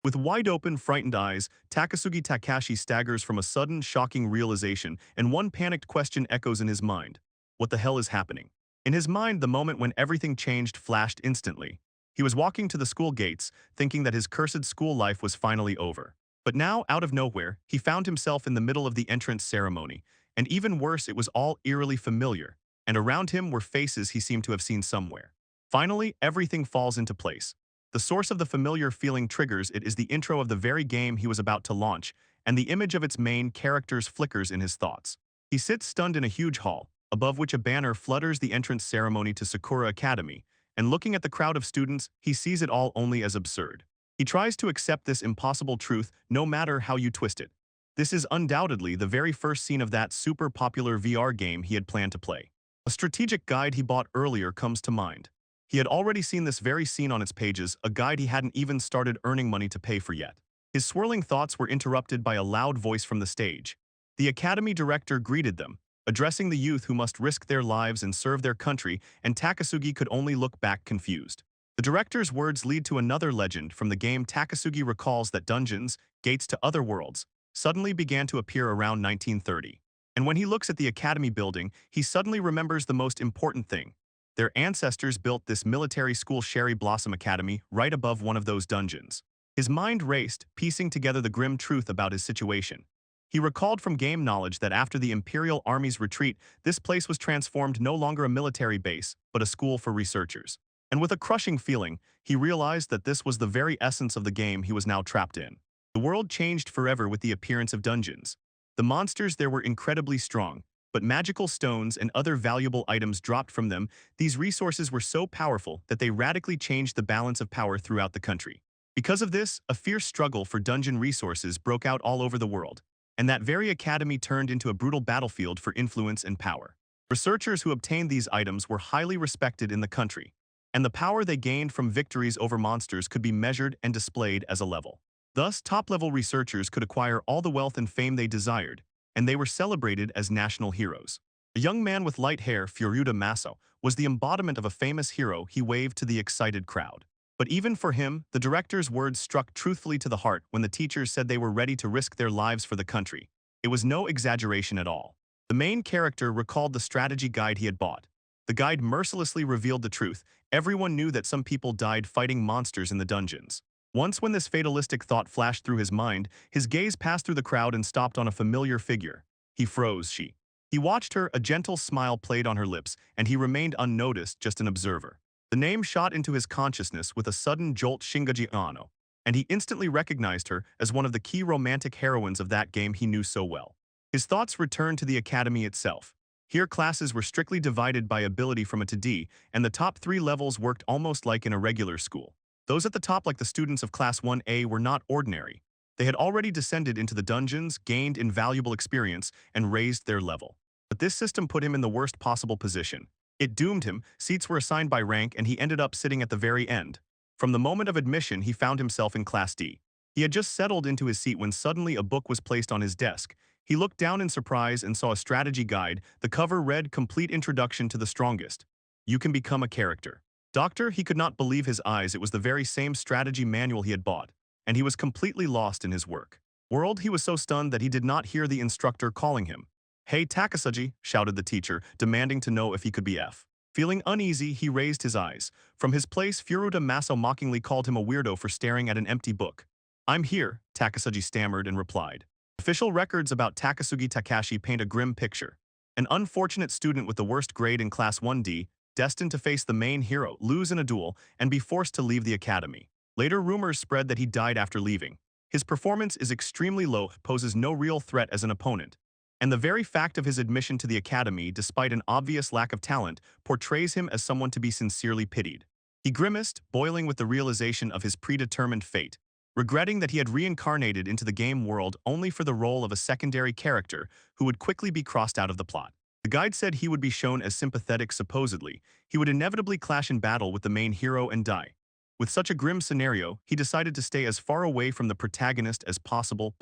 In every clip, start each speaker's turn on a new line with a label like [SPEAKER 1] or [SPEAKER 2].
[SPEAKER 1] With wide-open, frightened eyes, Takasugi Takashi staggers from a sudden, shocking realization, and one panicked question echoes in his mind. What the hell is happening? In his mind, the moment when everything changed flashed instantly. He was walking to the school gates, thinking that his cursed school life was finally over. But now, out of nowhere, he found himself in the middle of the entrance ceremony, and even worse, it was all eerily familiar, and around him were faces he seemed to have seen somewhere. Finally, everything falls into place. The source of the familiar feeling triggers it is the intro of the very game he was about to launch, and the image of its main characters flickers in his thoughts. He sits stunned in a huge hall, above which a banner flutters the entrance ceremony to Sakura Academy, and looking at the crowd of students, he sees it all only as absurd. He tries to accept this impossible truth no matter how you twist it. This is undoubtedly the very first scene of that super popular VR game he had planned to play. A strategic guide he bought earlier comes to mind. He had already seen this very scene on its pages, a guide he hadn't even started earning money to pay for yet. His swirling thoughts were interrupted by a loud voice from the stage. The academy director greeted them, addressing the youth who must risk their lives and serve their country, and Takasugi could only look back confused. The director's words lead to another legend from the game. Takasugi recalls that dungeons, gates to other worlds, suddenly began to appear around 1930. And when he looks at the academy building, he suddenly remembers the most important thing. Their ancestors built this military school Cherry Blossom Academy right above one of those dungeons. His mind raced, piecing together the grim truth about his situation. He recalled from game knowledge that after the Imperial Army's retreat, this place was transformed no longer a military base, but a school for researchers. And with a crushing feeling, he realized that this was the very essence of the game he was now trapped in. The world changed forever with the appearance of dungeons. The monsters there were incredibly strong, but magical stones and other valuable items dropped from them. These resources were so powerful that they radically changed the balance of power throughout the country. Because of this, a fierce struggle for dungeon resources broke out all over the world, and that very academy turned into a brutal battlefield for influence and power. Researchers who obtained these items were highly respected in the country, and the power they gained from victories over monsters could be measured and displayed as a level. Thus, top-level researchers could acquire all the wealth and fame they desired, and they were celebrated as national heroes. A young man with light hair, Furuta Maso, was the embodiment of a famous hero. He waved to the excited crowd. But even for him, the director's words struck truthfully to the heart when the teachers said they were ready to risk their lives for the country. It was no exaggeration at all. The main character recalled the strategy guide he had bought. The guide mercilessly revealed the truth. Everyone knew that some people died fighting monsters in the dungeons. Once when this fatalistic thought flashed through his mind, his gaze passed through the crowd and stopped on a familiar figure. He froze. He watched her, a gentle smile played on her lips, and he remained unnoticed, just an observer. The name shot into his consciousness with a sudden jolt: Shingaji Ano, and he instantly recognized her as one of the key romantic heroines of that game he knew so well. His thoughts returned to the academy itself. Here classes were strictly divided by ability from A to D, and the top 3 levels worked almost like in a regular school. Those at the top, like the students of Class 1A, were not ordinary. They had already descended into the dungeons, gained invaluable experience, and raised their level. But this system put him in the worst possible position. It doomed him. Seats were assigned by rank, and he ended up sitting at the very end. From the moment of admission, he found himself in Class D. He had just settled into his seat when suddenly a book was placed on his desk. He looked down in surprise and saw a strategy guide. The cover read, "Complete Introduction to the Strongest. You can become a character." Doctor, he could not believe his eyes. It was the very same strategy manual he had bought, and he was completely lost in his work. World, he was so stunned that he did not hear the instructor calling him. "Hey, Takasugi," shouted the teacher, demanding to know if he could be F. Feeling uneasy, he raised his eyes. From his place, Furuta Maso mockingly called him a weirdo for staring at an empty book. "I'm here," Takasugi stammered and replied. Official records about Takasugi Takashi paint a grim picture. An unfortunate student with the worst grade in Class 1D, destined to face the main hero, lose in a duel, and be forced to leave the academy. Later rumors spread that he died after leaving. His performance is extremely low, poses no real threat as an opponent. And the very fact of his admission to the academy, despite an obvious lack of talent, portrays him as someone to be sincerely pitied. He grimaced, boiling with the realization of his predetermined fate, regretting that he had reincarnated into the game world only for the role of a secondary character who would quickly be crossed out of the plot. The guide said he would be shown as sympathetic. Supposedly, he would inevitably clash in battle with the main hero and die. With such a grim scenario, he decided to stay as far away from the protagonist as possible.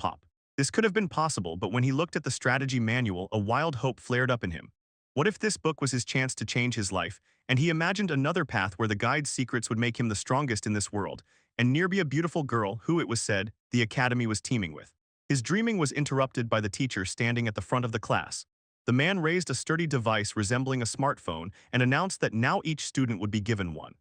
[SPEAKER 1] This could have been possible, but when he looked at the strategy manual, a wild hope flared up in him. What if this book was his chance to change his life? And he imagined another path where the guide's secrets would make him the strongest in this world, and nearby a beautiful girl who, it was said, the academy was teeming with. His dreaming was interrupted by the teacher standing at the front of the class. The man raised a sturdy device resembling a smartphone and announced that now each student would be given one.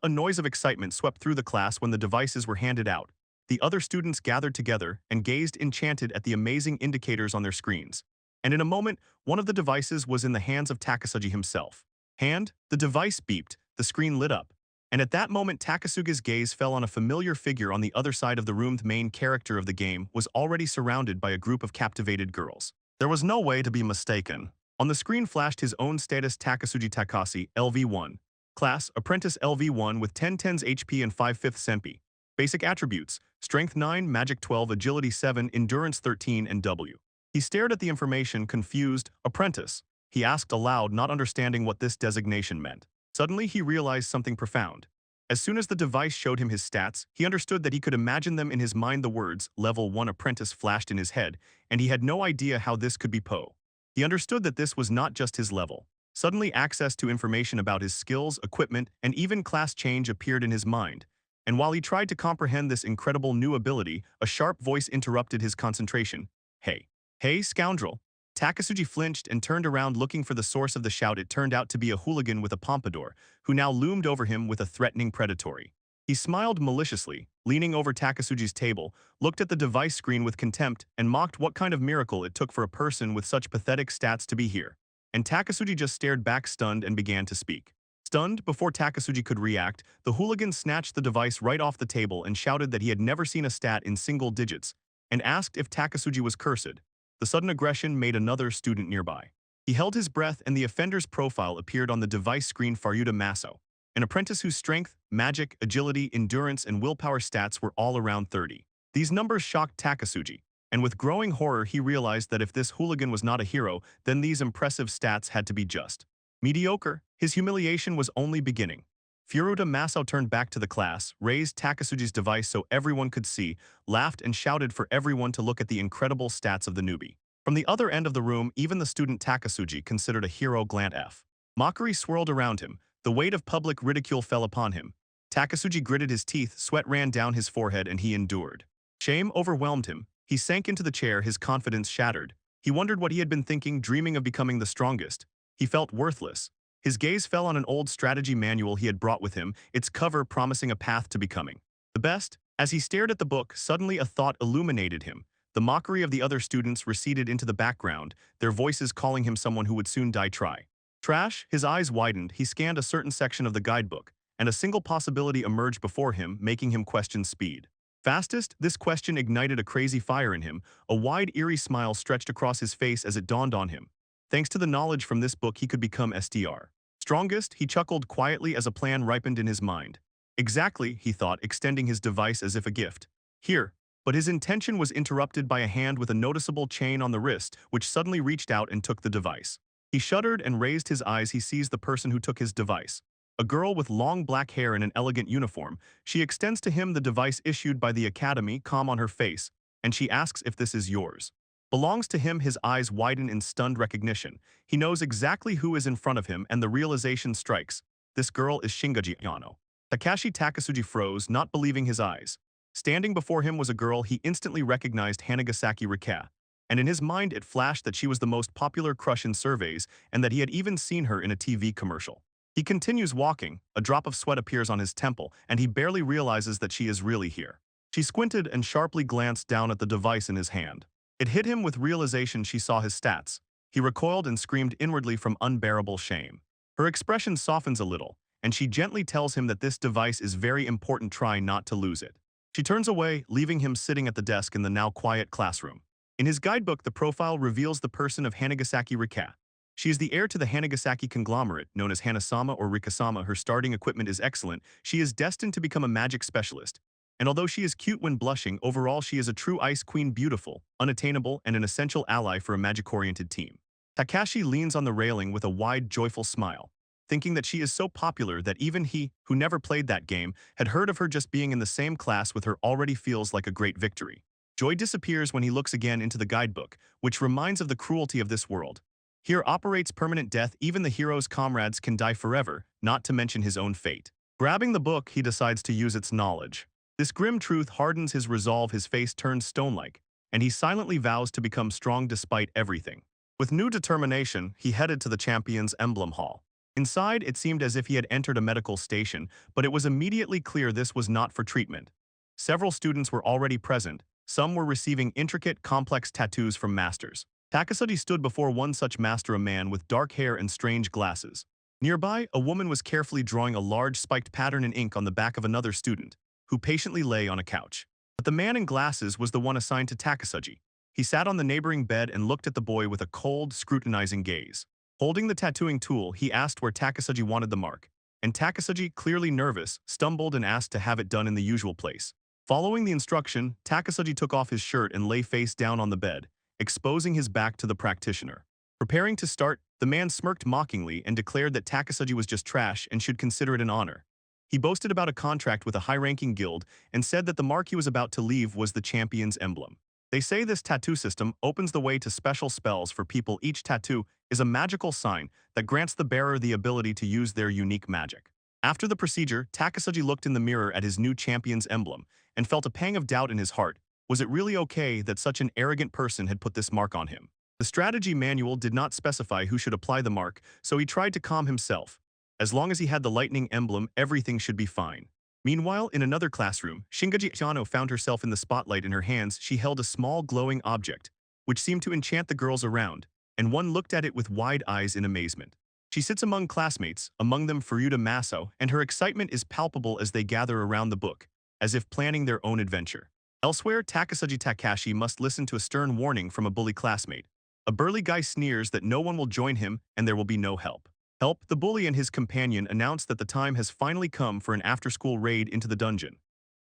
[SPEAKER 1] A noise of excitement swept through the class when the devices were handed out. The other students gathered together and gazed enchanted at the amazing indicators on their screens. And in a moment, one of the devices was in the hands of Takasugi himself. The device beeped, the screen lit up. And at that moment Takasugi's gaze fell on a familiar figure on the other side of the room. The main character of the game was already surrounded by a group of captivated girls. There was no way to be mistaken. On the screen flashed his own status: Takasugi Takase, LV1. Class, Apprentice LV1 with 10/10 HP and 5/5 Senpi. Basic attributes: Strength 9, Magic 12, Agility 7, Endurance 13, and W. He stared at the information, confused. Apprentice. He asked aloud, not understanding what this designation meant. Suddenly he realized something profound. As soon as the device showed him his stats, he understood that he could imagine them in his mind. The words, Level 1 Apprentice, flashed in his head, and he had no idea how this could be Po. He understood that this was not just his level. Suddenly access to information about his skills, equipment, and even class change appeared in his mind. And while he tried to comprehend this incredible new ability, a sharp voice interrupted his concentration. Hey. Hey, scoundrel. Takasugi flinched and turned around looking for the source of the shout. It turned out to be a hooligan with a pompadour, who now loomed over him with a threatening predatory. He smiled maliciously, leaning over Takasugi's table, looked at the device screen with contempt, and mocked what kind of miracle it took for a person with such pathetic stats to be here. And Takasugi just stared back stunned and began to speak. Stunned, before Takasugi could react, the hooligan snatched the device right off the table and shouted that he had never seen a stat in single digits, and asked if Takasugi was cursed. The sudden aggression made another student nearby. He held his breath and the offender's profile appeared on the device screen. Faryuta Maso, an apprentice whose strength, magic, agility, endurance, and willpower stats were all around 30. These numbers shocked Takasugi, and with growing horror he realized that if this hooligan was not a hero, then these impressive stats had to be just mediocre. His humiliation was only beginning. Furuta Maso turned back to the class, raised Takasugi's device so everyone could see, laughed and shouted for everyone to look at the incredible stats of the newbie. From the other end of the room, even the student Takasugi considered a hero. Glant F. Mockery swirled around him. The weight of public ridicule fell upon him. Takasugi gritted his teeth, sweat ran down his forehead, and he endured. Shame overwhelmed him. He sank into the chair, his confidence shattered. He wondered what he had been thinking, dreaming of becoming the strongest. He felt worthless. His gaze fell on an old strategy manual he had brought with him, its cover promising a path to becoming the best. As he stared at the book, suddenly a thought illuminated him. The mockery of the other students receded into the background, their voices calling him someone who would soon die. Trash. His eyes widened. He scanned a certain section of the guidebook, and a single possibility emerged before him, making him question speed. Fastest? This question ignited a crazy fire in him. A wide, eerie smile stretched across his face as it dawned on him. Thanks to the knowledge from this book, he could become STR. Strongest, he chuckled quietly as a plan ripened in his mind. Exactly, he thought, extending his device as if a gift. Here. But his intention was interrupted by a hand with a noticeable chain on the wrist, which suddenly reached out and took the device. He shuddered and raised his eyes. He sees the person who took his device. A girl with long black hair in an elegant uniform. She extends to him the device issued by the academy, calm on her face, and she asks if this is yours. Belongs to him. His eyes widen in stunned recognition. He knows exactly who is in front of him, and the realization strikes. This girl is Shingaji Yano. Takashi Takasugi froze, not believing his eyes. Standing before him was a girl he instantly recognized, Hanagasaki Rika, and in his mind it flashed that she was the most popular crush in surveys and that he had even seen her in a TV commercial. He continues walking, a drop of sweat appears on his temple, and he barely realizes that she is really here. She squinted and sharply glanced down at the device in his hand. It hit him with realization. She saw his stats. He recoiled and screamed inwardly from unbearable shame. Her expression softens a little, and she gently tells him that this device is very important. Try not to lose it. She turns away, leaving him sitting at the desk in the now quiet classroom. In his guidebook, the profile reveals the person of Hanagasaki Rika. She is the heir to the Hanagasaki conglomerate, known as Hanasama or Rikasama. Her starting equipment is excellent. She is destined to become a magic specialist. And although she is cute when blushing, overall she is a true ice queen, beautiful, unattainable, and an essential ally for a magic-oriented team. Takashi leans on the railing with a wide, joyful smile, thinking that she is so popular that even he, who never played that game, had heard of her. Just being in the same class with her already feels like a great victory. Joy disappears when he looks again into the guidebook, which reminds of the cruelty of this world. Here operates permanent death. Even the hero's comrades can die forever, not to mention his own fate. Grabbing the book, he decides to use its knowledge. This grim truth hardens his resolve, his face turns stone-like, and he silently vows to become strong despite everything. With new determination, he headed to the champion's emblem hall. Inside, it seemed as if he had entered a medical station, but it was immediately clear this was not for treatment. Several students were already present. Some were receiving intricate, complex tattoos from masters. Takasugi stood before one such master, a man with dark hair and strange glasses. Nearby, a woman was carefully drawing a large spiked pattern in ink on the back of another student, who patiently lay on a couch. But the man in glasses was the one assigned to Takasugi. He sat on the neighboring bed and looked at the boy with a cold, scrutinizing gaze. Holding the tattooing tool, he asked where Takasugi wanted the mark, and Takasugi, clearly nervous, stumbled and asked to have it done in the usual place. Following the instruction, Takasugi took off his shirt and lay face down on the bed, exposing his back to the practitioner. Preparing to start, the man smirked mockingly and declared that Takasugi was just trash and should consider it an honor. He boasted about a contract with a high-ranking guild and said that the mark he was about to leave was the champion's emblem. They say this tattoo system opens the way to special spells for people. Each tattoo is a magical sign that grants the bearer the ability to use their unique magic. After the procedure, Takasugi looked in the mirror at his new champion's emblem and felt a pang of doubt in his heart. Was it really okay that such an arrogant person had put this mark on him? The strategy manual did not specify who should apply the mark, so he tried to calm himself. As long as he had the lightning emblem, everything should be fine. Meanwhile, in another classroom, Shingaji Chano found herself in the spotlight. In her hands, she held a small glowing object, which seemed to enchant the girls around, and one looked at it with wide eyes in amazement. She sits among classmates, among them Furuta Maso, and her excitement is palpable as they gather around the book, as if planning their own adventure. Elsewhere, Takasugi Takashi must listen to a stern warning from a bully classmate. A burly guy sneers that no one will join him and there will be no help. The bully and his companion announce that the time has finally come for an after-school raid into the dungeon.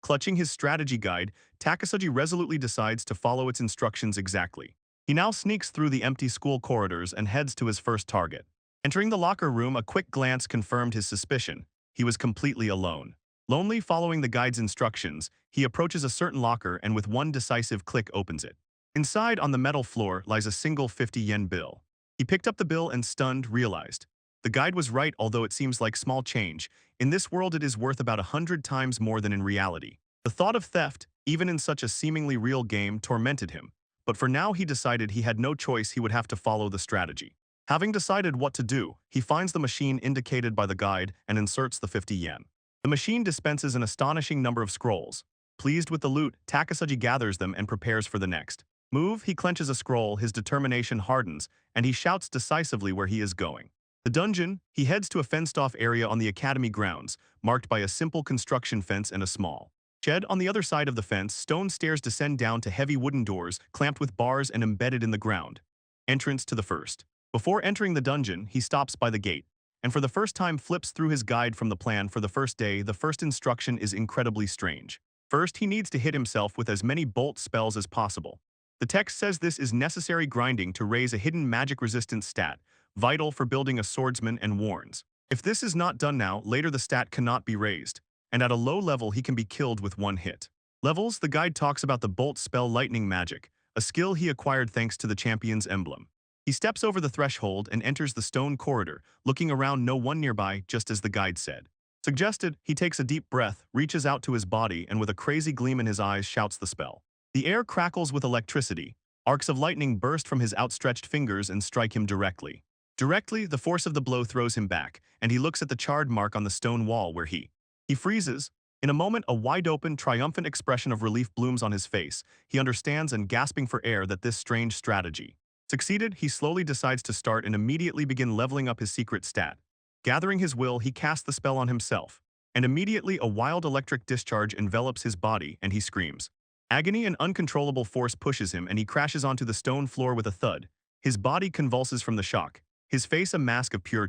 [SPEAKER 1] Clutching his strategy guide, Takasugi resolutely decides to follow its instructions exactly. He now sneaks through the empty school corridors and heads to his first target. Entering the locker room, a quick glance confirmed his suspicion. He was completely alone. Lonely following the guide's instructions, he approaches a certain locker and with one decisive click opens it. Inside, on the metal floor, lies a single 50-yen bill. He picked up the bill and, stunned, realized the guide was right. Although it seems like small change, in this world it is worth about 100 times more than in reality. The thought of theft, even in such a seemingly real game, tormented him. But for now he decided he had no choice. He would have to follow the strategy. Having decided what to do, he finds the machine indicated by the guide and inserts the 50 yen. The machine dispenses an astonishing number of scrolls. Pleased with the loot, Takasugi gathers them and prepares for the next move. He clenches a scroll, his determination hardens, and he shouts decisively where he is going. The dungeon. He heads to a fenced-off area on the academy grounds, marked by a simple construction fence and a small shed. On the other side of the fence, stone stairs descend down to heavy wooden doors, clamped with bars and embedded in the ground. Entrance to the first. Before entering the dungeon, he stops by the gate, and for the first time flips through his guide from the plan for the first day. The first instruction is incredibly strange. First, he needs to hit himself with as many bolt spells as possible. The text says this is necessary grinding to raise a hidden magic resistance stat, vital for building a swordsman, and warns, if this is not done now, later the stat cannot be raised, and at a low level he can be killed with one hit. Levels. The guide talks about the bolt spell lightning magic, a skill he acquired thanks to the champion's emblem. He steps over the threshold and enters the stone corridor, looking around. No one nearby, just as the guide said. Suggested, he takes a deep breath, reaches out to his body, and with a crazy gleam in his eyes shouts the spell. The air crackles with electricity. Arcs of lightning burst from his outstretched fingers and strike him directly. The force of the blow throws him back, and he looks at the charred mark on the stone wall where he freezes. In a moment, a wide-open, triumphant expression of relief blooms on his face. He understands, and gasping for air, that this strange strategy succeeded. He slowly decides to start and immediately begin leveling up his secret stat. Gathering his will, he casts the spell on himself, and immediately a wild electric discharge envelops his body, and he screams. Agony and uncontrollable force pushes him, and he crashes onto the stone floor with a thud. His body convulses from the shock, his face a mask of pure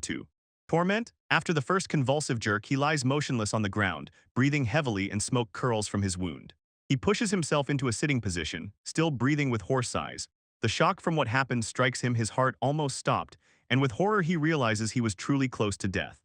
[SPEAKER 1] torment. After the first convulsive jerk, he lies motionless on the ground, breathing heavily, and smoke curls from his wound. He pushes himself into a sitting position, still breathing with hoarse sighs. The shock from what happened strikes him. His heart almost stopped, and with horror he realizes he was truly close to death.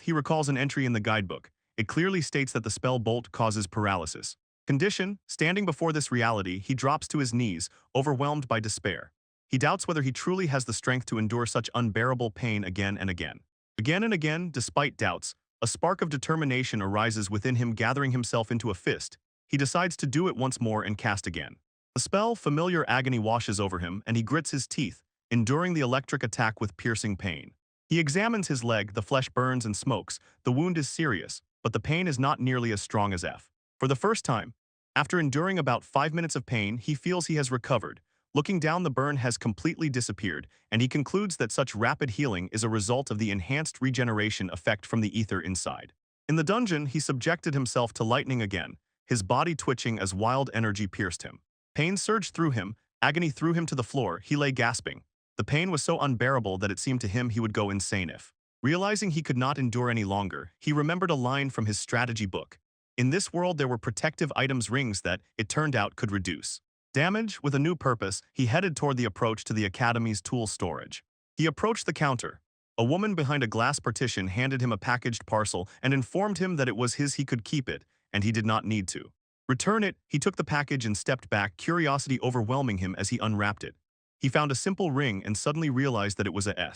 [SPEAKER 1] He recalls an entry in the guidebook. It clearly states that the spell bolt causes paralysis. Condition. Standing before this reality, he drops to his knees, overwhelmed by despair. He doubts whether he truly has the strength to endure such unbearable pain again and again. Again and again, despite doubts, A spark of determination arises within him, gathering himself into a fist. He decides to do it once more and cast again. The spell, familiar agony, washes over him, and he grits his teeth, enduring the electric attack with piercing pain. He examines his leg, the flesh burns and smokes, the wound is serious, but the pain is not nearly as strong as F. For the first time, after enduring about 5 minutes of pain, he feels he has recovered. Looking down, the burn has completely disappeared, and he concludes that such rapid healing is a result of the enhanced regeneration effect from the ether inside. In the dungeon, he subjected himself to lightning again, his body twitching as wild energy pierced him. Pain surged through him, agony threw him to the floor, he lay gasping. The pain was so unbearable that it seemed to him he would go insane if. Realizing he could not endure any longer, he remembered a line from his strategy book. In this world there were protective items, rings that, it turned out, could reduce damage. With a new purpose, he headed toward the approach to the Academy's tool storage. He approached the counter. A woman behind a glass partition handed him a packaged parcel and informed him that it was his, he could keep it, and he did not need to return it. He took the package and stepped back, curiosity overwhelming him as he unwrapped it. He found a simple ring and suddenly realized that it was a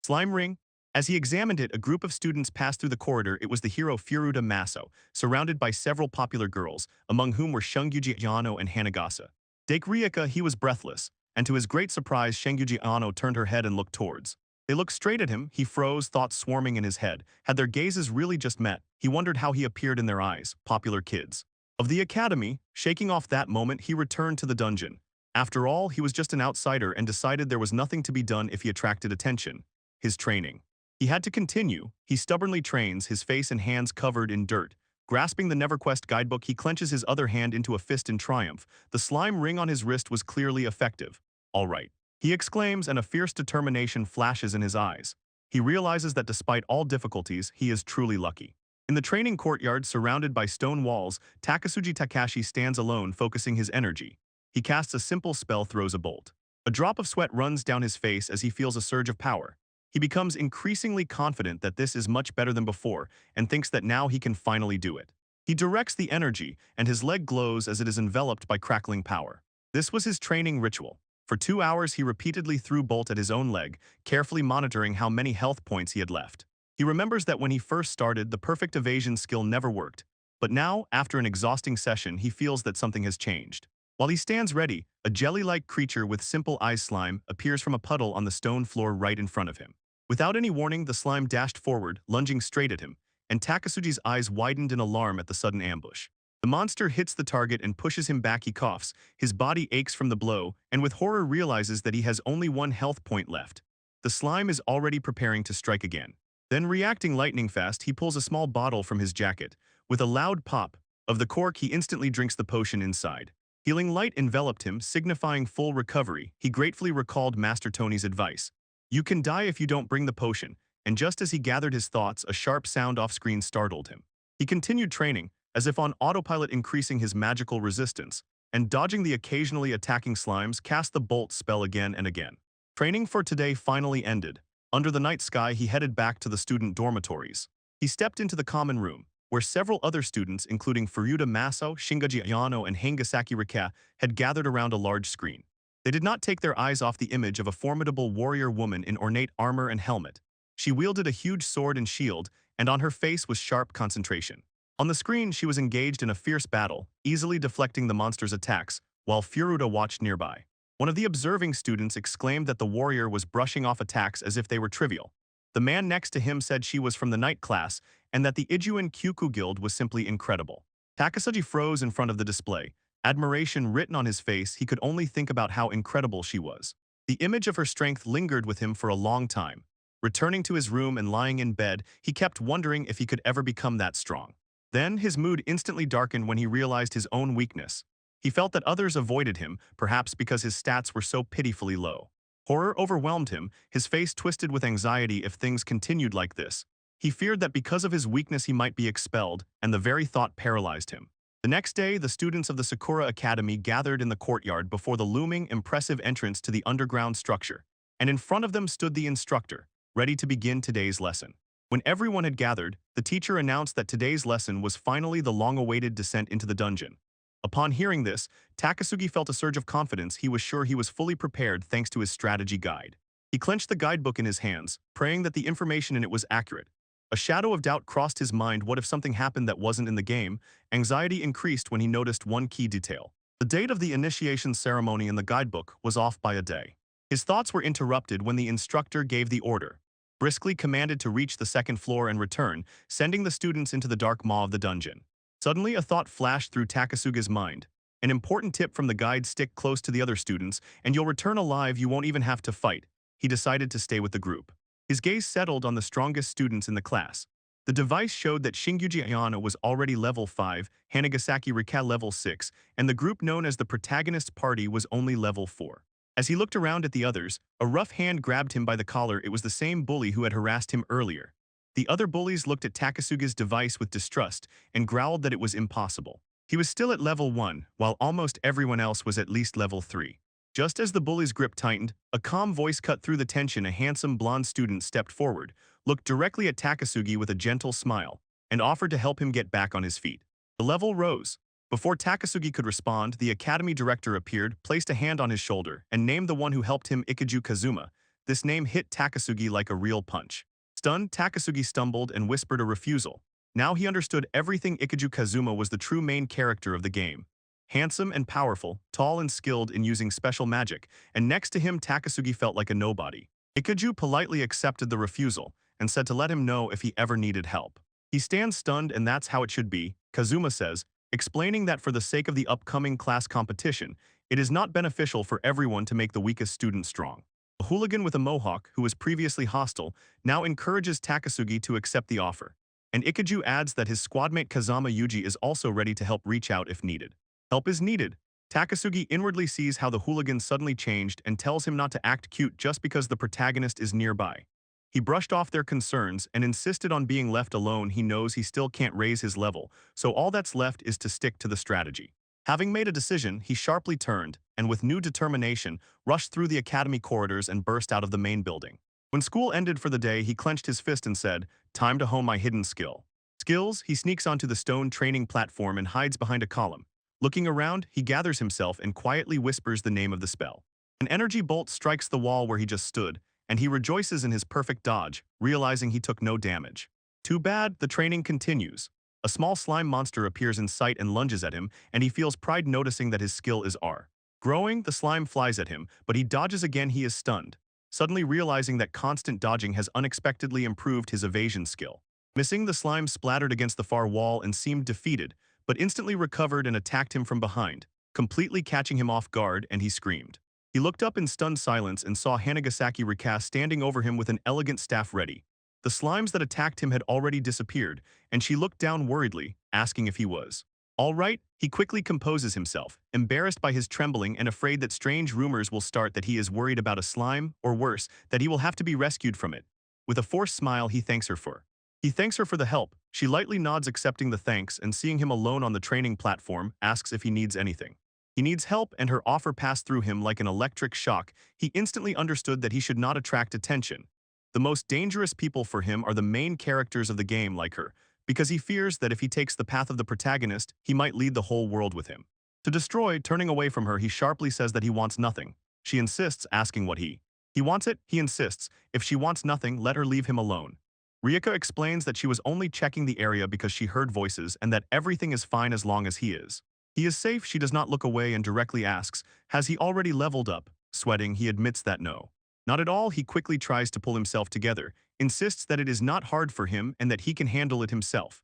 [SPEAKER 1] slime ring. As he examined it, a group of students passed through the corridor. It was the hero Furuta Maso, surrounded by several popular girls, among whom were Shungyuji Yano and Hanagasa. Ryuka, he was breathless, and to his great surprise, Shungyuji Yano turned her head and looked towards. They looked straight at him. He froze, thoughts swarming in his head. Had their gazes really just met? He wondered how he appeared in their eyes, popular kids of the academy. Shaking off that moment, he returned to the dungeon. After all, he was just an outsider and decided there was nothing to be done if he attracted attention. His training. He had to continue. He stubbornly trains, his face and hands covered in dirt. Grasping the NeverQuest guidebook, he clenches his other hand into a fist in triumph. The slime ring on his wrist was clearly effective. All right, he exclaims, and a fierce determination flashes in his eyes. He realizes that despite all difficulties, he is truly lucky. In the training courtyard, surrounded by stone walls, Takasugi Takashi stands alone, focusing his energy. He casts a simple spell, throws a bolt. A drop of sweat runs down his face as he feels a surge of power. He becomes increasingly confident that this is much better than before and thinks that now he can finally do it. He directs the energy, and his leg glows as it is enveloped by crackling power. This was his training ritual. For 2 hours, he repeatedly threw bolt at his own leg, carefully monitoring how many health points he had left. He remembers that when he first started, the perfect evasion skill never worked. But now, after an exhausting session, he feels that something has changed. While he stands ready, a jelly-like creature with simple eyes, slime, appears from a puddle on the stone floor right in front of him. Without any warning, the slime dashed forward, lunging straight at him, and Takasugi's eyes widened in alarm at the sudden ambush. The monster hits the target and pushes him back. He coughs, his body aches from the blow, and with horror realizes that he has only 1 health point left. The slime is already preparing to strike again. Then, reacting lightning fast, he pulls a small bottle from his jacket. With a loud pop of the cork, he instantly drinks the potion inside. Healing light enveloped him, signifying full recovery. He gratefully recalled Master Tony's advice. You can die if you don't bring the potion, and just as he gathered his thoughts, a sharp sound off-screen startled him. He continued training, as if on autopilot, increasing his magical resistance, and dodging the occasionally attacking slimes, cast the bolt spell again and again. Training for today finally ended. Under the night sky, he headed back to the student dormitories. He stepped into the common room, where several other students, including Furuta Maso, Shingaji Yano, and Hangasaki Rika, had gathered around a large screen. They did not take their eyes off the image of a formidable warrior woman in ornate armor and helmet. She wielded a huge sword and shield, and on her face was sharp concentration. On the screen, she was engaged in a fierce battle, easily deflecting the monster's attacks, while Furuta watched nearby. One of the observing students exclaimed that the warrior was brushing off attacks as if they were trivial. The man next to him said she was from the night class, and that the Ijuin Kyuku Guild was simply incredible. Takasugi froze in front of the display, admiration written on his face. He could only think about how incredible she was. The image of her strength lingered with him for a long time. Returning to his room and lying in bed, he kept wondering if he could ever become that strong. Then, his mood instantly darkened when he realized his own weakness. He felt that others avoided him, perhaps because his stats were so pitifully low. Horror overwhelmed him, his face twisted with anxiety. If things continued like this, he feared that because of his weakness he might be expelled, and the very thought paralyzed him. The next day, the students of the Sakura Academy gathered in the courtyard before the looming, impressive entrance to the underground structure, and in front of them stood the instructor, ready to begin today's lesson. When everyone had gathered, the teacher announced that today's lesson was finally the long-awaited descent into the dungeon. Upon hearing this, Takasugi felt a surge of confidence. He was sure he was fully prepared thanks to his strategy guide. He clenched the guidebook in his hands, praying that the information in it was accurate. A shadow of doubt crossed his mind. What if something happened that wasn't in the game? Anxiety increased when he noticed one key detail. The date of the initiation ceremony in the guidebook was off by a day. His thoughts were interrupted when the instructor gave the order, briskly commanded to reach the second floor and return, sending the students into the dark maw of the dungeon. Suddenly, a thought flashed through Takasuga's mind. An important tip from the guide: stick close to the other students, and you'll return alive. You won't even have to fight. He decided to stay with the group. His gaze settled on the strongest students in the class. The device showed that Shinguji Ayano was already level 5, Hanagasaki Rika level 6, and the group known as the protagonist's party was only level 4. As he looked around at the others, a rough hand grabbed him by the collar. It was the same bully who had harassed him earlier. The other bullies looked at Takasuga's device with distrust and growled that it was impossible. He was still at level 1, while almost everyone else was at least level 3. Just as the bully's grip tightened, a calm voice cut through the tension. A handsome blonde student stepped forward, looked directly at Takasugi with a gentle smile, and offered to help him get back on his feet. The level rose. Before Takasugi could respond, the academy director appeared, placed a hand on his shoulder, and named the one who helped him Ikiju Kazuma. This name hit Takasugi like a real punch. Stunned, Takasugi stumbled and whispered a refusal. Now he understood everything. Ikiju Kazuma was the true main character of the game. Handsome and powerful, tall and skilled in using special magic, and next to him Takasugi felt like a nobody. Ikiju politely accepted the refusal and said to let him know if he ever needed help. He stands stunned, and that's how it should be, Kazuma says, explaining that for the sake of the upcoming class competition, it is not beneficial for everyone to make the weakest student strong. A hooligan with a mohawk, who was previously hostile, now encourages Takasugi to accept the offer. And Ikiju adds that his squadmate Kazama Yuji is also ready to help reach out if needed. Help is needed. Takasugi inwardly sees how the hooligan suddenly changed and tells him not to act cute just because the protagonist is nearby. He brushed off their concerns and insisted on being left alone. He knows he still can't raise his level, so all that's left is to stick to the strategy. Having made a decision, he sharply turned, and with new determination, rushed through the academy corridors and burst out of the main building. When school ended for the day, he clenched his fist and said, "Time to hone my hidden skill." Skills, he sneaks onto the stone training platform and hides behind a column. Looking around, he gathers himself and quietly whispers the name of the spell. An energy bolt strikes the wall where he just stood, and he rejoices in his perfect dodge, realizing he took no damage. Too bad, the training continues. A small slime monster appears in sight and lunges at him, and he feels pride noticing that his skill is R. Growing, the slime flies at him, but he dodges again. He is stunned, suddenly realizing that constant dodging has unexpectedly improved his evasion skill. Missing, the slime splattered against the far wall and seemed defeated, but instantly recovered and attacked him from behind, completely catching him off guard, and he screamed. He looked up in stunned silence and saw Hanagasaki Rika standing over him with an elegant staff ready. The slimes that attacked him had already disappeared, and she looked down worriedly, asking if he was all right. He quickly composes himself, embarrassed by his trembling and afraid that strange rumors will start that he is worried about a slime, or worse, that he will have to be rescued from it. With a forced smile, he thanks her for the help. She lightly nods, accepting the thanks, and seeing him alone on the training platform, asks if he needs anything. He needs help, and her offer passed through him like an electric shock. He instantly understood that he should not attract attention. The most dangerous people for him are the main characters of the game, like her, because he fears that if he takes the path of the protagonist, he might lead the whole world with him. To destroy, turning away from her, he sharply says that he wants nothing. She insists, asking what he wants it. He insists, if she wants nothing, let her leave him alone. Ryuka explains that she was only checking the area because she heard voices and that everything is fine as long as he is. He is safe. She does not look away and directly asks, has he already leveled up? Sweating, he admits that no. Not at all. He quickly tries to pull himself together, insists that it is not hard for him and that he can handle it himself.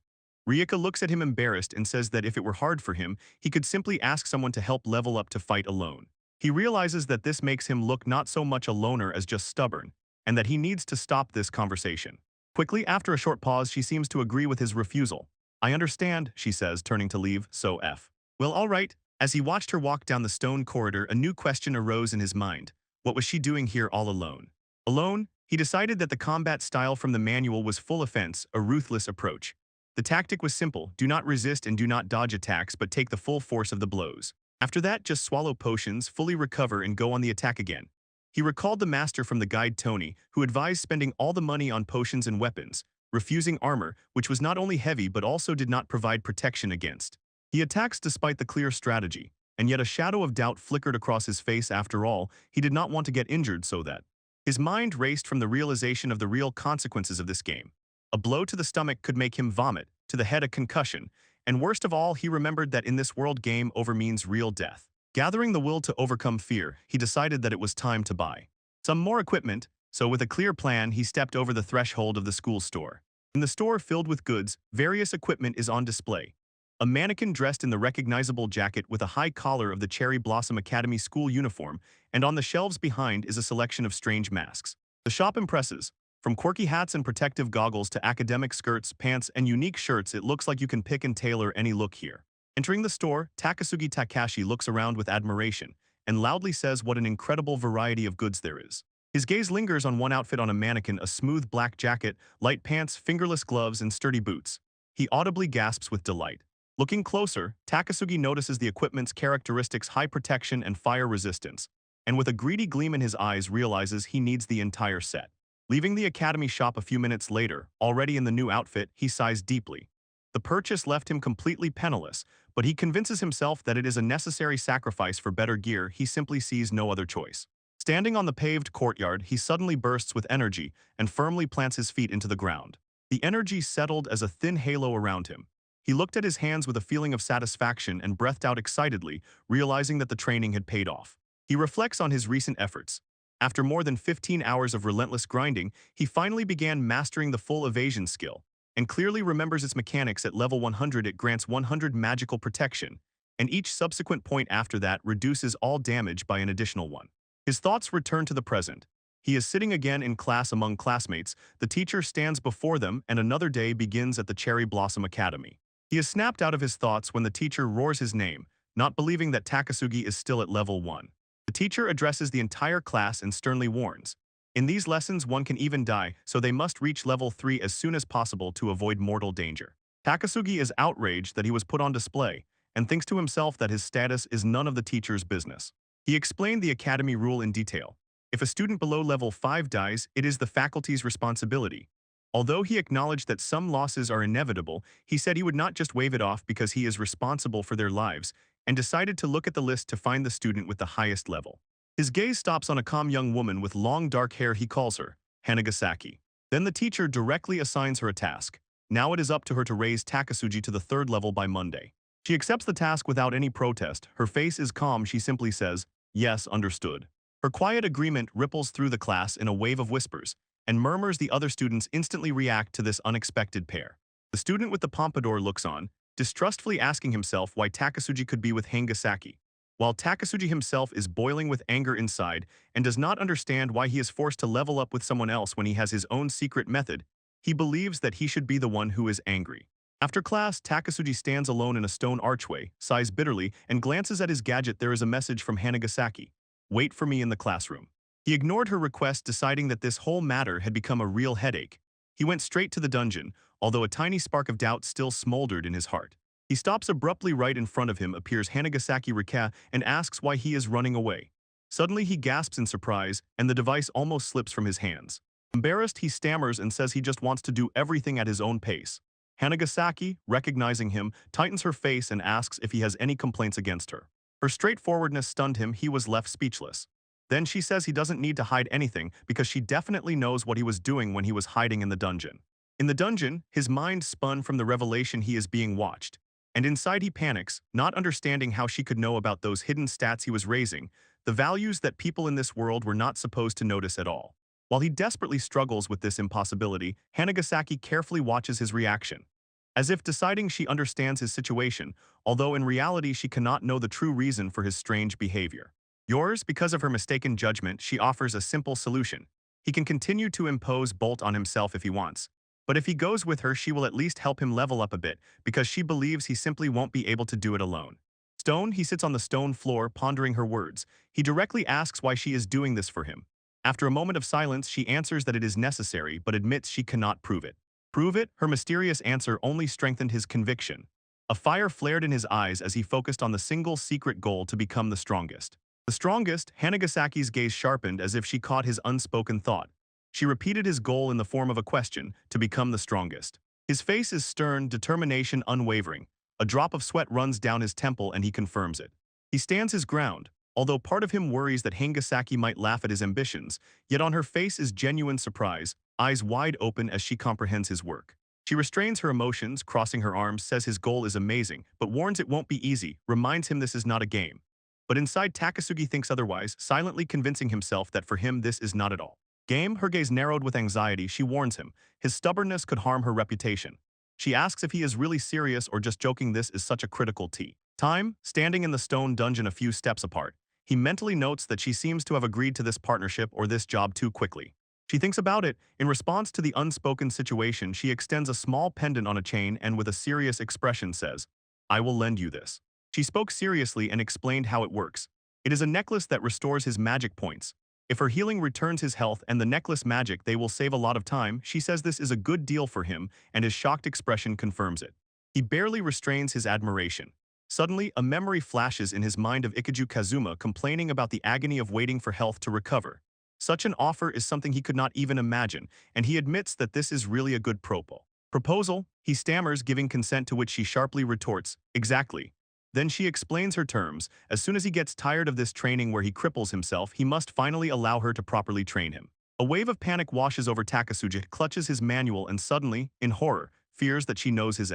[SPEAKER 1] Ryuka looks at him embarrassed and says that if it were hard for him, he could simply ask someone to help level up to fight alone. He realizes that this makes him look not so much a loner as just stubborn, and that he needs to stop this conversation. Quickly, after a short pause, she seems to agree with his refusal. I understand, she says, turning to leave, so well, all right. As he watched her walk down the stone corridor, a new question arose in his mind. What was she doing here all alone? Alone? He decided that the combat style from the manual was full offense, a ruthless approach. The tactic was simple: do not resist and do not dodge attacks, but take the full force of the blows. After that, just swallow potions, fully recover, and go on the attack again. He recalled the master from the guide, Tony, who advised spending all the money on potions and weapons, refusing armor, which was not only heavy but also did not provide protection against. He attacks despite the clear strategy, and yet a shadow of doubt flickered across his face. After all, he did not want to get injured, so that his mind raced from the realization of the real consequences of this game. A blow to the stomach could make him vomit, to the head a concussion, and worst of all, he remembered that in this world game over means real death. Gathering the will to overcome fear, he decided that it was time to buy some more equipment, so with a clear plan, he stepped over the threshold of the school store. In the store filled with goods, various equipment is on display. A mannequin dressed in the recognizable jacket with a high collar of the Cherry Blossom Academy school uniform, and on the shelves behind is a selection of strange masks. The shop impresses. From quirky hats and protective goggles to academic skirts, pants, and unique shirts, it looks like you can pick and tailor any look here. Entering the store, Takasugi Takashi looks around with admiration and loudly says what an incredible variety of goods there is. His gaze lingers on one outfit on a mannequin, a smooth black jacket, light pants, fingerless gloves, and sturdy boots. He audibly gasps with delight. Looking closer, Takasugi notices the equipment's characteristics: high protection and fire resistance, and with a greedy gleam in his eyes realizes he needs the entire set. Leaving the academy shop a few minutes later, already in the new outfit, he sighs deeply. The purchase left him completely penniless, but he convinces himself that it is a necessary sacrifice for better gear. He simply sees no other choice. Standing on the paved courtyard, he suddenly bursts with energy and firmly plants his feet into the ground. The energy settled as a thin halo around him. He looked at his hands with a feeling of satisfaction and breathed out excitedly, realizing that the training had paid off. He reflects on his recent efforts. After more than 15 hours of relentless grinding, he finally began mastering the full evasion skill, and clearly remembers its mechanics. At level 100 it grants 100 magical protection, and each subsequent point after that reduces all damage by an additional one. His thoughts return to the present. He is sitting again in class among classmates, the teacher stands before them, and another day begins at the Cherry Blossom Academy. He is snapped out of his thoughts when the teacher roars his name, not believing that Takasugi is still at level 1. The teacher addresses the entire class and sternly warns. In these lessons one can even die, so they must reach level 3 as soon as possible to avoid mortal danger. Takasugi is outraged that he was put on display, and thinks to himself that his status is none of the teacher's business. He explained the academy rule in detail. If a student below level 5 dies, it is the faculty's responsibility. Although he acknowledged that some losses are inevitable, he said he would not just wave it off because he is responsible for their lives, and decided to look at the list to find the student with the highest level. His gaze stops on a calm young woman with long dark hair. He calls her Hanagasaki. Then the teacher directly assigns her a task. Now it is up to her to raise Takasugi to the 3rd level by Monday. She accepts the task without any protest. Her face is calm. She simply says, "Yes, understood." Her quiet agreement ripples through the class in a wave of whispers, and murmurs. The other students instantly react to this unexpected pair. The student with the pompadour looks on, distrustfully asking himself why Takasugi could be with Hanagasaki, while Takasugi himself is boiling with anger inside and does not understand why he is forced to level up with someone else when he has his own secret method. He believes that he should be the one who is angry. After class, Takasugi stands alone in a stone archway, sighs bitterly, and glances at his gadget. There is a message from Hanagasaki. "Wait for me in the classroom." He ignored her request, deciding that this whole matter had become a real headache. He went straight to the dungeon, although a tiny spark of doubt still smoldered in his heart. He stops abruptly. Right in front of him appears Hanagasaki Rika and asks why he is running away. Suddenly he gasps in surprise, and the device almost slips from his hands. Embarrassed, he stammers and says he just wants to do everything at his own pace. Hanagasaki, recognizing him, tightens her face and asks if he has any complaints against her. Her straightforwardness stunned him. He was left speechless. Then she says he doesn't need to hide anything because she definitely knows what he was doing when he was hiding in the dungeon. In the dungeon, his mind spun from the revelation he is being watched, and inside he panics, not understanding how she could know about those hidden stats he was raising, the values that people in this world were not supposed to notice at all. While he desperately struggles with this impossibility, Hanagasaki carefully watches his reaction, as if deciding she understands his situation, although in reality she cannot know the true reason for his strange behavior. Yours, because of her mistaken judgment, she offers a simple solution. He can continue to impose Bolt on himself if he wants, but if he goes with her, she will at least help him level up a bit, because she believes he simply won't be able to do it alone. Stone, he sits on the stone floor, pondering her words. He directly asks why she is doing this for him. After a moment of silence, she answers that it is necessary, but admits she cannot prove it. Prove it? Her mysterious answer only strengthened his conviction. A fire flared in his eyes as he focused on the single secret goal to become the strongest. The strongest? Hanagasaki's gaze sharpened as if she caught his unspoken thought. She repeated his goal in the form of a question, to become the strongest. His face is stern, determination unwavering. A drop of sweat runs down his temple and he confirms it. He stands his ground, Although part of him worries that Hangasaki might laugh at his ambitions, yet on her face is genuine surprise, eyes wide open as she comprehends his work. She restrains her emotions, crossing her arms, says his goal is amazing, but warns it won't be easy, reminds him this is not a game. But inside, Takasugi thinks otherwise, silently convincing himself that for him this is not at all game. Her gaze narrowed with anxiety, she warns him. His stubbornness could harm her reputation. She asks if he is really serious or just joking. This is such a critical time, standing in the stone dungeon a few steps apart. He mentally notes that she seems to have agreed to this partnership or this job too quickly. She thinks about it. In response to the unspoken situation, she extends a small pendant on a chain and with a serious expression says, "I will lend you this." She spoke seriously and explained how it works. It is a necklace that restores his magic points. If her healing returns his health and the necklace magic, they will save a lot of time. She says this is a good deal for him, and his shocked expression confirms it. He barely restrains his admiration. Suddenly, a memory flashes in his mind of Ikiju Kazuma complaining about the agony of waiting for health to recover. Such an offer is something he could not even imagine, and he admits that this is really a good proposal. He stammers, giving consent, to which she sharply retorts, "Exactly." Then she explains her terms. As soon as he gets tired of this training where he cripples himself, he must finally allow her to properly train him. A wave of panic washes over Takasugi, clutches his manual and suddenly, in horror, fears that she knows his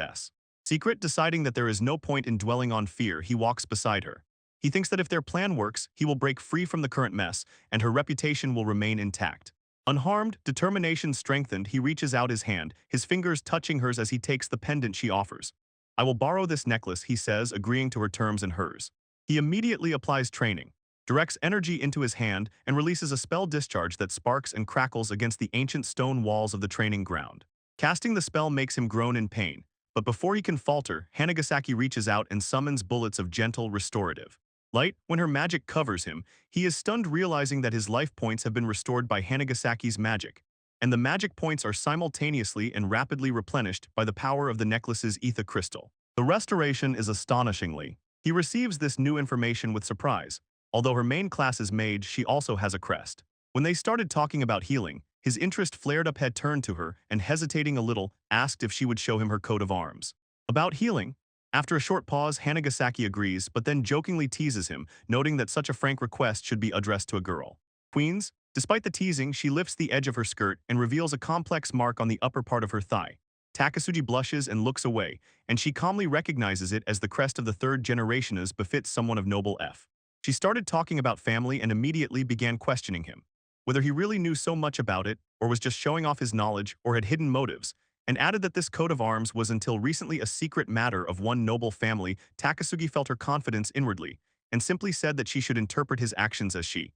[SPEAKER 1] secret. Deciding that there is no point in dwelling on fear, he walks beside her. He thinks that if their plan works, he will break free from the current mess, and her reputation will remain intact. Unharmed, determination strengthened, he reaches out his hand, his fingers touching hers as he takes the pendant she offers. "I will borrow this necklace," he says, agreeing to her terms and hers. He immediately applies training, directs energy into his hand, and releases a spell discharge that sparks and crackles against the ancient stone walls of the training ground. Casting the spell makes him groan in pain, but before he can falter, Hanagasaki reaches out and summons bullets of gentle, restorative light. When her magic covers him, he is stunned, realizing that his life points have been restored by Hanagasaki's magic, and the magic points are simultaneously and rapidly replenished by the power of the necklace's ether crystal. The restoration is astonishingly. He receives this new information with surprise. Although her main class is mage, she also has a crest. When they started talking about healing, his interest flared up, had turned to her, and hesitating a little, asked if she would show him her coat of arms. About healing? After a short pause, Hanagasaki agrees, but then jokingly teases him, noting that such a frank request should be addressed to a girl. Queens? Despite the teasing, she lifts the edge of her skirt and reveals a complex mark on the upper part of her thigh. Takasugi blushes and looks away, and she calmly recognizes it as the crest of the third generation, as befits someone of noble F. She started talking about family and immediately began questioning him, whether he really knew so much about it, or was just showing off his knowledge, or had hidden motives, and added that this coat of arms was until recently a secret matter of one noble family. Takasugi felt her confidence inwardly, and simply said that she should interpret his actions as she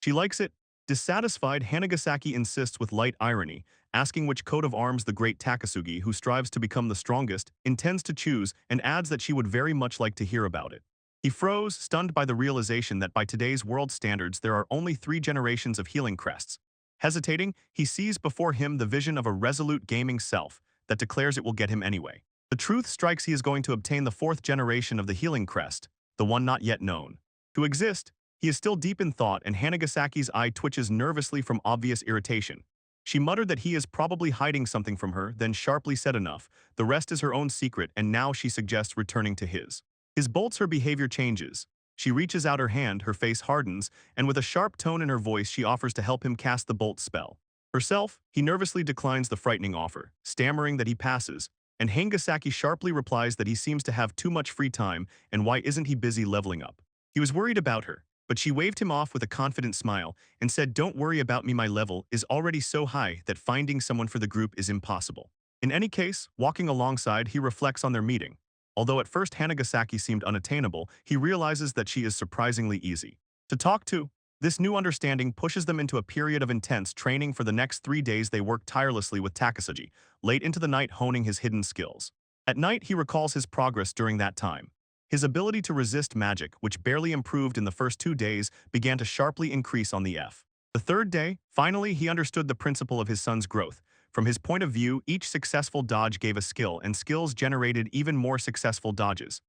[SPEAKER 1] likes it. Dissatisfied, Hanagasaki insists with light irony, asking which coat of arms the great Takasugi, who strives to become the strongest, intends to choose, and adds that she would very much like to hear about it. He froze, stunned by the realization that by today's world standards there are only 3 generations of healing crests. Hesitating, he sees before him the vision of a resolute gaming self that declares it will get him anyway. The truth strikes: he is going to obtain the 4th generation of the healing crest, the one not yet known to exist. He is still deep in thought, and Hanagasaki's eye twitches nervously from obvious irritation. She muttered that he is probably hiding something from her, then sharply said, "Enough. The rest is her own secret," and now she suggests returning to his bolts. Her behavior changes. She reaches out her hand, her face hardens, and with a sharp tone in her voice she offers to help him cast the bolt spell. Herself, he nervously declines the frightening offer, stammering that he passes, and Hangasaki sharply replies that he seems to have too much free time, and why isn't he busy leveling up? He was worried about her, but she waved him off with a confident smile and said, "Don't worry about me, my level is already so high that finding someone for the group is impossible." In any case, walking alongside, he reflects on their meeting. Although at first Hanagasaki seemed unattainable, he realizes that she is surprisingly easy to talk to. This new understanding pushes them into a period of intense training. For the next 3 days they work tirelessly with Takasugi, late into the night, honing his hidden skills. At night he recalls his progress during that time. His ability to resist magic, which barely improved in the first 2 days, began to sharply increase on the The 3rd day, finally he understood the principle of his son's growth. From his point of view, each successful dodge gave a skill, and skills generated even more successful dodges.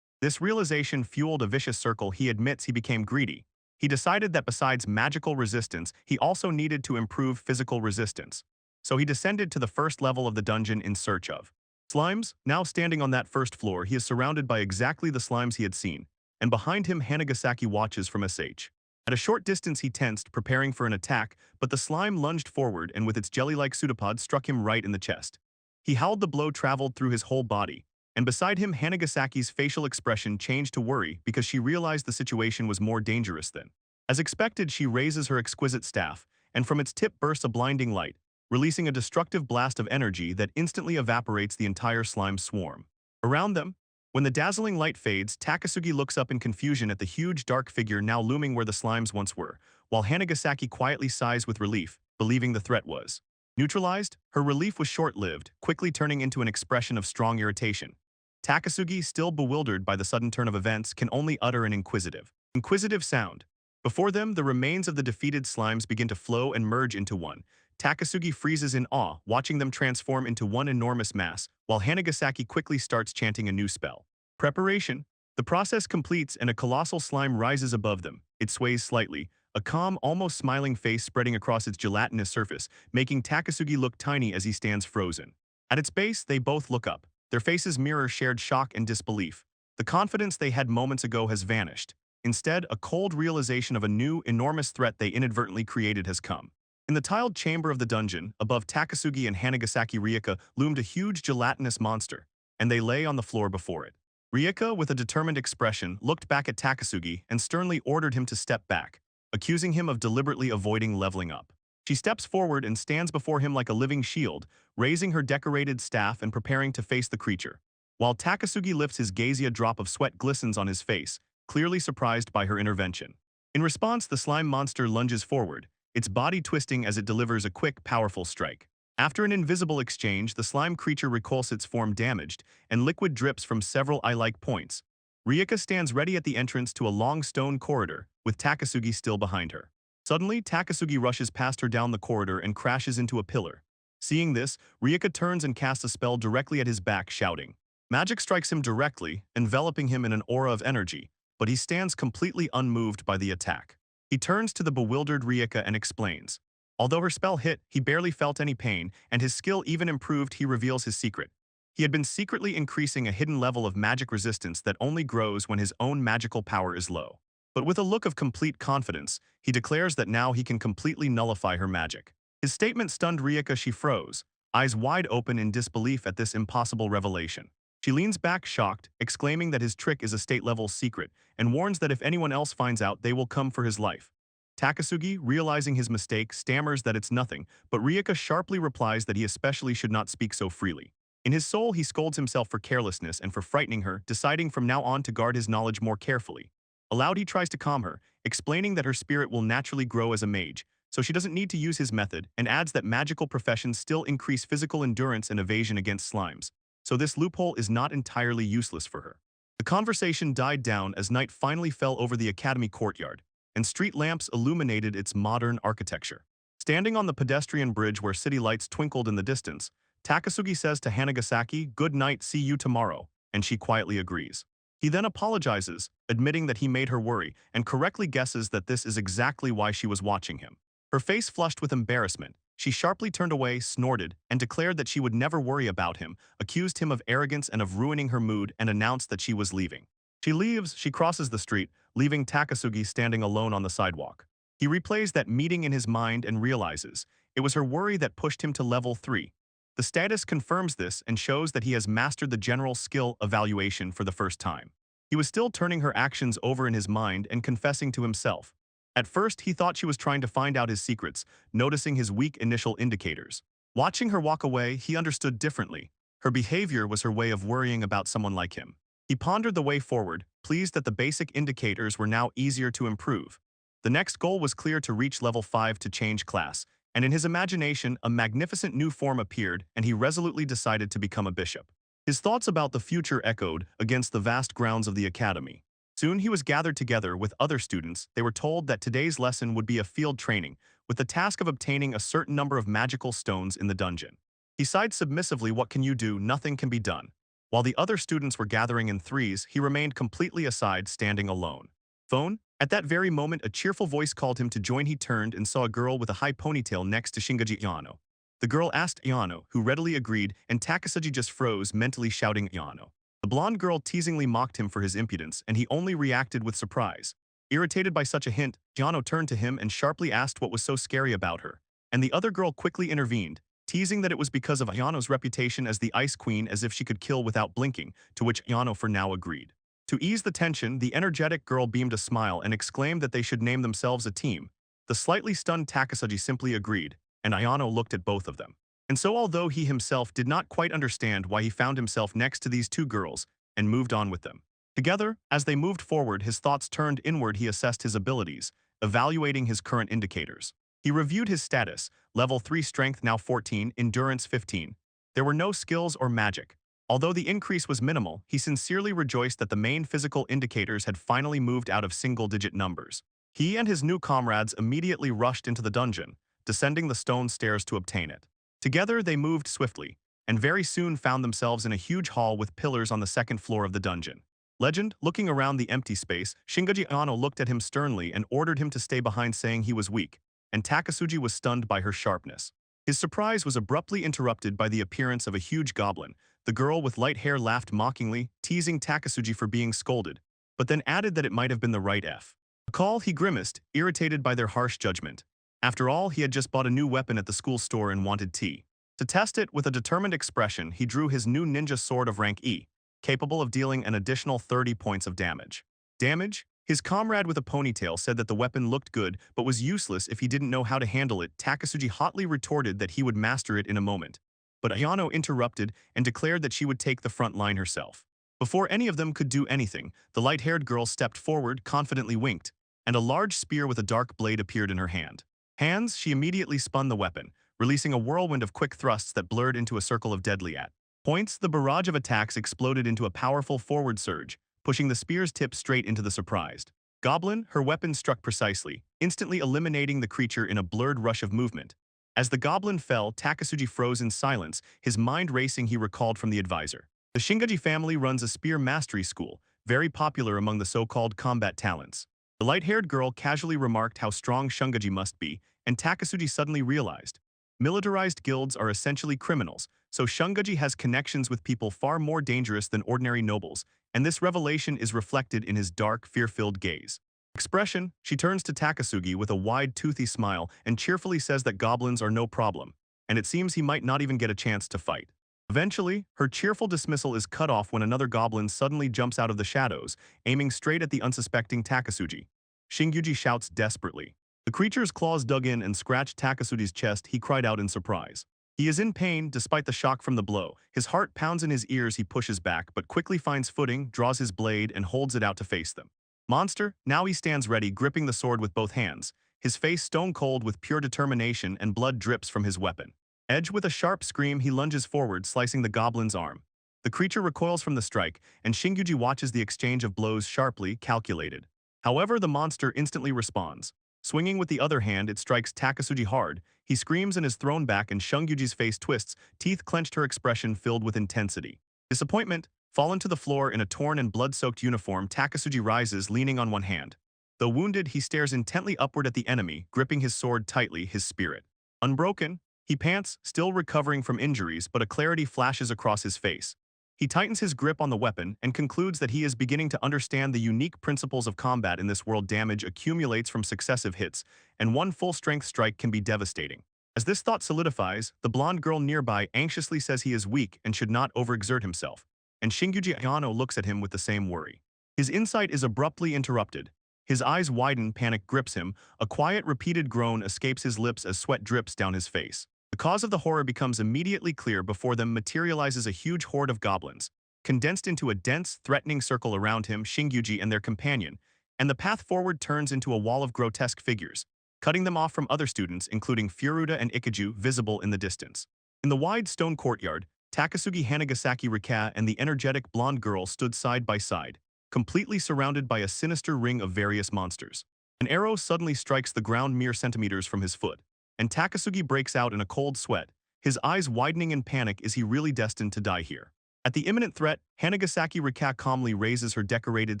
[SPEAKER 1] This realization fueled a vicious circle. He admits he became greedy. He decided that besides magical resistance, he also needed to improve physical resistance. So he descended to the first level of the dungeon in search of slimes. Now standing on that first floor, he is surrounded by exactly the slimes he had seen. and behind him Hanagasaki watches from SH. At a short distance he tensed, preparing for an attack, but the slime lunged forward and with its jelly-like pseudopod struck him right in the chest. He howled. The blow traveled through his whole body, and beside him Hanagasaki's facial expression changed to worry because she realized the situation was more dangerous than. As expected, she raises her exquisite staff, and from its tip bursts a blinding light, releasing a destructive blast of energy that instantly evaporates the entire slime swarm. Around them, when the dazzling light fades, Takasugi looks up in confusion at the huge dark figure now looming where the slimes once were, while Hanagasaki quietly sighs with relief, believing the threat was neutralized. Her relief was short-lived, quickly turning into an expression of strong irritation. Takasugi, still bewildered by the sudden turn of events, can only utter an inquisitive sound. Before them, the remains of the defeated slimes begin to flow and merge into one. Takasugi freezes in awe, watching them transform into one enormous mass, while Hanagasaki quickly starts chanting a new spell. Preparation. The process completes and a colossal slime rises above them. It sways slightly, a calm, almost smiling face spreading across its gelatinous surface, making Takasugi look tiny as he stands frozen. At its base, they both look up. Their faces mirror shared shock and disbelief. The confidence they had moments ago has vanished. Instead, a cold realization of a new, enormous threat they inadvertently created has come. In the tiled chamber of the dungeon, above Takasugi and Hanagasaki, Ryuka loomed a huge gelatinous monster, and they lay on the floor before it. Ryuka, with a determined expression, looked back at Takasugi and sternly ordered him to step back, accusing him of deliberately avoiding leveling up. She steps forward and stands before him like a living shield, raising her decorated staff and preparing to face the creature. While Takasugi lifts his gaze, a drop of sweat glistens on his face, clearly surprised by her intervention. In response, the slime monster lunges forward, its body twisting as it delivers a quick, powerful strike. After an invisible exchange, the slime creature recoils, its form damaged, and liquid drips from several eye-like points. Ryuka stands ready at the entrance to a long stone corridor, with Takasugi still behind her. Suddenly, Takasugi rushes past her down the corridor and crashes into a pillar. Seeing this, Ryuka turns and casts a spell directly at his back, shouting. Magic strikes him directly, enveloping him in an aura of energy, but he stands completely unmoved by the attack. He turns to the bewildered Ryuka and explains. Although her spell hit, he barely felt any pain, and his skill even improved. He reveals his secret. He had been secretly increasing a hidden level of magic resistance that only grows when his own magical power is low. But with a look of complete confidence, he declares that now he can completely nullify her magic. His statement stunned Ryuka. She froze, eyes wide open in disbelief at this impossible revelation. She leans back shocked, exclaiming that his trick is a state-level secret, and warns that if anyone else finds out, they will come for his life. Takasugi, realizing his mistake, stammers that it's nothing, but Ryuka sharply replies that he especially should not speak so freely. In his soul, he scolds himself for carelessness and for frightening her, deciding from now on to guard his knowledge more carefully. Aloud, he tries to calm her, explaining that her spirit will naturally grow as a mage, so she doesn't need to use his method, and adds that magical professions still increase physical endurance and evasion against slimes, so this loophole is not entirely useless for her. The conversation died down as night finally fell over the academy courtyard, and street lamps illuminated its modern architecture. Standing on the pedestrian bridge where city lights twinkled in the distance, Takasugi says to Hanagasaki, "Good night, see you tomorrow," and she quietly agrees. He then apologizes, admitting that he made her worry, and correctly guesses that this is exactly why she was watching him. Her face flushed with embarrassment, she sharply turned away, snorted, and declared that she would never worry about him, accused him of arrogance and of ruining her mood, and announced that she was leaving. She leaves, she crosses the street, leaving Takasugi standing alone on the sidewalk. He replays that meeting in his mind and realizes it was her worry that pushed him to level 3. The status confirms this and shows that he has mastered the general skill evaluation for the first time. He was still turning her actions over in his mind and confessing to himself. At first, he thought she was trying to find out his secrets, noticing his weak initial indicators. Watching her walk away, he understood differently. Her behavior was her way of worrying about someone like him. He pondered the way forward, pleased that the basic indicators were now easier to improve. The next goal was clear: to reach level 5 to change class, and in his imagination, a magnificent new form appeared, and he resolutely decided to become a bishop. His thoughts about the future echoed against the vast grounds of the academy. Soon he was gathered together with other students. They were told that today's lesson would be a field training, with the task of obtaining a certain number of magical stones in the dungeon. He sighed submissively. What can you do? Nothing can be done. While the other students were gathering in threes, he remained completely aside, standing alone. Phone? At that very moment, a cheerful voice called him to join. He turned and saw a girl with a high ponytail next to Shingaji Yano. The girl asked Yano, who readily agreed, and Takasugi just froze, mentally shouting Yano. The blonde girl teasingly mocked him for his impudence, and he only reacted with surprise. Irritated by such a hint, Giano turned to him and sharply asked what was so scary about her. And the other girl quickly intervened, teasing that it was because of Giano's reputation as the Ice Queen, as if she could kill without blinking, to which Giano for now agreed. To ease the tension, the energetic girl beamed a smile and exclaimed that they should name themselves a team. The slightly stunned Takasugi simply agreed, and Ayano looked at both of them. And so although he himself did not quite understand why he found himself next to these two girls, and moved on with them. Together, as they moved forward, his thoughts turned inward. He assessed his abilities, evaluating his current indicators. He reviewed his status, level 3 strength now 14, endurance 15. There were no skills or magic. Although the increase was minimal, he sincerely rejoiced that the main physical indicators had finally moved out of single-digit numbers. He and his new comrades immediately rushed into the dungeon, descending the stone stairs to obtain it. Together they moved swiftly, and very soon found themselves in a huge hall with pillars on the second floor of the dungeon. Legend, looking around the empty space, Shingeji Ano looked at him sternly and ordered him to stay behind, saying he was weak, and Takasugi was stunned by her sharpness. His surprise was abruptly interrupted by the appearance of a huge goblin. The girl with light hair laughed mockingly, teasing Takasugi for being scolded, but then added that it might have been the right F. A call, he grimaced, irritated by their harsh judgment. After all, he had just bought a new weapon at the school store and wanted tea. To test it, with a determined expression, he drew his new ninja sword of rank E, capable of dealing an additional 30 points of damage. Damage? His comrade with a ponytail said that the weapon looked good, but was useless if he didn't know how to handle it. Takasugi hotly retorted that he would master it in a moment. But Ayano interrupted and declared that she would take the front line herself. Before any of them could do anything, the light-haired girl stepped forward, confidently winked, and a large spear with a dark blade appeared in her hand. Hands, she immediately spun the weapon, releasing a whirlwind of quick thrusts that blurred into a circle of deadly points. The barrage of attacks exploded into a powerful forward surge, pushing the spear's tip straight into the surprised goblin. Her weapon struck precisely, instantly eliminating the creature in a blurred rush of movement. As the goblin fell, Takasugi froze in silence, his mind racing. He recalled from the advisor. The Shingeji family runs a spear mastery school, very popular among the so-called combat talents. The light-haired girl casually remarked how strong Shingeji must be, and Takasugi suddenly realized. Militarized guilds are essentially criminals, so Shungaji has connections with people far more dangerous than ordinary nobles, and this revelation is reflected in his dark, fear-filled gaze. Expression, she turns to Takasugi with a wide, toothy smile and cheerfully says that goblins are no problem, and it seems he might not even get a chance to fight. Eventually, her cheerful dismissal is cut off when another goblin suddenly jumps out of the shadows, aiming straight at the unsuspecting Takasugi. Shinguji shouts desperately. The creature's claws dug in and scratched Takasugi's chest. He cried out in surprise. He is in pain despite the shock from the blow. His heart pounds in his ears. He pushes back, but quickly finds footing, draws his blade, and holds it out to face them. Monster, now he stands ready, gripping the sword with both hands, his face stone cold with pure determination, and blood drips from his weapon. Edge, with a sharp scream, he lunges forward, slicing the goblin's arm. The creature recoils from the strike, and Shinguji watches the exchange of blows, sharply calculated. However, the monster instantly responds. Swinging with the other hand, it strikes Takasugi hard. He screams and is thrown back, and Shungyuji's face twists, teeth clenched, her expression filled with intensity. Disappointment, fallen to the floor in a torn and blood-soaked uniform. Takasugi rises, leaning on one hand. Though wounded, he stares intently upward at the enemy, gripping his sword tightly, his spirit unbroken. He pants, still recovering from injuries, but a clarity flashes across his face. He tightens his grip on the weapon and concludes that he is beginning to understand the unique principles of combat in this world. Damage accumulates from successive hits, and one full-strength strike can be devastating. As this thought solidifies, the blonde girl nearby anxiously says he is weak and should not overexert himself, and Shinguji Ayano looks at him with the same worry. His insight is abruptly interrupted. His eyes widen, panic grips him, a quiet, repeated groan escapes his lips as sweat drips down his face. The cause of the horror becomes immediately clear. Before them materializes a huge horde of goblins, condensed into a dense, threatening circle around him, Shinguji and their companion, and the path forward turns into a wall of grotesque figures, cutting them off from other students, including Furuta and Ikiju, visible in the distance. In the wide stone courtyard, Takasugi, Hanagasaki Rika, and the energetic blonde girl stood side by side, completely surrounded by a sinister ring of various monsters. An arrow suddenly strikes the ground mere centimeters from his foot, and Takasugi breaks out in a cold sweat, his eyes widening in panic. Is he really destined to die here? At the imminent threat, Hanagasaki Rika calmly raises her decorated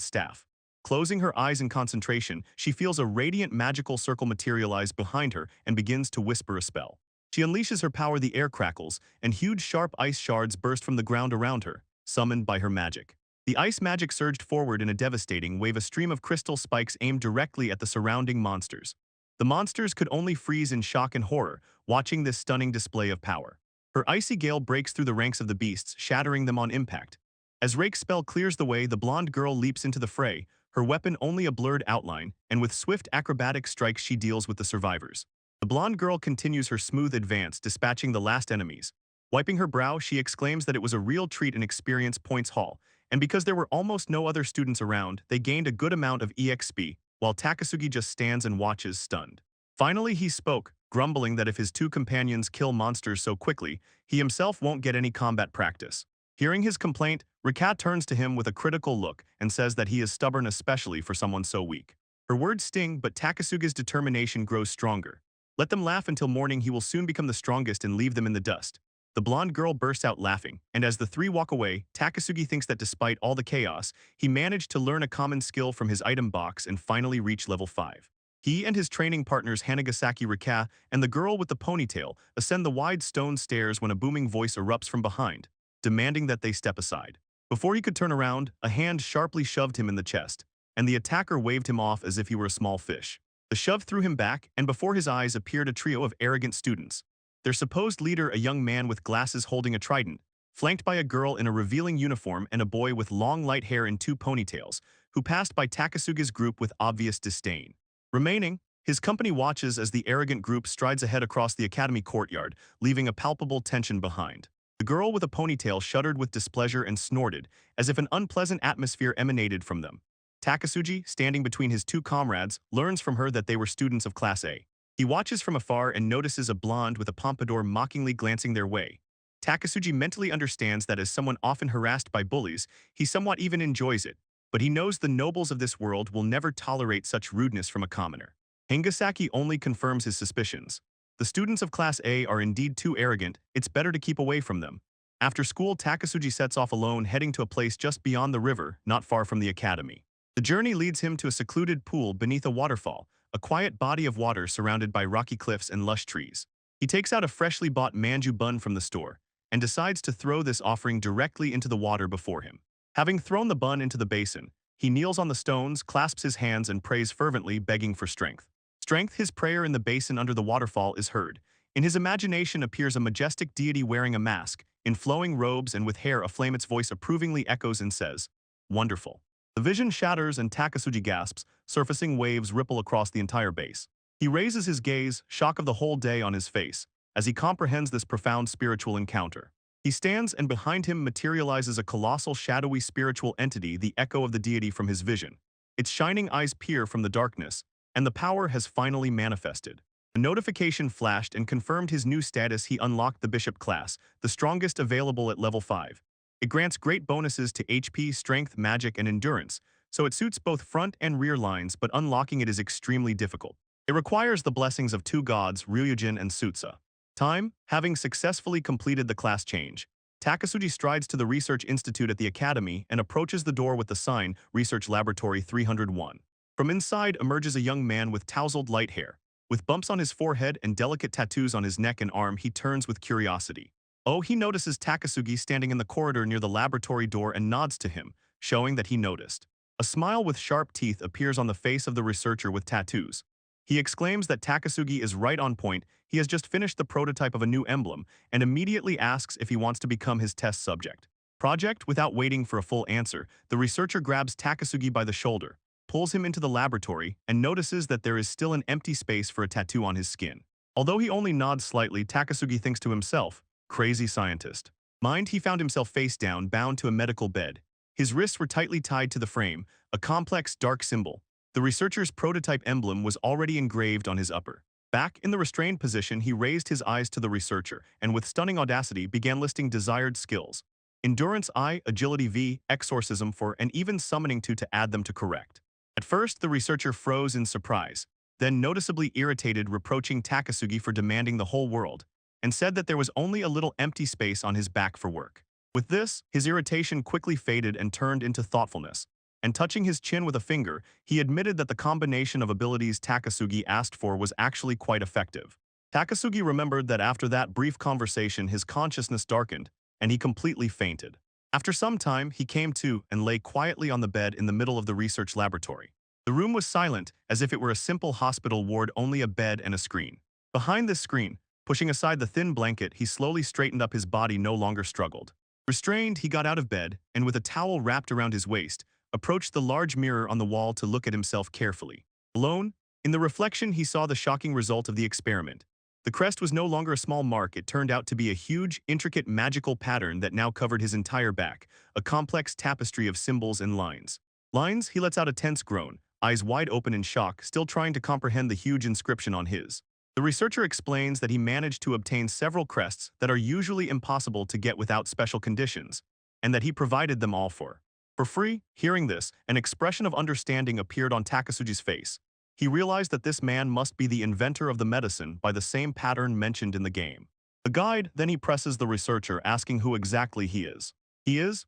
[SPEAKER 1] staff. Closing her eyes in concentration, she feels a radiant magical circle materialize behind her and begins to whisper a spell. She unleashes her power. The air crackles, and huge sharp ice shards burst from the ground around her, summoned by her magic. The ice magic surged forward in a devastating wave, a stream of crystal spikes aimed directly at the surrounding monsters. The monsters could only freeze in shock and horror, watching this stunning display of power. Her icy gale breaks through the ranks of the beasts, shattering them on impact. As Rake's spell clears the way, the blonde girl leaps into the fray, her weapon only a blurred outline, and with swift acrobatic strikes she deals with the survivors. The blonde girl continues her smooth advance, dispatching the last enemies. Wiping her brow, she exclaims that it was a real treat and experience points haul, and because there were almost no other students around, they gained a good amount of EXP, while Takasugi just stands and watches, stunned. Finally he spoke, grumbling that if his two companions kill monsters so quickly, he himself won't get any combat practice. Hearing his complaint, Rika turns to him with a critical look and says that he is stubborn, especially for someone so weak. Her words sting, but Takasugi's determination grows stronger. Let them laugh until morning, he will soon become the strongest and leave them in the dust. The blonde girl bursts out laughing, and as the three walk away, Takasugi thinks that despite all the chaos, he managed to learn a common skill from his item box and finally reach level 5. He and his training partners Hanagasaki Rika and the girl with the ponytail ascend the wide stone stairs when a booming voice erupts from behind, demanding that they step aside. Before he could turn around, a hand sharply shoved him in the chest, and the attacker waved him off as if he were a small fish. The shove threw him back, and before his eyes appeared a trio of arrogant students. Their supposed leader, a young man with glasses holding a trident, flanked by a girl in a revealing uniform and a boy with long light hair and two ponytails, who passed by Takasugi's group with obvious disdain. Remaining, his company watches as the arrogant group strides ahead across the academy courtyard, leaving a palpable tension behind. The girl with a ponytail shuddered with displeasure and snorted, as if an unpleasant atmosphere emanated from them. Takasugi, standing between his two comrades, learns from her that they were students of Class A. He watches from afar and notices a blonde with a pompadour mockingly glancing their way. Takasugi mentally understands that as someone often harassed by bullies, he somewhat even enjoys it, but he knows the nobles of this world will never tolerate such rudeness from a commoner. Hanagasaki only confirms his suspicions. The students of Class A are indeed too arrogant, it's better to keep away from them. After school, Takasugi sets off alone, heading to a place just beyond the river, not far from the academy. The journey leads him to a secluded pool beneath a waterfall, a quiet body of water surrounded by rocky cliffs and lush trees. He takes out a freshly bought manju bun from the store, and decides to throw this offering directly into the water before him. Having thrown the bun into the basin, he kneels on the stones, clasps his hands, and prays fervently, begging for strength. Strength, his prayer in the basin under the waterfall is heard. In his imagination appears a majestic deity wearing a mask, in flowing robes and with hair aflame. Its voice approvingly echoes and says, "Wonderful." The vision shatters and Takasugi gasps, surfacing waves ripple across the entire base. He raises his gaze, shock of the whole day on his face, as he comprehends this profound spiritual encounter. He stands, and behind him materializes a colossal shadowy spiritual entity, the echo of the deity from his vision. Its shining eyes peer from the darkness, and the power has finally manifested. A notification flashed and confirmed his new status. He unlocked the Bishop class, the strongest available at level 5. It grants great bonuses to HP, strength, magic, and endurance, so it suits both front and rear lines, but unlocking it is extremely difficult. It requires the blessings of two gods, Ryujin and Sutsa. Time, having successfully completed the class change, Takasugi strides to the Research Institute at the Academy and approaches the door with the sign, Research Laboratory 301. From inside emerges a young man with tousled light hair. With bumps on his forehead and delicate tattoos on his neck and arm, he turns with curiosity. Oh, he notices Takasugi standing in the corridor near the laboratory door and nods to him, showing that he noticed. A smile with sharp teeth appears on the face of the researcher with tattoos. He exclaims that Takasugi is right on point. He has just finished the prototype of a new emblem and immediately asks if he wants to become his test subject. Project, without waiting for a full answer, the researcher grabs Takasugi by the shoulder, pulls him into the laboratory, and notices that there is still an empty space for a tattoo on his skin. Although he only nods slightly, Takasugi thinks to himself, "Crazy scientist." Mind, he found himself face down, bound to a medical bed. His wrists were tightly tied to the frame, a complex, dark symbol. The researcher's prototype emblem was already engraved on his upper back. In the restrained position, he raised his eyes to the researcher and with stunning audacity began listing desired skills. Endurance I, Agility V, Exorcism 4, and even Summoning 2 to add them to correct. At first, the researcher froze in surprise, then noticeably irritated, reproaching Takasugi for demanding the whole world, and said that there was only a little empty space on his back for work. With this, his irritation quickly faded and turned into thoughtfulness, and touching his chin with a finger, he admitted that the combination of abilities Takasugi asked for was actually quite effective. Takasugi remembered that after that brief conversation his consciousness darkened, and he completely fainted. After some time, he came to and lay quietly on the bed in the middle of the research laboratory. The room was silent, as if it were a simple hospital ward, only a bed and a screen. Behind this screen, pushing aside the thin blanket, he slowly straightened up. His body no longer struggled. Restrained, he got out of bed, and with a towel wrapped around his waist, approached the large mirror on the wall to look at himself carefully. Alone, in the reflection he saw the shocking result of the experiment. The crest was no longer a small mark. It turned out to be a huge, intricate magical pattern that now covered his entire back, a complex tapestry of symbols and lines. Lines, he lets out a tense groan, eyes wide open in shock, still trying to comprehend the huge inscription on his. The researcher explains that he managed to obtain several crests that are usually impossible to get without special conditions, and that he provided them all for free. Hearing this, an expression of understanding appeared on Takasugi's face. He realized that this man must be the inventor of the medicine by the same pattern mentioned in the game. The guide, then he presses the researcher, asking who exactly he is.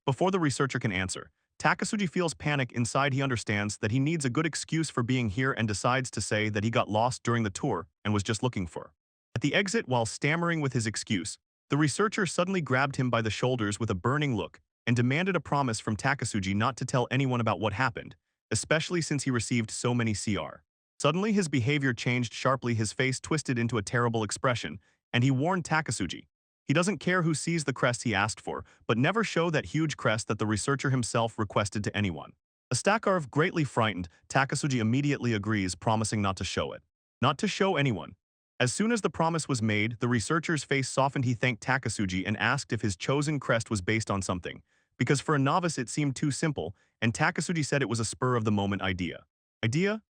[SPEAKER 1] Before the researcher can answer, Takasugi feels panic inside. He understands that he needs a good excuse for being here and decides to say that he got lost during the tour and was just looking for. At the exit, while stammering with his excuse, the researcher suddenly grabbed him by the shoulders with a burning look and demanded a promise from Takasugi not to tell anyone about what happened, especially since he received so many CR. Suddenly, his behavior changed sharply, his face twisted into a terrible expression, and he warned Takasugi. He doesn't care who sees the crest he asked for, but never show that huge crest that the researcher himself requested to anyone. Astakarv, greatly frightened, Takasugi immediately agrees, promising not to show it. Not to show anyone. As soon as the promise was made, the researcher's face softened. He thanked Takasugi and asked if his chosen crest was based on something, because for a novice it seemed too simple, and Takasugi said it was a spur-of-the-moment idea.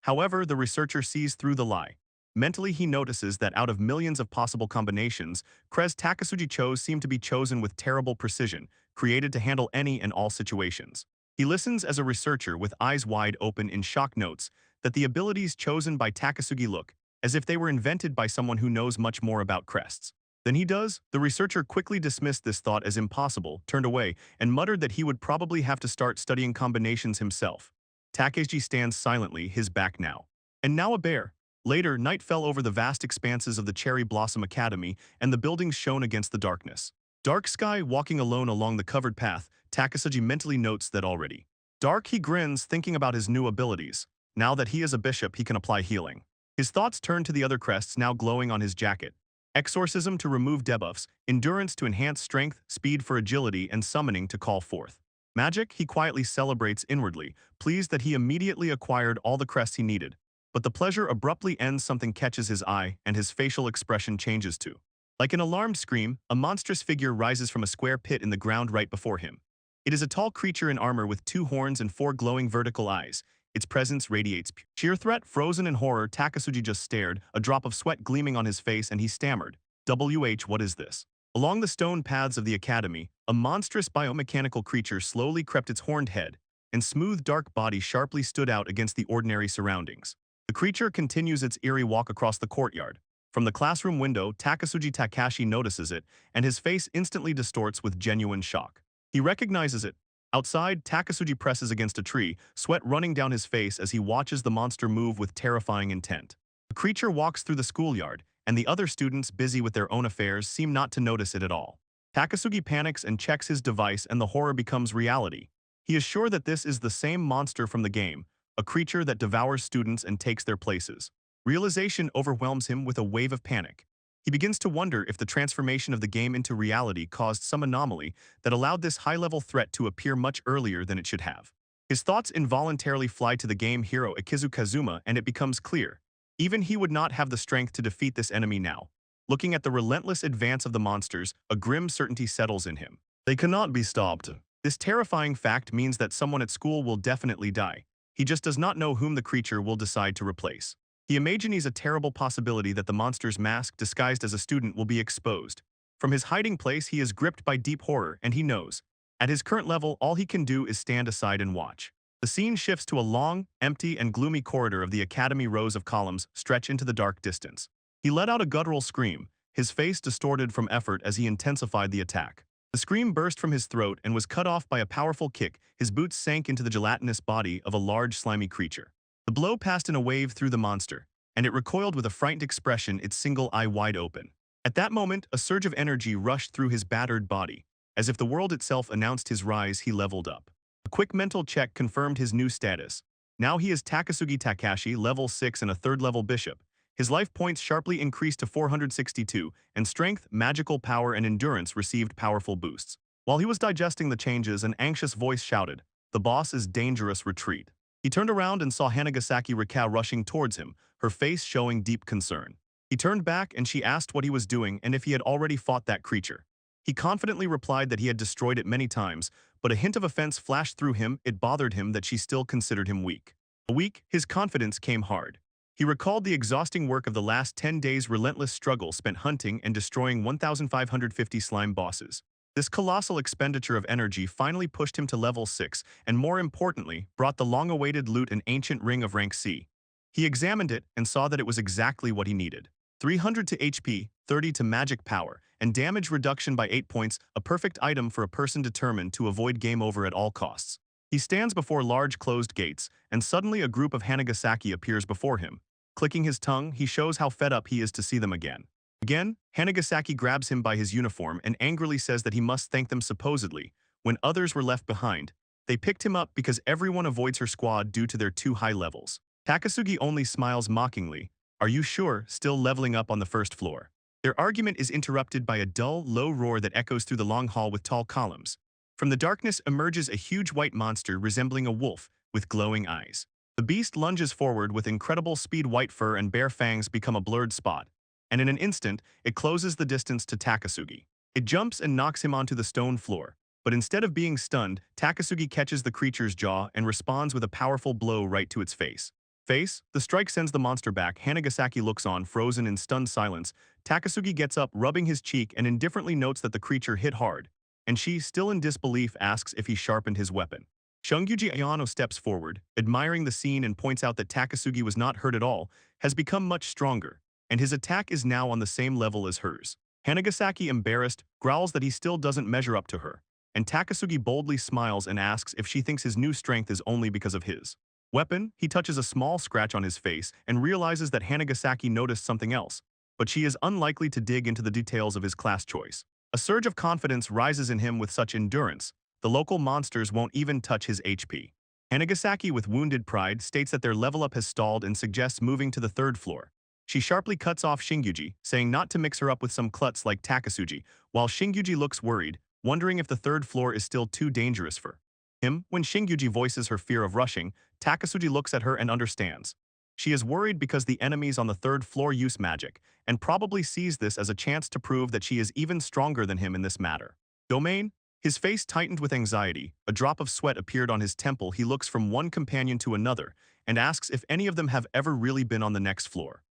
[SPEAKER 1] However, the researcher sees through the lie. Mentally, he notices that out of millions of possible combinations, crest Takasugi chose seem to be chosen with terrible precision, created to handle any and all situations. He listens as a researcher with eyes wide open in shock, notes that the abilities chosen by Takasugi look as if they were invented by someone who knows much more about crests than he does. The researcher quickly dismissed this thought as impossible, turned away, and muttered that he would probably have to start studying combinations himself. Takasugi stands silently, his back now. And now a bear. Later, night fell over the vast expanses of the Cherry Blossom Academy, and the buildings shone against the darkness. Dark sky, walking alone along the covered path, Takasugi mentally notes that already. Dark, he grins, thinking about his new abilities. Now that he is a bishop, he can apply healing. His thoughts turn to the other crests now glowing on his jacket. Exorcism to remove debuffs, endurance to enhance strength, speed for agility, and summoning to call forth magic. He quietly celebrates inwardly, pleased that he immediately acquired all the crests he needed. But the pleasure abruptly ends. Something catches his eye, and his facial expression changes too. Like an alarmed scream, a monstrous figure rises from a square pit in the ground right before him. It is a tall creature in armor with 2 horns and 4 glowing vertical eyes. Its presence radiates sheer threat. Frozen in horror, Takasugi just stared, a drop of sweat gleaming on his face, and he stammered, what is this?" Along the stone paths of the academy, a monstrous biomechanical creature slowly crept. Its horned head and smooth dark body sharply stood out against the ordinary surroundings. The creature continues its eerie walk across the courtyard. From the classroom window, Takashi notices it, and his face instantly distorts with genuine shock. He recognizes it. Outside, Takasugi presses against a tree, sweat running down his face as he watches the monster move with terrifying intent. The creature walks through the schoolyard, and the other students, busy with their own affairs, seem not to notice it at all. Takasugi panics and checks his device, and the horror becomes reality. He is sure that this is the same monster from the game, a creature that devours students and takes their places. Realization overwhelms him with a wave of panic. He begins to wonder if the transformation of the game into reality caused some anomaly that allowed this high-level threat to appear much earlier than it should have. His thoughts involuntarily fly to the game hero Ikizu Kazuma, and it becomes clear. Even he would not have the strength to defeat this enemy now. Looking at the relentless advance of the monsters, a grim certainty settles in him. They cannot be stopped. This terrifying fact means that someone at school will definitely die. He just does not know whom the creature will decide to replace. He imagines a terrible possibility that the monster's mask, disguised as a student, will be exposed. From his hiding place, he is gripped by deep horror, and he knows. At his current level, all he can do is stand aside and watch. The scene shifts to a long, empty, and gloomy corridor of the academy. Rows of columns stretch into the dark distance. He let out a guttural scream, his face distorted from effort as he intensified the attack. The scream burst from his throat and was cut off by a powerful kick. His boots sank into the gelatinous body of a large, slimy creature. The blow passed in a wave through the monster, and it recoiled with a frightened expression, its single eye wide open. At that moment, a surge of energy rushed through his battered body. As if the world itself announced his rise, he leveled up. A quick mental check confirmed his new status. Now he is Takasugi Takashi, level 6 and a third-level bishop. His life points sharply increased to 462, and strength, magical power, and endurance received powerful boosts. While he was digesting the changes, an anxious voice shouted, "The boss is dangerous, retreat." He turned around and saw Hanagasaki Rika rushing towards him, her face showing deep concern. He turned back and she asked what he was doing and if he had already fought that creature. He confidently replied that he had destroyed it many times, but a hint of offense flashed through him. It bothered him that she still considered him weak. Weak, his confidence came hard. He recalled the exhausting work of the last 10 days' relentless struggle spent hunting and destroying 1,550 slime bosses. This colossal expenditure of energy finally pushed him to level 6 and, more importantly, brought the long-awaited loot, an ancient ring of rank C. He examined it and saw that it was exactly what he needed. 300 to HP, 30 to magic power, and damage reduction by 8 points, a perfect item for a person determined to avoid game over at all costs. He stands before large closed gates, and suddenly a group of Hanagasaki appears before him. Clicking his tongue, he shows how fed up he is to see them again. Again, Hanagasaki grabs him by his uniform and angrily says that he must thank them. Supposedly, when others were left behind, they picked him up because everyone avoids her squad due to their too high levels. Takasugi only smiles mockingly. "Are you sure?" Still leveling up on the first floor. Their argument is interrupted by a dull, low roar that echoes through the long hall with tall columns. From the darkness emerges a huge white monster resembling a wolf with glowing eyes. The beast lunges forward with incredible speed. White fur and bare fangs become a blurred spot, and in an instant, it closes the distance to Takasugi. It jumps and knocks him onto the stone floor, but instead of being stunned, Takasugi catches the creature's jaw and responds with a powerful blow right to its face. The strike sends the monster back. Hanagasaki looks on, frozen in stunned silence. Takasugi gets up, rubbing his cheek, and indifferently notes that the creature hit hard, and she, still in disbelief, asks if he sharpened his weapon. Shungyuji Ayano steps forward, admiring the scene, and points out that Takasugi was not hurt at all, has become much stronger, and his attack is now on the same level as hers. Hanagasaki, embarrassed, growls that he still doesn't measure up to her, and Takasugi boldly smiles and asks if she thinks his new strength is only because of his weapon. He touches a small scratch on his face and realizes that Hanagasaki noticed something else, but she is unlikely to dig into the details of his class choice. A surge of confidence rises in him. With such endurance, the local monsters won't even touch his HP. Hanagasaki, with wounded pride, states that their level up has stalled and suggests moving to the third floor. She sharply cuts off Shungyuji, saying not to mix her up with some klutz like Takasugi, while Shungyuji looks worried, wondering if the third floor is still too dangerous for him. When Shungyuji voices her fear of rushing, Takasugi looks at her and understands. She is worried because the enemies on the third floor use magic, and probably sees this as a chance to prove that she is even stronger than him in this matter. Domain? His face tightened with anxiety. A drop of sweat appeared on his temple. He looks from one companion to another and asks if any of them have ever really been on the next floor.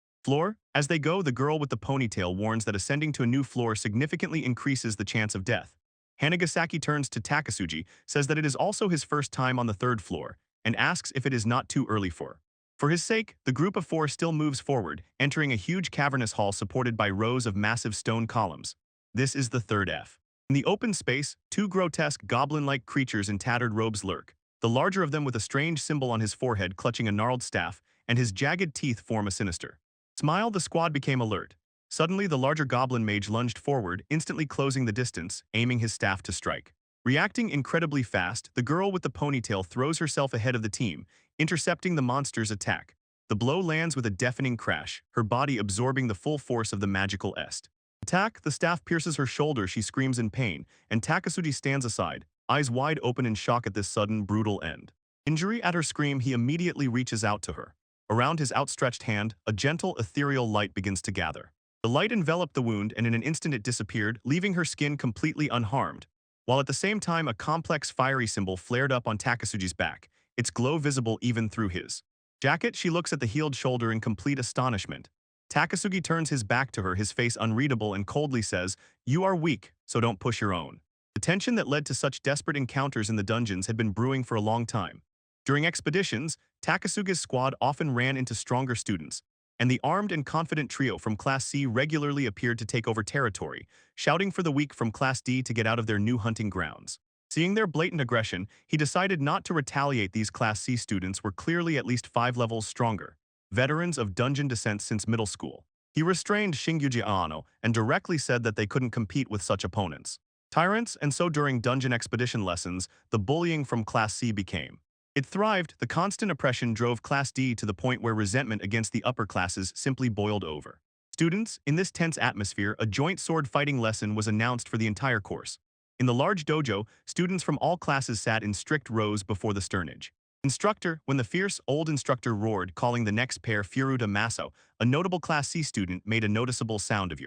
[SPEAKER 1] As they go, the girl with the ponytail warns that ascending to a new floor significantly increases the chance of death. Hanagasaki turns to Takasugi, says that it is also his first time on the third floor, and asks if it is not too early for his sake. The group of four still moves forward, entering a huge cavernous hall supported by rows of massive stone columns. This is the third F. In the open space, two grotesque goblin-like creatures in tattered robes lurk, the larger of them with a strange symbol on his forehead clutching a gnarled staff, and his jagged teeth form a sinister smile. The squad became alert. Suddenly, the larger goblin mage lunged forward, instantly closing the distance, aiming his staff to strike. Reacting incredibly fast, the girl with the ponytail throws herself ahead of the team, intercepting the monster's attack. The blow lands with a deafening crash, her body absorbing the full force of the magical attack. The staff pierces her shoulder. She screams in pain, and Takasugi stands aside, eyes wide open in shock at this sudden, brutal end. Injury. At her scream, he immediately reaches out to her. Around his outstretched hand, a gentle, ethereal light begins to gather. The light enveloped the wound, and in an instant it disappeared, leaving her skin completely unharmed, while at the same time a complex fiery symbol flared up on Takasugi's back, its glow visible even through his jacket. She looks at the healed shoulder in complete astonishment. Takasugi turns his back to her, his face unreadable, and coldly says, "You are weak, so don't push your own." The tension that led to such desperate encounters in the dungeons had been brewing for a long time. During expeditions, Takasugi's squad often ran into stronger students, and the armed and confident trio from Class C regularly appeared to take over territory, shouting for the weak from Class D to get out of their new hunting grounds. Seeing their blatant aggression, he decided not to retaliate. These Class C students were clearly at least 5 levels stronger, veterans of dungeon descent since middle school. He restrained Shungyuji Ayano and directly said that they couldn't compete with such opponents. tyrants, and so during dungeon expedition lessons, the bullying from Class C became. It thrived, the constant oppression drove Class D to the point where resentment against the upper classes simply boiled over. Students, in this tense atmosphere, a joint sword fighting lesson was announced for the entire course. In the large dojo, students from all classes sat in strict rows before the sternage. Instructor, when the fierce, old instructor roared, calling the next pair Furuta Maso, a notable Class C student made a noticeable sound of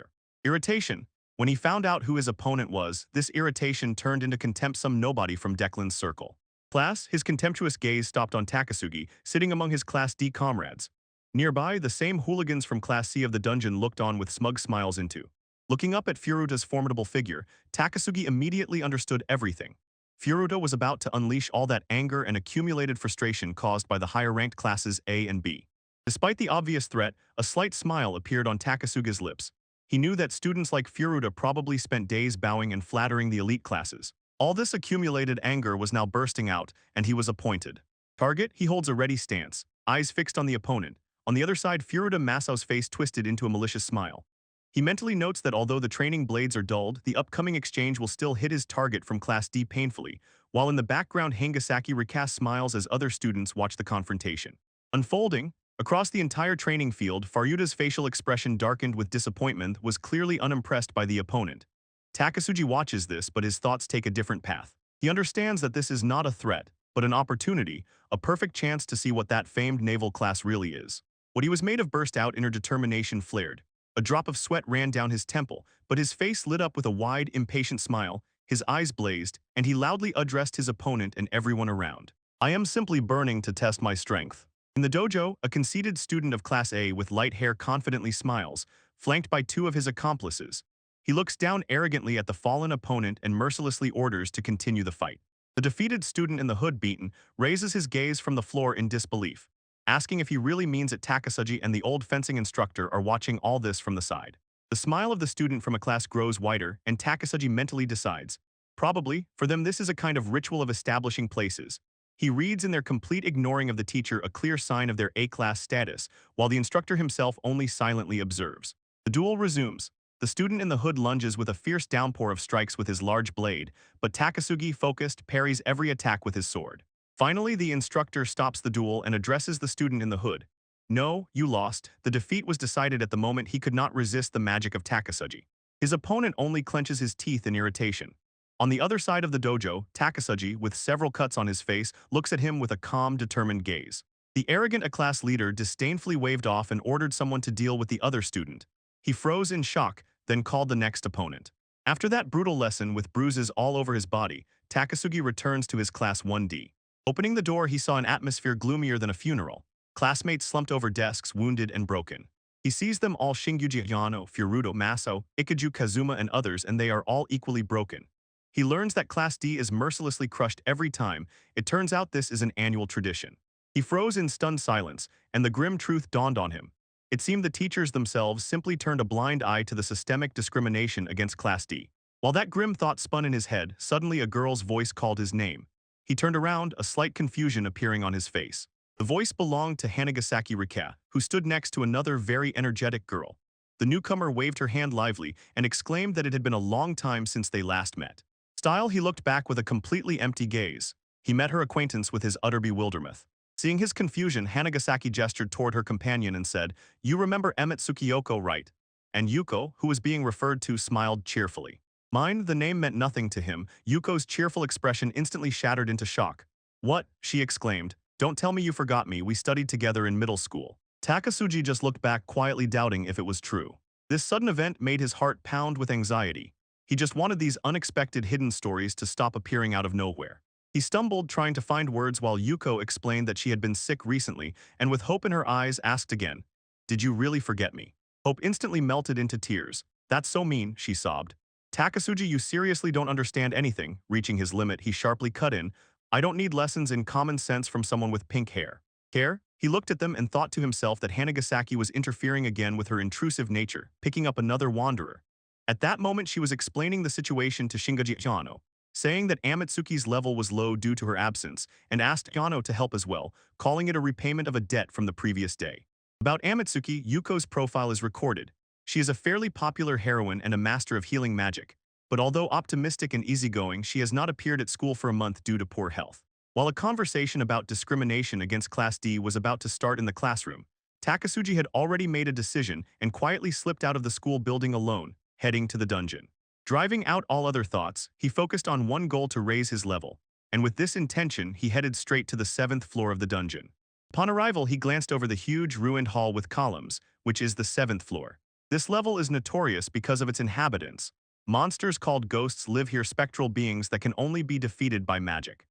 [SPEAKER 1] irritation. When he found out who his opponent was, this irritation turned into contempt some nobody from Declan's circle. Class, his contemptuous gaze stopped on Takasugi, sitting among his Class D comrades. Nearby, the same hooligans from Class C of the dungeon looked on with smug smiles into. Looking up at Furuta's formidable figure, Takasugi immediately understood everything. Furuta was about to unleash all that anger and accumulated frustration caused by the higher-ranked classes A and B. Despite the obvious threat, a slight smile appeared on Takasugi's lips. He knew that students like Furuta probably spent days bowing and flattering the elite classes. All this accumulated anger was now bursting out, and he was appointed. Target, he holds a ready stance, eyes fixed on the opponent. On the other side, Furuta Masao's face twisted into a malicious smile. He mentally notes that although the training blades are dulled, the upcoming exchange will still hit his target from Class D painfully, while in the background Hangasaki recasts smiles as other students watch the confrontation. Unfolding, across the entire training field, Faruta's facial expression darkened with disappointment, was clearly unimpressed by the opponent. Takasugi watches this, but his thoughts take a different path. He understands that this is not a threat, but an opportunity, a perfect chance to see what that famed naval class really is. What he was made of burst out, inner determination flared. A drop of sweat ran down his temple, but his face lit up with a wide, impatient smile, his eyes blazed, and he loudly addressed his opponent and everyone around. I am simply burning to test my strength. In the dojo, a conceited student of Class A with light hair confidently smiles, flanked by two of his accomplices. He looks down arrogantly at the fallen opponent and mercilessly orders to continue the fight. The defeated student in the hood beaten raises his gaze from the floor in disbelief, asking if he really means that Takasugi and the old fencing instructor are watching all this from the side. The smile of the student from a class grows wider, and Takasugi mentally decides. Probably, for them this is a kind of ritual of establishing places. He reads in their complete ignoring of the teacher a clear sign of their A-class status, while the instructor himself only silently observes. The duel resumes. The student in the hood lunges with a fierce downpour of strikes with his large blade, but Takasugi, focused, parries every attack with his sword. Finally, the instructor stops the duel and addresses the student in the hood. No, you lost. The defeat was decided at the moment. He could not resist the magic of Takasugi. His opponent only clenches his teeth in irritation. On the other side of the dojo, Takasugi, with several cuts on his face, looks at him with a calm, determined gaze. The arrogant A-class leader disdainfully waved off and ordered someone to deal with the other student. He froze in shock, then called the next opponent. After that brutal lesson with bruises all over his body, Takasugi returns to his Class 1D. Opening the door, he saw an atmosphere gloomier than a funeral. Classmates slumped over desks, wounded and broken. He sees them all: Shinguji Yano, Furuta Maso, Ikaju Kazuma and others, and they are all equally broken. He learns that Class D is mercilessly crushed every time. It turns out this is an annual tradition. He froze in stunned silence, and the grim truth dawned on him. It seemed the teachers themselves simply turned a blind eye to the systemic discrimination against Class D. While that grim thought spun in his head, suddenly a girl's voice called his name. He turned around, a slight confusion appearing on his face. The voice belonged to Hangasaki Rika, who stood next to another very energetic girl. The newcomer waved her hand lively and exclaimed that it had been a long time since they last met. Style, he looked back with a completely empty gaze. He met her acquaintance with his utter bewilderment. Seeing his confusion, Hanagasaki gestured toward her companion and said, "You remember Emitsuki Yoko, right?" And Yuko, who was being referred to, smiled cheerfully. Mind, the name meant nothing to him. Yuko's cheerful expression instantly shattered into shock. "What?" she exclaimed. "Don't tell me you forgot me. We studied together in middle school." Takasugi just looked back, quietly doubting if it was true. This sudden event made his heart pound with anxiety. He just wanted these unexpected hidden stories to stop appearing out of nowhere. He stumbled, trying to find words, while Yuko explained that she had been sick recently, and with hope in her eyes asked again, "Did you really forget me?" Hope instantly melted into tears. "That's so mean," she sobbed. "Takasugi, you seriously don't understand anything." Reaching his limit, he sharply cut in, "I don't need lessons in common sense from someone with pink hair." Hair? He looked at them and thought to himself that Hanagasaki was interfering again with her intrusive nature, picking up another wanderer. At that moment, she was explaining the situation to Shinguji Yano, saying that Amitsuki's level was low due to her absence, and asked Yano to help as well, calling it a repayment of a debt from the previous day. About Amitsuki, Yuko's profile is recorded. She is a fairly popular heroine and a master of healing magic. but although optimistic and easygoing, she has not appeared at school for a month due to poor health. While a conversation about discrimination against Class D was about to start in the classroom, Takasugi had already made a decision and quietly slipped out of the school building alone, heading to the dungeon. Driving out all other thoughts, he focused on one goal to raise his level, and with this intention, he headed straight to the 7th floor of the dungeon. Upon arrival, he glanced over the huge ruined hall with columns, which is the 7th floor. This level is notorious because of its inhabitants. Monsters called ghosts live here, spectral beings that can only be defeated by magic.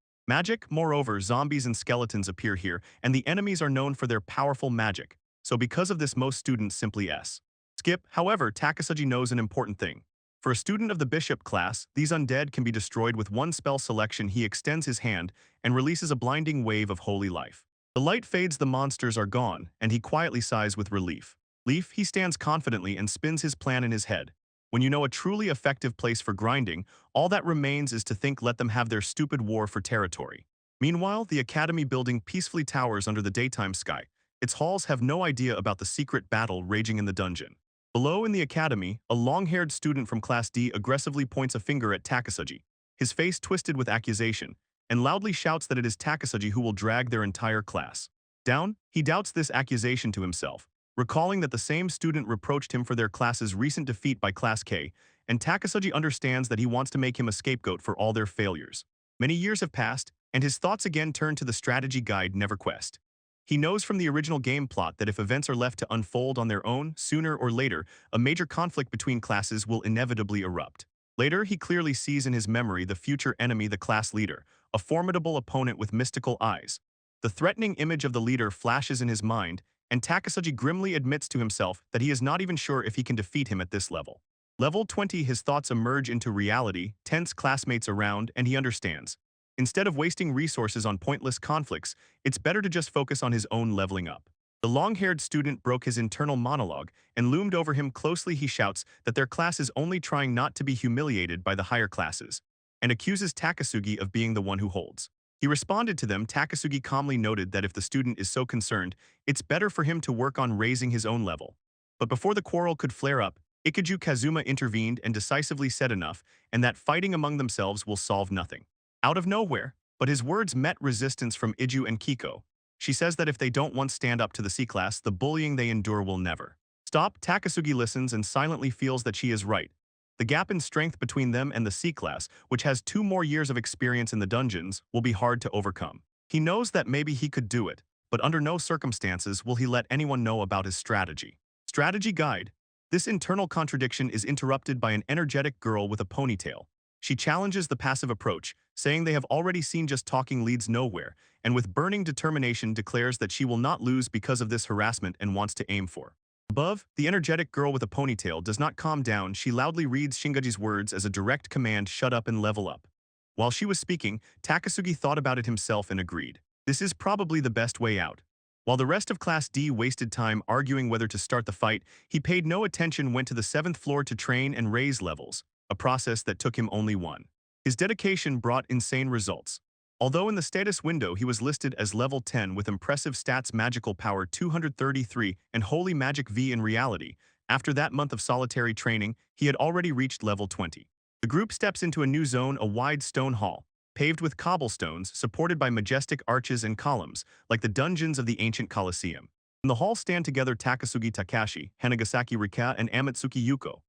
[SPEAKER 1] Moreover, zombies and skeletons appear here, and the enemies are known for their powerful magic, so because of this most students simply skip. However, Takasugi knows an important thing. For a student of the bishop class, these undead can be destroyed with one spell selection. He extends his hand and releases a blinding wave of holy life. The light fades, the monsters are gone, and he quietly sighs with relief. He stands confidently and spins his plan in his head. When you know a truly effective place for grinding, all that remains is to think, let them have their stupid war for territory. Meanwhile, the academy building peacefully towers under the daytime sky. Its halls have no idea about the secret battle raging in the dungeon. Below in the academy, a long-haired student from Class D aggressively points a finger at Takasugi, his face twisted with accusation, and loudly shouts that it is Takasugi who will drag their entire class down. He doubts this accusation to himself, recalling that the same student reproached him for their class's recent defeat by Class K, and Takasugi understands that he wants to make him a scapegoat for all their failures. Many years have passed, and his thoughts again turn to the strategy guide NeverQuest. He knows from the original game plot that if events are left to unfold on their own, sooner or later, a major conflict between classes will inevitably erupt. Later, he clearly sees in his memory the future enemy, the class leader, a formidable opponent with mystical eyes. The threatening image of the leader flashes in his mind, and Takasugi grimly admits to himself that he is not even sure if he can defeat him at this level. Level 20, his thoughts emerge into reality, tense classmates around, and he understands. Instead of wasting resources on pointless conflicts, it's better to just focus on his own leveling up. The long-haired student broke his internal monologue and loomed over him closely. He shouts that their class is only trying not to be humiliated by the higher classes, and accuses Takasugi of being the one who holds. He responded to them. Takasugi calmly noted that if the student is so concerned, it's better for him to work on raising his own level. But before the quarrel could flare up, Ikeju Kazuma intervened and decisively said enough, and that fighting among themselves will solve nothing. Out of nowhere, but his words met resistance from Iju and Kiko. She says that if they don't once stand up to the C-class, the bullying they endure will never stop. Takasugi listens and silently feels that she is right. The gap in strength between them and the C-class, which has 2 more years of experience in the dungeons, will be hard to overcome. He knows that maybe he could do it, but under no circumstances will he let anyone know about his strategy. Strategy guide. This internal contradiction is interrupted by an energetic girl with a ponytail. She challenges the passive approach, saying they have already seen just talking leads nowhere, and with burning determination declares that she will not lose because of this harassment and wants to aim for. Above, the energetic girl with a ponytail does not calm down. She loudly reads Shingaji's words as a direct command: shut up and level up. While she was speaking, Takasugi thought about it himself and agreed. This is probably the best way out. While the rest of Class D wasted time arguing whether to start the fight, he paid no attention, went to the 7th floor to train and raise levels, a process that took him only one. His dedication brought insane results. Although in the status window he was listed as level 10 with impressive stats, magical power 233, and holy magic V, in reality, after that month of solitary training, he had already reached level 20. The group steps into a new zone, a wide stone hall, paved with cobblestones, supported by majestic arches and columns, like the dungeons of the ancient Colosseum. In the hall stand together Takasugi Takashi, Hanagasaki Rika, and Amatsuki Yuko.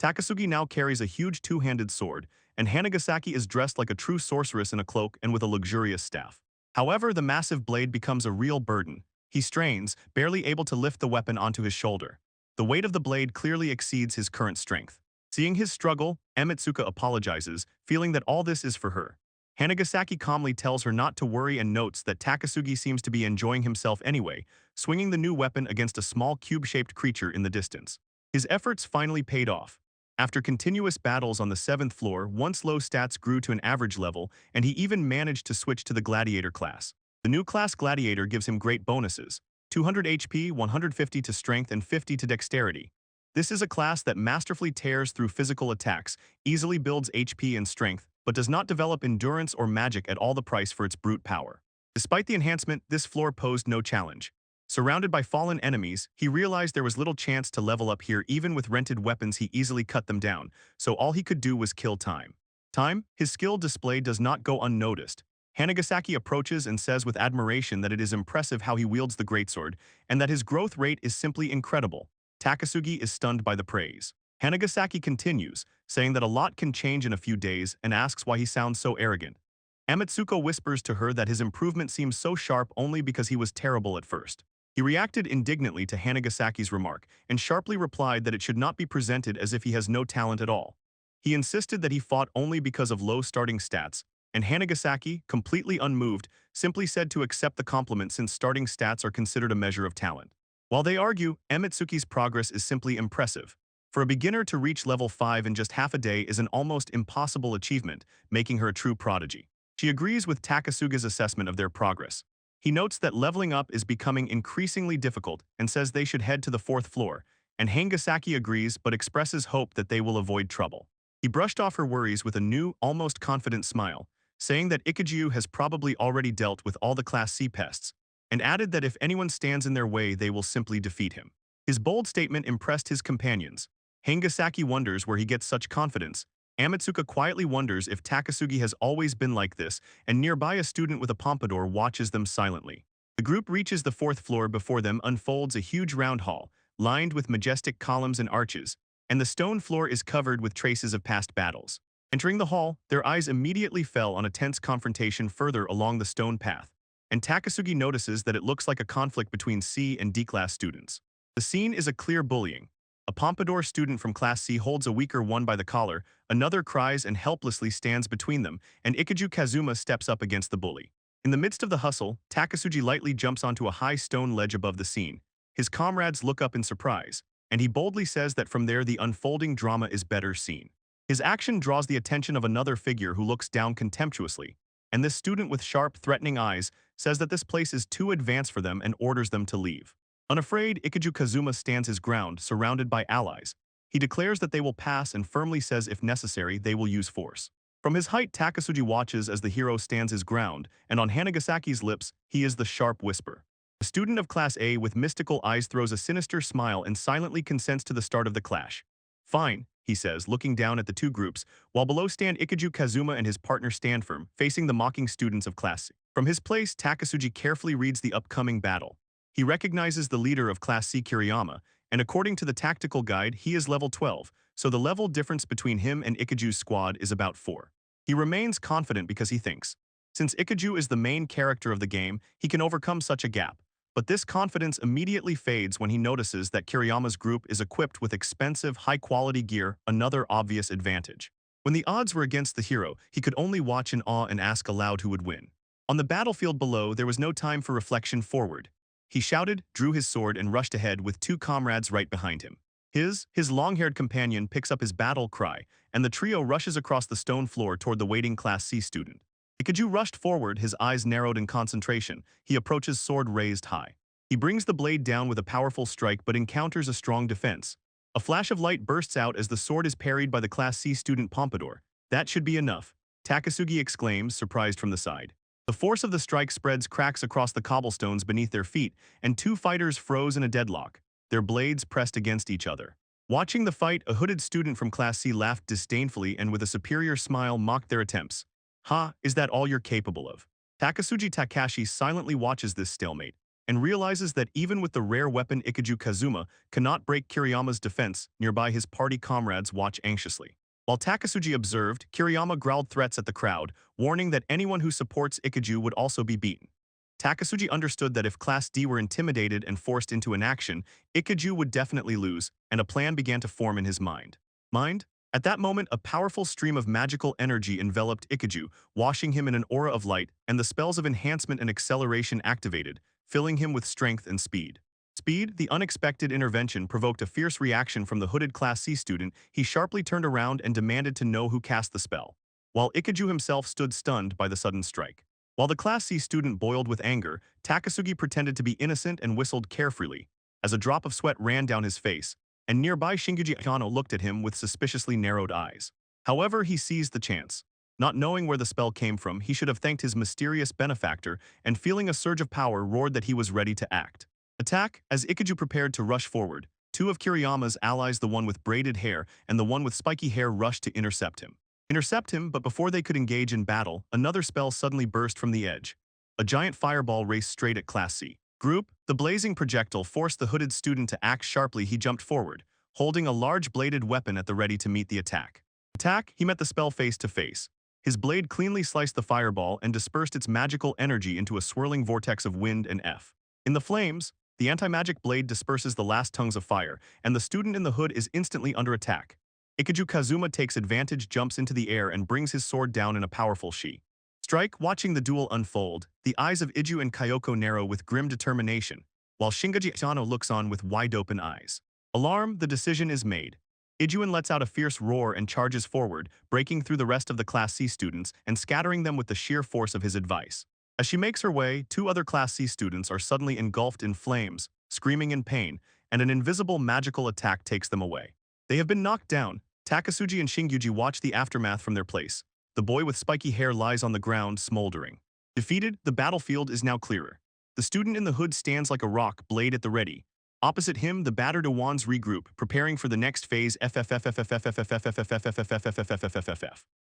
[SPEAKER 1] Takasugi now carries a huge 2-handed sword, and Hanagasaki is dressed like a true sorceress in a cloak and with a luxurious staff. However, the massive blade becomes a real burden. He strains, barely able to lift the weapon onto his shoulder. The weight of the blade clearly exceeds his current strength. Seeing his struggle, Amatsuka apologizes, feeling that all this is for her. Hanagasaki calmly tells her not to worry and notes that Takasugi seems to be enjoying himself anyway, swinging the new weapon against a small cube-shaped creature in the distance. His efforts finally paid off. After continuous battles on the 7th floor, once low stats grew to an average level, and he even managed to switch to the Gladiator class. The new class Gladiator gives him great bonuses: 200 HP, 150 to strength, and 50 to dexterity. This is a class that masterfully tears through physical attacks, easily builds HP and strength, but does not develop endurance or magic at all, the price for its brute power. Despite the enhancement, this floor posed no challenge. Surrounded by fallen enemies, he realized there was little chance to level up here. Even with rented weapons he easily cut them down, so all he could do was kill time. Time, his skill display does not go unnoticed. Hanagasaki approaches and says with admiration that it is impressive how he wields the greatsword, and that his growth rate is simply incredible. Takasugi is stunned by the praise. Hanagasaki continues, saying that a lot can change in a few days, and asks why he sounds so arrogant. Amatsuko whispers to her that his improvement seems so sharp only because he was terrible at first. He reacted indignantly to Hanagasaki's remark and sharply replied that it should not be presented as if he has no talent at all. He insisted that he fought only because of low starting stats, and Hanagasaki, completely unmoved, simply said to accept the compliment since starting stats are considered a measure of talent. While they argue, Emitsuki's progress is simply impressive. For a beginner to reach level 5 in just half a day is an almost impossible achievement, making her a true prodigy. She agrees with Takasuga's assessment of their progress. He notes that leveling up is becoming increasingly difficult and says they should head to the 4th floor, and Hangasaki agrees but expresses hope that they will avoid trouble. He brushed off her worries with a new, almost confident smile, saying that Ikajiu has probably already dealt with all the Class C pests, and added that if anyone stands in their way they will simply defeat him. His bold statement impressed his companions. Hangasaki wonders where he gets such confidence. Amatsuka quietly wonders if Takasugi has always been like this, and nearby a student with a pompadour watches them silently. The group reaches the 4th floor. Before them unfolds a huge round hall, lined with majestic columns and arches, and the stone floor is covered with traces of past battles. Entering the hall, their eyes immediately fell on a tense confrontation further along the stone path, and Takasugi notices that it looks like a conflict between C and D class students. The scene is a clear bullying. A pompadour student from Class C holds a weaker one by the collar, another cries and helplessly stands between them, and Ikiju Kazuma steps up against the bully. In the midst of the hustle, Takasugi lightly jumps onto a high stone ledge above the scene. His comrades look up in surprise, and he boldly says that from there the unfolding drama is better seen. His action draws the attention of another figure who looks down contemptuously, and this student with sharp, threatening eyes says that this place is too advanced for them and orders them to leave. Unafraid, Ikiju Kazuma stands his ground, surrounded by allies. He declares that they will pass and firmly says if necessary they will use force. From his height, Takasugi watches as the hero stands his ground, and on Hanagasaki's lips, he is the sharp whisper. A student of Class A with mystical eyes throws a sinister smile and silently consents to the start of the clash. Fine, he says, looking down at the two groups, while below stand Ikiju Kazuma and his partner stand firm, facing the mocking students of Class C. From his place, Takasugi carefully reads the upcoming battle. He recognizes the leader of Class C, Kiriyama, and according to the tactical guide, he is level 12, so the level difference between him and Ikaju's squad is about 4. He remains confident because he thinks, since Ikiju is the main character of the game, he can overcome such a gap. But this confidence immediately fades when he notices that Kiriyama's group is equipped with expensive, high-quality gear, another obvious advantage. When the odds were against the hero, he could only watch in awe and ask aloud who would win. On the battlefield below, there was no time for reflection forward. He shouted, drew his sword, and rushed ahead with 2 comrades right behind him. His long-haired companion picks up his battle cry, and the trio rushes across the stone floor toward the waiting Class C student. Ikiju rushed forward, his eyes narrowed in concentration. He approaches, sword raised high. He brings the blade down with a powerful strike but encounters a strong defense. A flash of light bursts out as the sword is parried by the Class C student Pompadour. That should be enough, Takasugi exclaims, surprised from the side. The force of the strike spreads cracks across the cobblestones beneath their feet, and 2 fighters froze in a deadlock, their blades pressed against each other. Watching the fight, a hooded student from Class C laughed disdainfully and with a superior smile mocked their attempts. Ha, is that all you're capable of? Takasugi Takashi silently watches this stalemate, and realizes that even with the rare weapon Ikiju Kazuma cannot break Kiriyama's defense. Nearby, his party comrades watch anxiously. While Takasugi observed, Kiriyama growled threats at the crowd, warning that anyone who supports Ikiju would also be beaten. Takasugi understood that if Class D were intimidated and forced into inaction, Ikiju would definitely lose, and a plan began to form in his mind. At that moment, a powerful stream of magical energy enveloped Ikiju, washing him in an aura of light, and the spells of enhancement and acceleration activated, filling him with strength and speed. The unexpected intervention provoked a fierce reaction from the hooded Class C student. He sharply turned around and demanded to know who cast the spell, while Ikiju himself stood stunned by the sudden strike. While the Class C student boiled with anger, Takasugi pretended to be innocent and whistled carefreely, as a drop of sweat ran down his face, and nearby Shinguji Akano looked at him with suspiciously narrowed eyes. However, he seized the chance. Not knowing where the spell came from, he should have thanked his mysterious benefactor, and feeling a surge of power roared that he was ready to act. Attack, as Ikiju prepared to rush forward. Two of Kiriyama's allies, the one with braided hair and the one with spiky hair, rushed to intercept him, but before they could engage in battle, another spell suddenly burst from the edge. A giant fireball raced straight at Class C. Group. The blazing projectile forced the hooded student to act sharply. He jumped forward, holding a large bladed weapon at the ready to meet the attack. He met the spell face to face. His blade cleanly sliced the fireball and dispersed its magical energy into a swirling vortex of wind and F. In the flames, the anti-magic blade disperses the last tongues of fire, and the student in the hood is instantly under attack. Ikiju Kazuma takes advantage, jumps into the air, and brings his sword down in a powerful strike. Watching the duel unfold, the eyes of Iju and Kyoko narrow with grim determination, while Shingaji Isano looks on with wide-open eyes. Alarm, the decision is made. Ijuin lets out a fierce roar and charges forward, breaking through the rest of the Class C students and scattering them with the sheer force of his advice. As she makes her way, two other Class C students are suddenly engulfed in flames, screaming in pain, and an invisible magical attack takes them away. They have been knocked down. Takasugi and Shingyuji watch the aftermath from their place. The boy with spiky hair lies on the ground, smoldering. Defeated, the battlefield is now clearer. The student in the hood stands like a rock, blade at the ready. Opposite him, the battered Iwans regroup, preparing for the next phase.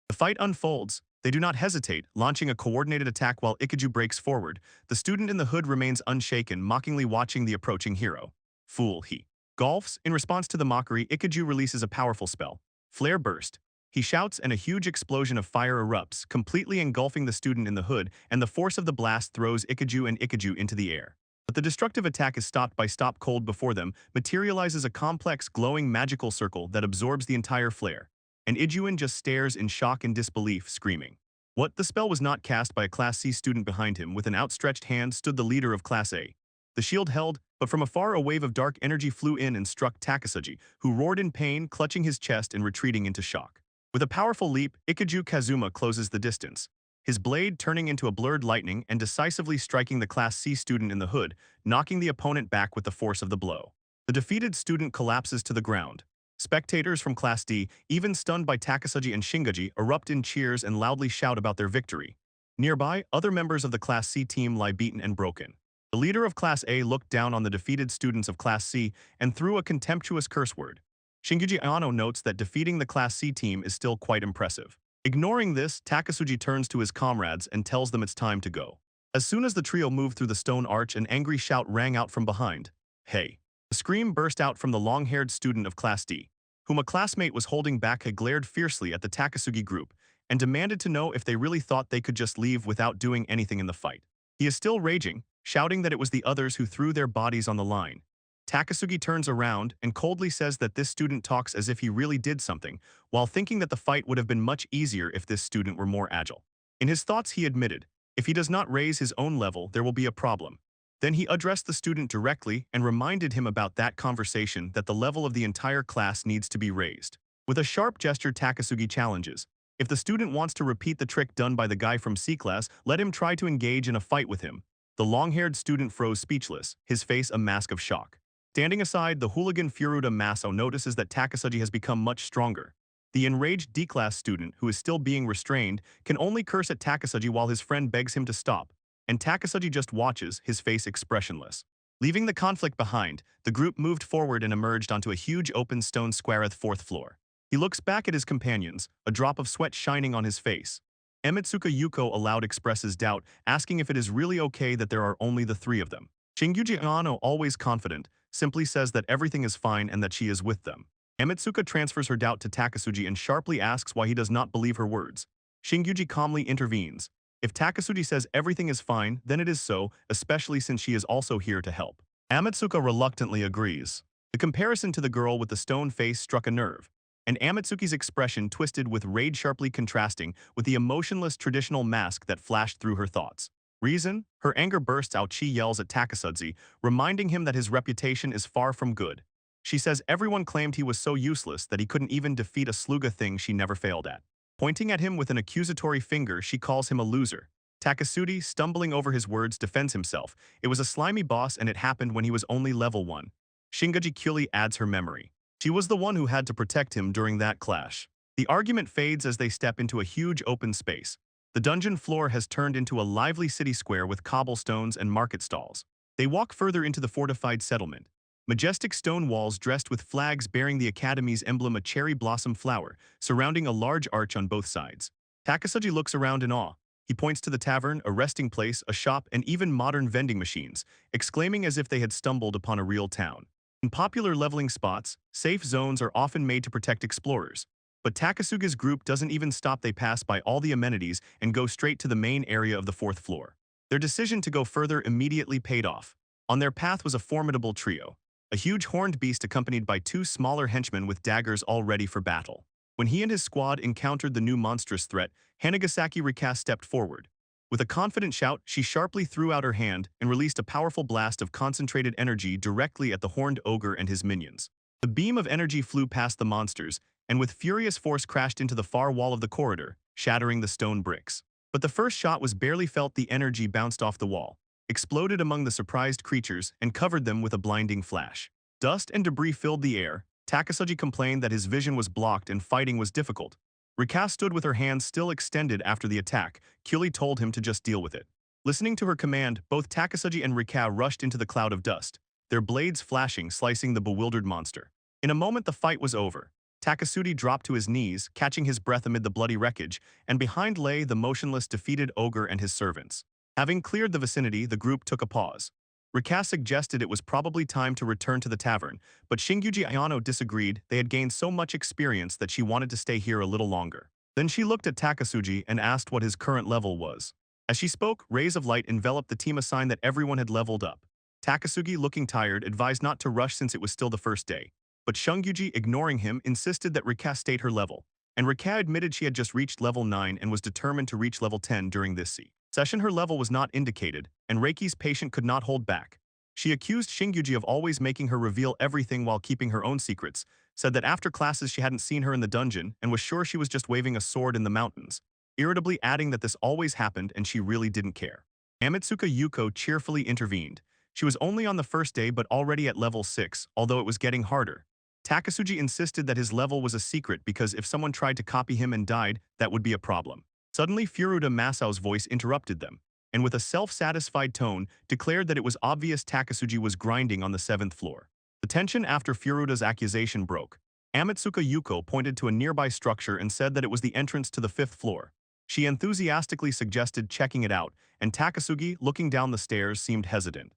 [SPEAKER 1] The fight unfolds. They do not hesitate, launching a coordinated attack while Ikiju breaks forward. The student in the hood remains unshaken, mockingly watching the approaching hero. Fool, he golfs. In response to the mockery, Ikiju releases a powerful spell. Flare burst. He shouts and a huge explosion of fire erupts, completely engulfing the student in the hood, and the force of the blast throws Ikiju into the air. But the destructive attack is stopped by Stop Cold. Before them materializes a complex, glowing magical circle that absorbs the entire flare. And Ijuin just stares in shock and disbelief, screaming. What? The spell was not cast by a Class C student. Behind him, with an outstretched hand, stood the leader of Class A. The shield held, but from afar a wave of dark energy flew in and struck Takasugi, who roared in pain, clutching his chest and retreating into shock. With a powerful leap, Ikiju Kazuma closes the distance, his blade turning into a blurred lightning and decisively striking the Class C student in the hood, knocking the opponent back with the force of the blow. The defeated student collapses to the ground. Spectators from Class D, even stunned by Takasugi and Shingaji, erupt in cheers and loudly shout about their victory. Nearby, other members of the Class C team lie beaten and broken. The leader of Class A looked down on the defeated students of Class C and threw a contemptuous curse word. Shinguji Ano notes that defeating the Class C team is still quite impressive. Ignoring this, Takasugi turns to his comrades and tells them it's time to go. As soon as the trio moved through the stone arch, an angry shout rang out from behind. Hey! A scream burst out from the long-haired student of Class D, whom a classmate was holding back. He glared fiercely at the Takasugi group and demanded to know if they really thought they could just leave without doing anything in the fight. He is still raging, shouting that it was the others who threw their bodies on the line. Takasugi turns around and coldly says that this student talks as if he really did something, while thinking that the fight would have been much easier if this student were more agile. In his thoughts, he admitted, if he does not raise his own level, there will be a problem. Then he addressed the student directly and reminded him about that conversation, that the level of the entire class needs to be raised. With a sharp gesture, Takasugi challenges. If the student wants to repeat the trick done by the guy from C class, let him try to engage in a fight with him. The long-haired student froze speechless, his face a mask of shock. Standing aside, the hooligan Furuta Maso notices that Takasugi has become much stronger. The enraged D-class student, who is still being restrained, can only curse at Takasugi while his friend begs him to stop, and Takasugi just watches, his face expressionless. Leaving the conflict behind, the group moved forward and emerged onto a huge open stone square at the fourth floor. He looks back at his companions, a drop of sweat shining on his face. Emitsuka Yuko aloud expresses doubt, asking if it is really okay that there are only the three of them. Shinguji Ano, always confident, simply says that everything is fine and that she is with them. Emitsuka transfers her doubt to Takasugi and sharply asks why he does not believe her words. Shinguji calmly intervenes. If Takasugi says everything is fine, then it is so, especially since she is also here to help. Amitsuka reluctantly agrees. The comparison to the girl with the stone face struck a nerve, and Amitsuki's expression twisted with rage, sharply contrasting with the emotionless traditional mask that flashed through her thoughts. Reason? Her anger bursts out. She yells at Takasugi, reminding him that his reputation is far from good. She says everyone claimed he was so useless that he couldn't even defeat a sluga, thing she never failed at. Pointing at him with an accusatory finger, she calls him a loser. Takasugi, stumbling over his words, defends himself. It was a slimy boss and it happened when he was only level 1. Shingaji Kyuli adds her memory. She was the one who had to protect him during that clash. The argument fades as they step into a huge open space. The dungeon floor has turned into a lively city square with cobblestones and market stalls. They walk further into the fortified settlement. Majestic stone walls dressed with flags bearing the academy's emblem, a cherry blossom flower, surrounding a large arch on both sides. Takasugi looks around in awe. He points to the tavern, a resting place, a shop, and even modern vending machines, exclaiming as if they had stumbled upon a real town. In popular leveling spots, safe zones are often made to protect explorers. But Takasugi's group doesn't even stop. They pass by all the amenities and go straight to the main area of the fourth floor. Their decision to go further immediately paid off. On their path was a formidable trio. A huge horned beast accompanied by two smaller henchmen with daggers all ready for battle. When he and his squad encountered the new monstrous threat, Hanagasaki Rika stepped forward. With a confident shout, she sharply threw out her hand and released a powerful blast of concentrated energy directly at the horned ogre and his minions. The beam of energy flew past the monsters, and with furious force crashed into the far wall of the corridor, shattering the stone bricks. But the first shot was barely felt. The energy bounced off the wall, exploded among the surprised creatures, and covered them with a blinding flash. Dust and debris filled the air. Takasugi complained that his vision was blocked and fighting was difficult. Rika stood with her hands still extended after the attack. Kyuli told him to just deal with it. Listening to her command, both Takasugi and Rika rushed into the cloud of dust, their blades flashing, slicing the bewildered monster. In a moment, the fight was over. Takasugi dropped to his knees, catching his breath amid the bloody wreckage, and behind lay the motionless, defeated ogre and his servants. Having cleared the vicinity, the group took a pause. Rika suggested it was probably time to return to the tavern, but Shinguji Ayano disagreed. They had gained so much experience that she wanted to stay here a little longer. Then she looked at Takasugi and asked what his current level was. As she spoke, rays of light enveloped the team, a sign that everyone had leveled up. Takasugi, looking tired, advised not to rush since it was still the first day. But Shungyuji, ignoring him, insisted that Rika state her level, and Rika admitted she had just reached level 9 and was determined to reach level 10 during this session. Her level was not indicated, and Reiki's patient could not hold back. She accused Shungyuji of always making her reveal everything while keeping her own secrets, said that after classes she hadn't seen her in the dungeon and was sure she was just waving a sword in the mountains, irritably adding that this always happened and she really didn't care. Amatsuka Yuko cheerfully intervened. She was only on the first day but already at level 6, although it was getting harder. Takasugi insisted that his level was a secret because if someone tried to copy him and died, that would be a problem. Suddenly, Furuta Masao's voice interrupted them, and with a self-satisfied tone, declared that it was obvious Takasugi was grinding on the 7th floor. The tension after Furuta's accusation broke. Amatsuka Yuko pointed to a nearby structure and said that it was the entrance to the 5th floor. She enthusiastically suggested checking it out, and Takasugi, looking down the stairs, seemed hesitant.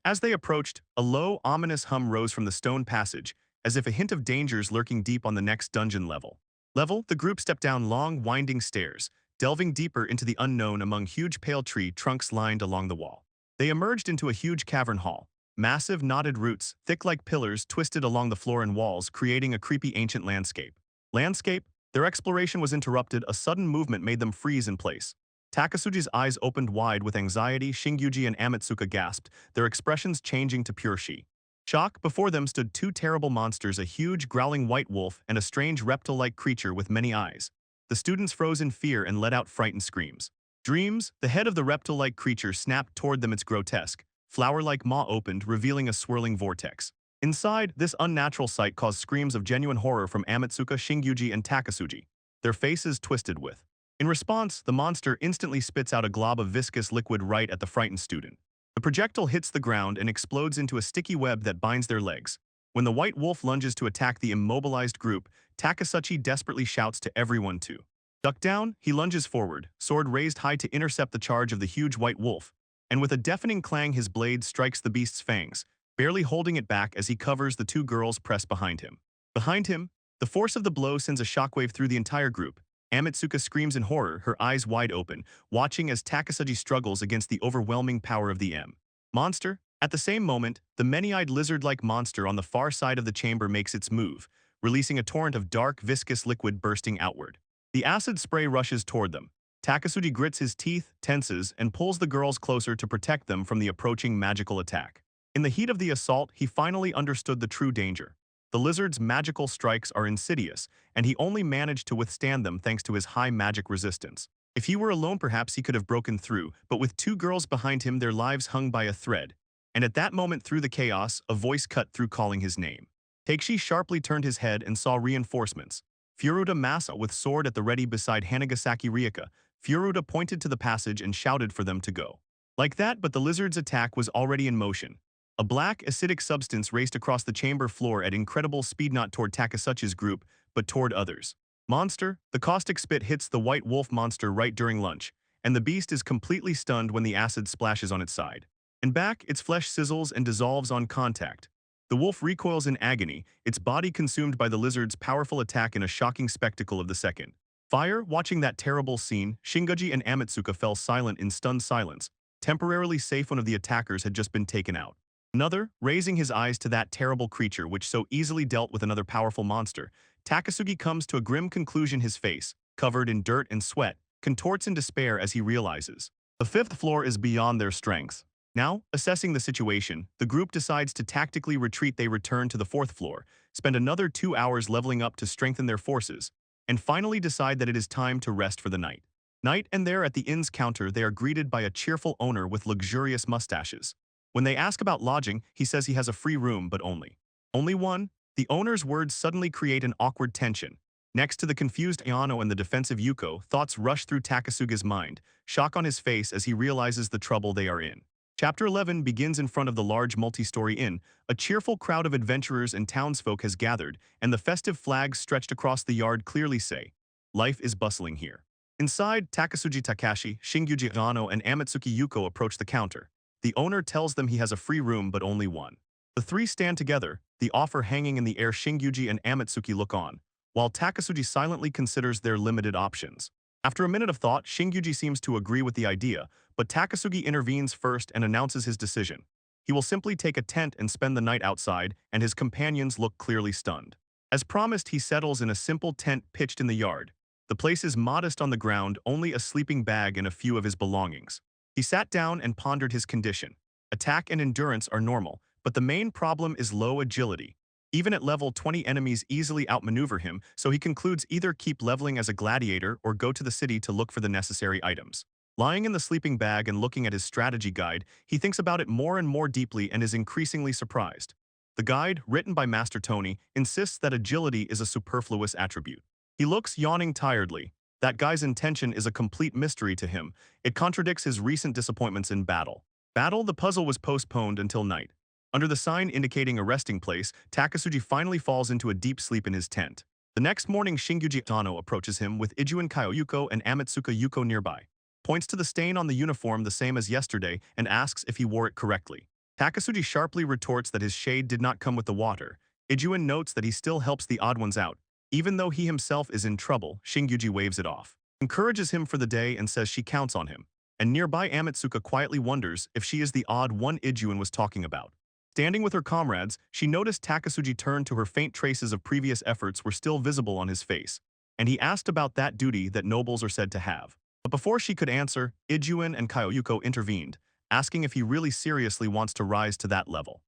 [SPEAKER 1] As they approached, a low, ominous hum rose from the stone passage, as if a hint of dangers lurking deep on the next dungeon level. The group stepped down long, winding stairs, delving deeper into the unknown among huge pale tree trunks lined along the wall. They emerged into a huge cavern hall. Massive, knotted roots, thick like pillars, twisted along the floor and walls, creating a creepy ancient landscape. Their exploration was interrupted. A sudden movement made them freeze in place. Takasugi's eyes opened wide with anxiety. Shinguji and Amatsuka gasped, their expressions changing to pure shock. Before them stood two terrible monsters, a huge, growling white wolf and a strange reptile-like creature with many eyes. The students froze in fear and let out frightened screams. The head of the reptile-like creature snapped toward them, its grotesque, flower-like maw opened, revealing a swirling vortex. Inside, this unnatural sight caused screams of genuine horror from Amatsuka, Shinguji, and Takasugi, their faces twisted with. In response, the monster instantly spits out a glob of viscous liquid right at the frightened student. The projectile hits the ground and explodes into a sticky web that binds their legs. When the white wolf lunges to attack the immobilized group, Takasugi desperately shouts to everyone to duck down. He lunges forward, sword raised high to intercept the charge of the huge white wolf, and with a deafening clang his blade strikes the beast's fangs, barely holding it back as he covers the two girls pressed behind him. The force of the blow sends a shockwave through the entire group. Amatsuka screams in horror, her eyes wide open, watching as Takasugi struggles against the overwhelming power of the monster. At the same moment, the many-eyed lizard-like monster on the far side of the chamber makes its move, releasing a torrent of dark, viscous liquid bursting outward. The acid spray rushes toward them. Takasugi grits his teeth, tenses, and pulls the girls closer to protect them from the approaching magical attack. In the heat of the assault, he finally understood the true danger. The lizard's magical strikes are insidious, and he only managed to withstand them thanks to his high magic resistance. If he were alone, perhaps he could have broken through, but with two girls behind him, their lives hung by a thread. And at that moment, through the chaos, a voice cut through, calling his name. Takeshi sharply turned his head and saw reinforcements. Furuta Masa with sword at the ready beside Hanagasaki Ryuka. Furuta pointed to the passage and shouted for them to go. Like that, but the lizard's attack was already in motion. A black, acidic substance raced across the chamber floor at incredible speed, not toward Takasuchi's group, but toward others. Monster, the caustic spit hits the white wolf monster right during lunch, and the beast is completely stunned when the acid splashes on its side. And back, its flesh sizzles and dissolves on contact. The wolf recoils in agony, its body consumed by the lizard's powerful attack in a shocking spectacle of the second. Fire, watching that terrible scene, Shinguji and Amatsuka fell silent in stunned silence. Temporarily safe, one of the attackers had just been taken out. Another, raising his eyes to that terrible creature which so easily dealt with another powerful monster, Takasugi comes to a grim conclusion. His face, covered in dirt and sweat, contorts in despair as he realizes the fifth floor is beyond their strength. Now, assessing the situation, the group decides to tactically retreat. They return to the fourth floor, spend another 2 hours leveling up to strengthen their forces, and finally decide that it is time to rest for the night. And there at the inn's counter, they are greeted by a cheerful owner with luxurious mustaches. When they ask about lodging, he says he has a free room, but only one. The owner's words suddenly create an awkward tension. Next to the confused Ayano and the defensive Yuko, thoughts rush through Takasuga's mind, shock on his face as he realizes the trouble they are in. Chapter 11 begins in front of the large multi-story inn. A cheerful crowd of adventurers and townsfolk has gathered, and the festive flags stretched across the yard clearly say, "Life is bustling here." Inside, Takasugi Takashi, Shinguji Ayano, and Amatsuki Yuko approach the counter. The owner tells them he has a free room, but only one. The three stand together, the offer hanging in the air. Shinguji and Amatsuki look on, while Takasugi silently considers their limited options. After a minute of thought, Shinguji seems to agree with the idea, but Takasugi intervenes first and announces his decision. He will simply take a tent and spend the night outside, and his companions look clearly stunned. As promised, he settles in a simple tent pitched in the yard. The place is modest on the ground, only a sleeping bag and a few of his belongings. He sat down and pondered his condition. Attack and endurance are normal, but the main problem is low agility. Even at level 20, enemies easily outmaneuver him, so he concludes either keep leveling as a gladiator or go to the city to look for the necessary items. Lying in the sleeping bag and looking at his strategy guide, he thinks about it more and more deeply and is increasingly surprised. The guide, written by Master Tony, insists that agility is a superfluous attribute. He looks yawning tiredly. That guy's intention is a complete mystery to him. It contradicts his recent disappointments in battle. The puzzle was postponed until night. Under the sign indicating a resting place, Takasugi finally falls into a deep sleep in his tent. The next morning, Shinguji Tano approaches him with Ijuin Kyoyuko and Amatsuka Yuko nearby, points to the stain on the uniform the same as yesterday, and asks if he wore it correctly. Takasugi sharply retorts that his shade did not come with the water. Ijuin notes that he still helps the odd ones out. Even though he himself is in trouble, Shinguji waves it off, encourages him for the day and says she counts on him. And nearby, Amatsuka quietly wonders if she is the odd one Ijuin was talking about. Standing with her comrades, she noticed Takasugi turn to her. Faint traces of previous efforts were still visible on his face, and he asked about that duty that nobles are said to have. But before she could answer, Ijuin and Kyoyuko intervened, asking if he really seriously wants to rise to that level.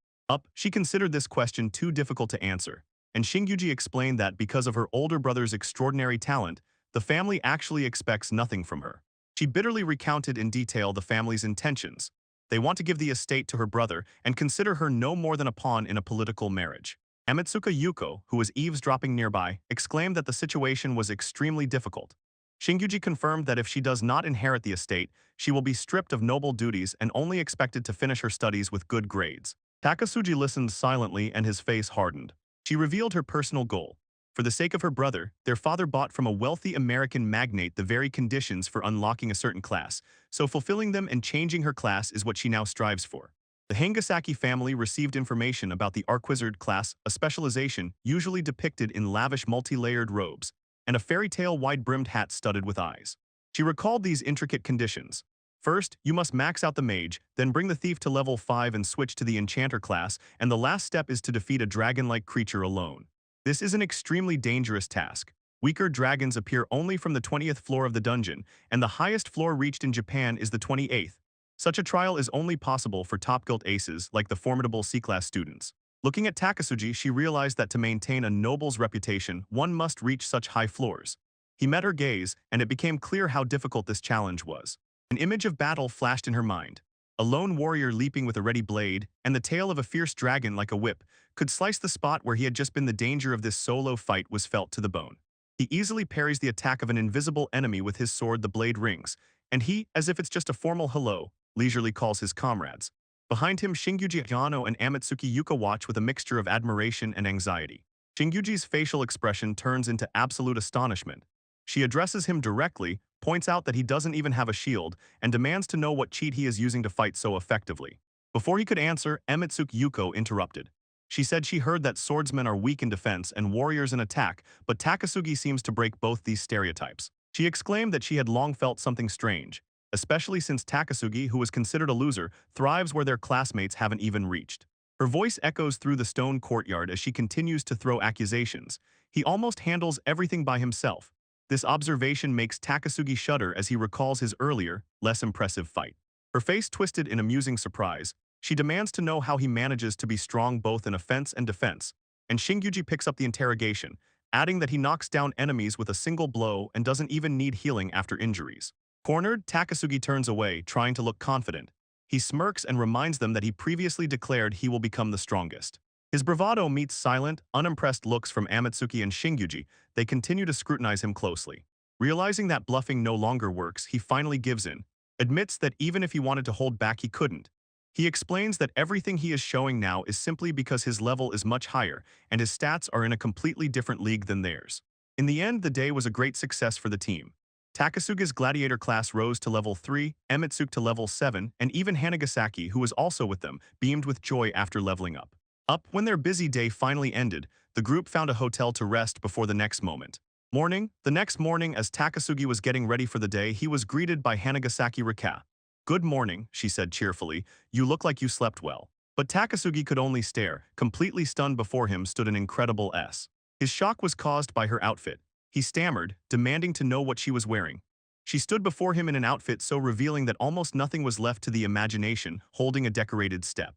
[SPEAKER 1] She considered this question too difficult to answer, and Shinguji explained that because of her older brother's extraordinary talent, the family actually expects nothing from her. She bitterly recounted in detail the family's intentions. They want to give the estate to her brother and consider her no more than a pawn in a political marriage. Amatsuka Yuko, who was eavesdropping nearby, exclaimed that the situation was extremely difficult. Shinguji confirmed that if she does not inherit the estate, she will be stripped of noble duties and only expected to finish her studies with good grades. Takasugi listened silently and his face hardened. She revealed her personal goal. For the sake of her brother, their father bought from a wealthy American magnate the very conditions for unlocking a certain class, so fulfilling them and changing her class is what she now strives for. The Hangasaki family received information about the Arquizard class, a specialization usually depicted in lavish multi-layered robes, and a fairy tale wide-brimmed hat studded with eyes. She recalled these intricate conditions. First, you must max out the mage, then bring the thief to level 5 and switch to the enchanter class, and the last step is to defeat a dragon-like creature alone. This is an extremely dangerous task. Weaker dragons appear only from the 20th floor of the dungeon, and the highest floor reached in Japan is the 28th. Such a trial is only possible for top-guild aces like the formidable C-class students. Looking at Takasugi, she realized that to maintain a noble's reputation, one must reach such high floors. He met her gaze, and it became clear how difficult this challenge was. An image of battle flashed in her mind. A lone warrior leaping with a ready blade, and the tail of a fierce dragon like a whip, could slice the spot where he had just been. The danger of this solo fight was felt to the bone. He easily parries the attack of an invisible enemy with his sword. The blade rings, and he, as if it's just a formal hello, leisurely calls his comrades. Behind him, Shingyuji Yano and Amatsuki Yuka watch with a mixture of admiration and anxiety. Shingyuji's facial expression turns into absolute astonishment. She addresses him directly, points out that he doesn't even have a shield, and demands to know what cheat he is using to fight so effectively. Before he could answer, Amatsuki Yuko interrupted. She said she heard that swordsmen are weak in defense and warriors in attack, but Takasugi seems to break both these stereotypes. She exclaimed that she had long felt something strange, especially since Takasugi, who was considered a loser, thrives where their classmates haven't even reached. Her voice echoes through the stone courtyard as she continues to throw accusations. He almost handles everything by himself. This observation makes Takasugi shudder as he recalls his earlier, less impressive fight. Her face twisted in amusing surprise. She demands to know how he manages to be strong both in offense and defense, and Shingyuji picks up the interrogation, adding that he knocks down enemies with a single blow and doesn't even need healing after injuries. Cornered, Takasugi turns away, trying to look confident. He smirks and reminds them that he previously declared he will become the strongest. His bravado meets silent, unimpressed looks from Amatsuki and Shingyuji. They continue to scrutinize him closely. Realizing that bluffing no longer works, he finally gives in, admits that even if he wanted to hold back, he couldn't. He explains that everything he is showing now is simply because his level is much higher and his stats are in a completely different league than theirs. In the end, the day was a great success for the team. Takasugi's gladiator class rose to level 3, Emitsuke to level 7, and even Hanagasaki, who was also with them, beamed with joy after leveling up. When their busy day finally ended, the group found a hotel to rest before the next moment. The next morning, as Takasugi was getting ready for the day, he was greeted by Hanagasaki Rika. "Good morning," she said cheerfully. "You look like you slept well." But Takasugi could only stare. Completely stunned before him stood an incredible S. His shock was caused by her outfit. He stammered, demanding to know what she was wearing. She stood before him in an outfit so revealing that almost nothing was left to the imagination, holding a decorated staff.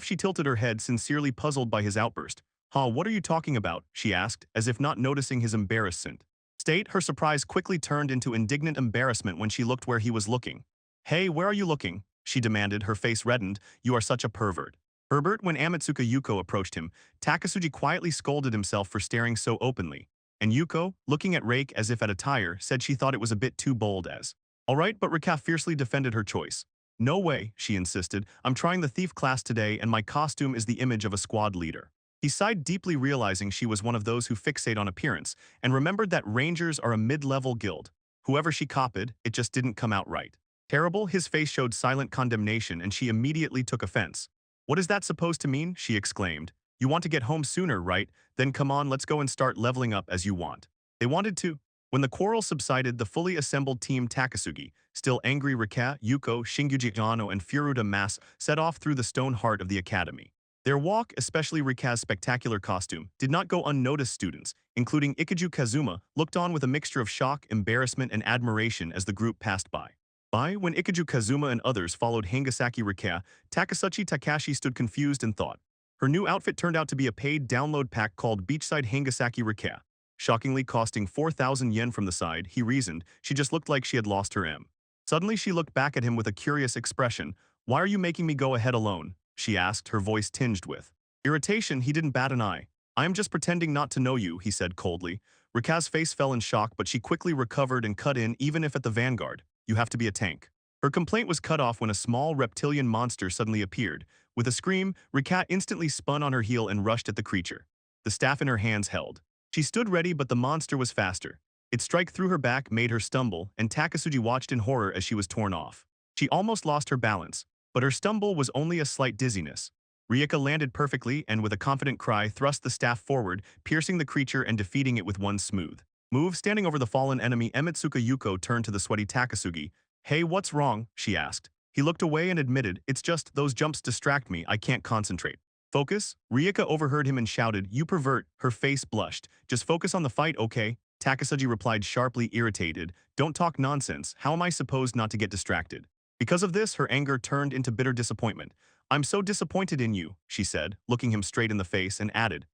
[SPEAKER 1] She tilted her head, sincerely puzzled by his outburst. What are you talking about?" she asked, as if not noticing his embarrassment. Her surprise quickly turned into indignant embarrassment when she looked where he was looking. "Hey, where are you looking?" she demanded, her face reddened. "You are such a pervert." When Amatsuka Yuko approached him, Takasugi quietly scolded himself for staring so openly. And Yuko, looking at Rake as if at a tire, said she thought it was a bit too bold as. "Alright," but Rika fiercely defended her choice. "No way," she insisted. "I'm trying the thief class today and my costume is the image of a squad leader." He sighed deeply, realizing she was one of those who fixate on appearance, and remembered that Rangers are a mid-level guild. Whoever she copied, it just didn't come out right. Terrible, his face showed silent condemnation and she immediately took offense. "What is that supposed to mean?" she exclaimed. "You want to get home sooner, right? Then come on, let's go and start leveling up as you want." They wanted to. When the quarrel subsided, the fully assembled team Takasugi, still angry Rika, Yuko, Shingyuji Yano, and Furuta Mas, set off through the stone heart of the academy. Their walk, especially Rika's spectacular costume, did not go unnoticed. Students, including Ikiju Kazuma, looked on with a mixture of shock, embarrassment, and admiration as the group passed by. When Ikiju Kazuma and others followed Hangasaki Rika, Takasuchi Takashi stood confused in thought. Her new outfit turned out to be a paid download pack called Beachside Hangasaki Rika. Shockingly costing 4,000 yen from the side, he reasoned, she just looked like she had lost her M. Suddenly she looked back at him with a curious expression. "Why are you making me go ahead alone?" she asked, her voice tinged with irritation. He didn't bat an eye. "I am just pretending not to know you," he said coldly. Rika's face fell in shock, but she quickly recovered and cut in. "Even if at the vanguard, you have to be a tank." Her complaint was cut off when a small reptilian monster suddenly appeared. With a scream, Rika instantly spun on her heel and rushed at the creature. The staff in her hands held. She stood ready, but the monster was faster. Its strike through her back made her stumble, and Takasugi watched in horror as she was torn off. She almost lost her balance, but her stumble was only a slight dizziness. Ryuka landed perfectly and with a confident cry thrust the staff forward, piercing the creature and defeating it with one smooth move. Standing over the fallen enemy, Emitsuka Yuko turned to the sweaty Takasugi. "Hey, what's wrong?" she asked. He looked away and admitted, "It's just, those jumps distract me, I can't concentrate." "Focus?" Ryuka overheard him and shouted, "You pervert." Her face blushed. "Just focus on the fight, okay?" Takasugi replied sharply, irritated. "Don't talk nonsense, how am I supposed not to get distracted?" Because of this, her anger turned into bitter disappointment. "I'm so disappointed in you," she said, looking him straight in the face, and added,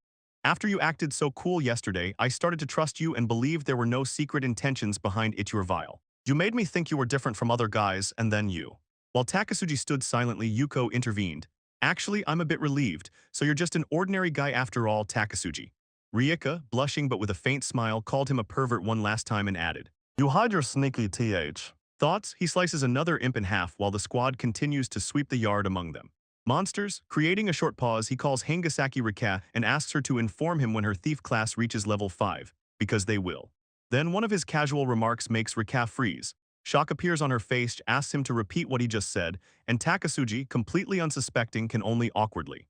[SPEAKER 1] "After you acted so cool yesterday, I started to trust you and believed there were no secret intentions behind it. You're vile. You made me think you were different from other guys, and then you." While Takasugi stood silently, Yuko intervened. "Actually, I'm a bit relieved, so you're just an ordinary guy after all, Takasugi." Ryuka, blushing but with a faint smile, called him a pervert one last time and added, "You hide your sneaky th. Thoughts? He slices another imp in half while the squad continues to sweep the yard among them. Monsters? Creating a short pause, he calls Hangasaki Rika and asks her to inform him when her thief class reaches level 5, because they will. Then one of his casual remarks makes Rika freeze. Shock appears on her face, asks him to repeat what he just said, and Takasugi, completely unsuspecting, can only awkwardly.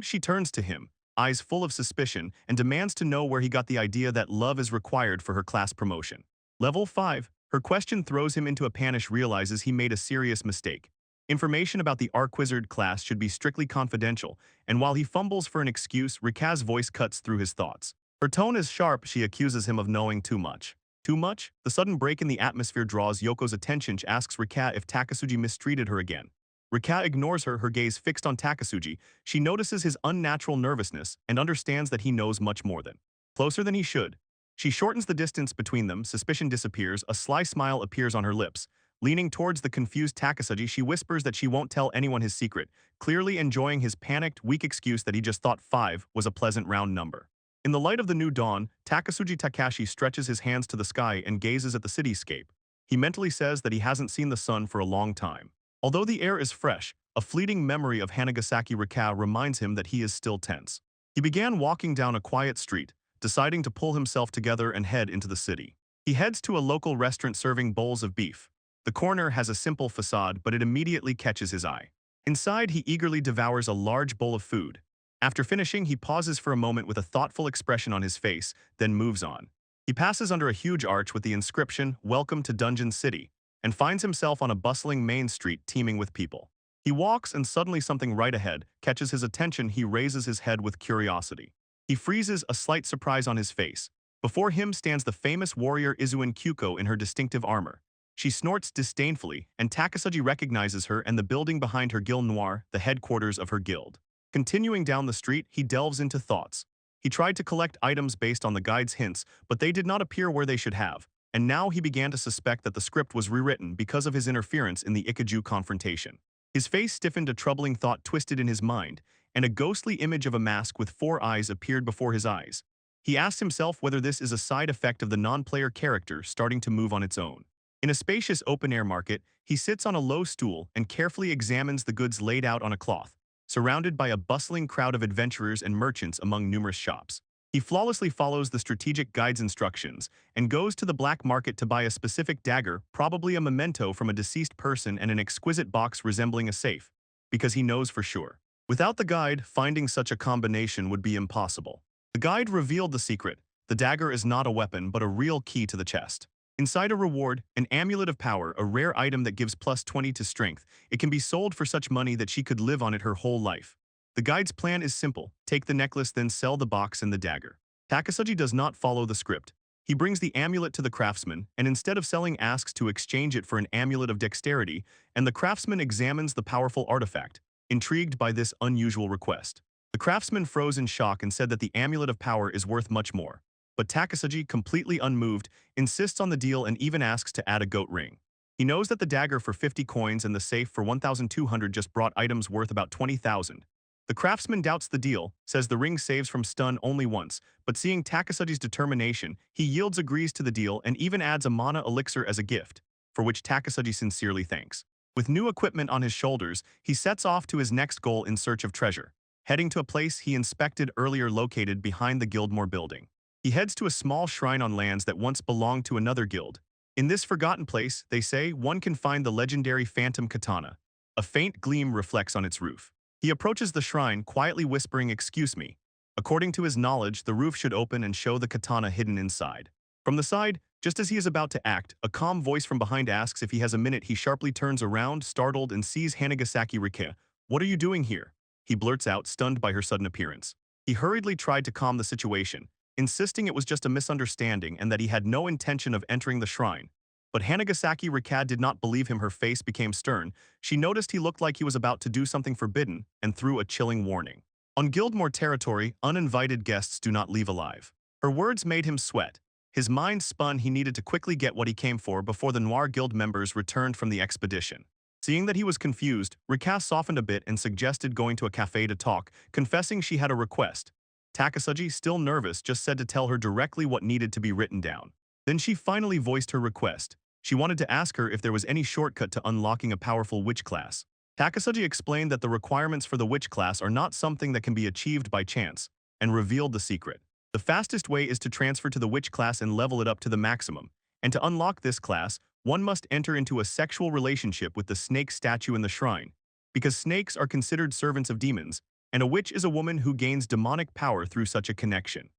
[SPEAKER 1] She turns to him, eyes full of suspicion, and demands to know where he got the idea that love is required for her class promotion. Level 5. Her question throws him into a panic, realizes he made a serious mistake. Information about the Arquizard class should be strictly confidential, and while he fumbles for an excuse, Rika's voice cuts through his thoughts. Her tone is sharp, she accuses him of knowing too much. Too much? The sudden break in the atmosphere draws Yoko's attention. She asks Rika if Takasugi mistreated her again. Rika ignores her gaze fixed on Takasugi. She notices his unnatural nervousness and understands that he knows much more than. Closer than he should. She shortens the distance between them, suspicion disappears, a sly smile appears on her lips. Leaning towards the confused Takasugi, she whispers that she won't tell anyone his secret, clearly enjoying his panicked, weak excuse that he just thought 5 was a pleasant round number. In the light of the new dawn, Takasugi Takashi stretches his hands to the sky and gazes at the cityscape. He mentally says that he hasn't seen the sun for a long time. Although the air is fresh, a fleeting memory of Hanagasaki Rika reminds him that he is still tense. He began walking down a quiet street, deciding to pull himself together and head into the city. He heads to a local restaurant serving bowls of beef. The corner has a simple facade, but it immediately catches his eye. Inside, he eagerly devours a large bowl of food. After finishing, he pauses for a moment with a thoughtful expression on his face, then moves on. He passes under a huge arch with the inscription, "Welcome to Dungeon City," and finds himself on a bustling main street teeming with people. He walks and suddenly something right ahead catches his attention. He raises his head with curiosity. He freezes, a slight surprise on his face. Before him stands the famous warrior Izuen Kyuko in her distinctive armor. She snorts disdainfully, and Takasugi recognizes her and the building behind her guild noir, the headquarters of her guild. Continuing down the street, he delves into thoughts. He tried to collect items based on the guide's hints, but they did not appear where they should have, and now he began to suspect that the script was rewritten because of his interference in the Ikaju confrontation. His face stiffened, a troubling thought twisted in his mind, and a ghostly image of a mask with 4 eyes appeared before his eyes. He asked himself whether this is a side effect of the non-player character starting to move on its own. In a spacious open-air market, he sits on a low stool and carefully examines the goods laid out on a cloth, surrounded by a bustling crowd of adventurers and merchants among numerous shops. He flawlessly follows the strategic guide's instructions and goes to the black market to buy a specific dagger, probably a memento from a deceased person, and an exquisite box resembling a safe, because he knows for sure. Without the guide, finding such a combination would be impossible. The guide revealed the secret. The dagger is not a weapon but a real key to the chest. Inside a reward, an amulet of power, a rare item that gives +20 to strength. It can be sold for such money that she could live on it her whole life. The guide's plan is simple. Take the necklace, then sell the box and the dagger. Takasugi does not follow the script. He brings the amulet to the craftsman, and instead of selling asks to exchange it for an amulet of dexterity, and the craftsman examines the powerful artifact, intrigued by this unusual request. The craftsman froze in shock and said that the amulet of power is worth much more. But Takasugi, completely unmoved, insists on the deal and even asks to add a goat ring. He knows that the dagger for 50 coins and the safe for 1,200 just brought items worth about 20,000. The craftsman doubts the deal, says the ring saves from stun only once, but seeing Takasugi's determination, he yields, agrees to the deal, and even adds a mana elixir as a gift, for which Takasugi sincerely thanks. With new equipment on his shoulders, he sets off to his next goal in search of treasure, heading to a place he inspected earlier located behind the Guildmore building. He heads to a small shrine on lands that once belonged to another guild. In this forgotten place, they say, one can find the legendary phantom katana. A faint gleam reflects on its roof. He approaches the shrine, quietly whispering, "Excuse me." According to his knowledge, the roof should open and show the katana hidden inside. From the side, just as he is about to act, a calm voice from behind asks if he has a minute. He sharply turns around, startled, and sees Hanagasaki Rika. "What are you doing here?" he blurts out, stunned by her sudden appearance. He hurriedly tried to calm the situation, insisting it was just a misunderstanding and that he had no intention of entering the shrine. But Hanagasaki Rika did not believe him. Her face became stern. She noticed he looked like he was about to do something forbidden and threw a chilling warning. On Guildmore territory, uninvited guests do not leave alive. Her words made him sweat. His mind spun. He needed to quickly get what he came for before the Noir Guild members returned from the expedition. Seeing that he was confused, Rika softened a bit and suggested going to a cafe to talk, confessing she had a request. Takasugi, still nervous, just said to tell her directly what needed to be written down. Then she finally voiced her request. She wanted to ask her if there was any shortcut to unlocking a powerful witch class. Takasugi explained that the requirements for the witch class are not something that can be achieved by chance, and revealed the secret. The fastest way is to transfer to the witch class and level it up to the maximum. And to unlock this class, one must enter into a sexual relationship with the snake statue in the shrine. Because snakes are considered servants of demons, and a witch is a woman who gains demonic power through such a connection.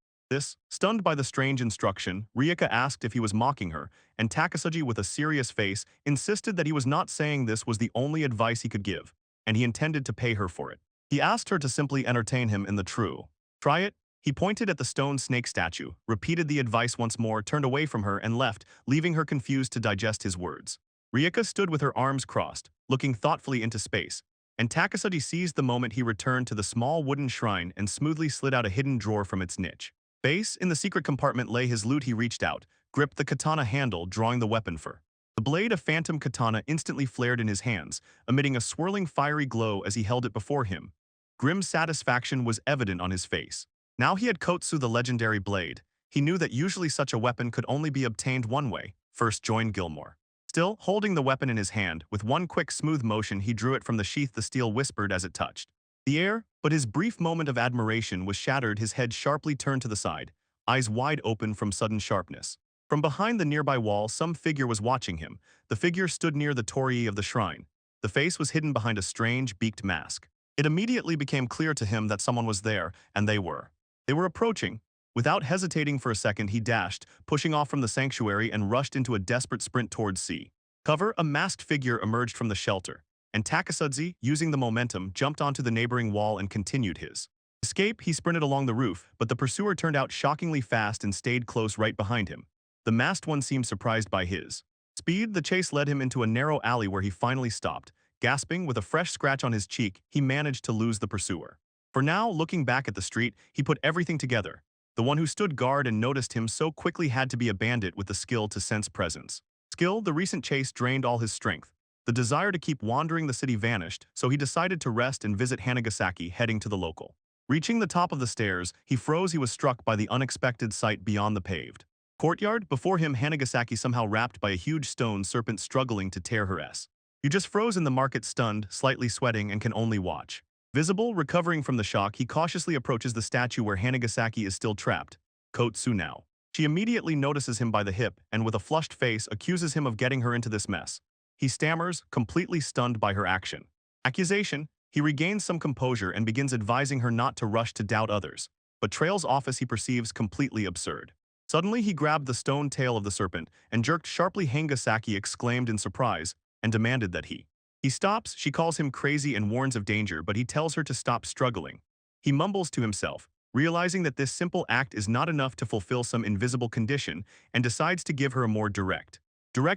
[SPEAKER 1] Stunned by the strange instruction, Ryuka asked if he was mocking her, and Takasugi with a serious face insisted that he was not saying this was the only advice he could give, and he intended to pay her for it. He asked her to simply entertain him in the true. Try it? He pointed at the stone snake statue, repeated the advice once more, turned away from her, and left, leaving her confused to digest his words. Ryuka stood with her arms crossed, looking thoughtfully into space, and Takasugi seized the moment he returned to the small wooden shrine and smoothly slid out a hidden drawer from its niche. In the secret compartment lay his loot. He reached out, gripped the katana handle, drawing the weapon for. The blade of phantom katana instantly flared in his hands, emitting a swirling fiery glow as he held it before him. Grim satisfaction was evident on his face. Now he had Kotsu, the legendary blade. He knew that usually such a weapon could only be obtained one way: first join Gilmore. Still, holding the weapon in his hand, with one quick smooth motion he drew it from the sheath. The steel whispered as it touched the air, but his brief moment of admiration was shattered. His head sharply turned to the side, eyes wide open from sudden sharpness. From behind the nearby wall, some figure was watching him. The figure stood near the torii of the shrine. The face was hidden behind a strange, beaked mask. It immediately became clear to him that someone was there, and they were. They were approaching. Without hesitating for a second, he dashed, pushing off from the sanctuary, and rushed into a desperate sprint towards sea. Cover, a masked figure emerged from the shelter, and Takasugi, using the momentum, jumped onto the neighboring wall and continued his escape. He sprinted along the roof, but the pursuer turned out shockingly fast and stayed close right behind him. The masked one seemed surprised by his speed. The chase led him into a narrow alley where he finally stopped. Gasping, with a fresh scratch on his cheek, he managed to lose the pursuer. For now, looking back at the street, he put everything together. The one who stood guard and noticed him so quickly had to be a bandit with the skill to sense presence. The recent chase drained all his strength. The desire to keep wandering the city vanished, so he decided to rest and visit Hanagasaki, heading to the local. Reaching the top of the stairs, he froze. He was struck by the unexpected sight beyond the paved courtyard. Before him, Hanagasaki, somehow wrapped by a huge stone serpent, struggling to tear her s. You just froze in the market, stunned, slightly sweating, and can only watch. Visible, recovering from the shock, he cautiously approaches the statue where Hanagasaki is still trapped. Kotsu now. She immediately notices him by the hip and with a flushed face accuses him of getting her into this mess. He stammers, completely stunned by her accusation. He regains some composure and begins advising her not to rush to doubt others, but trails off as he perceives completely absurd. Suddenly he grabbed the stone tail of the serpent and jerked sharply. Hanagasaki exclaimed in surprise and demanded that he stops. She calls him crazy and warns of danger, but he tells her to stop struggling. He mumbles to himself, realizing that this simple act is not enough to fulfill some invisible condition, and decides to give her a more direct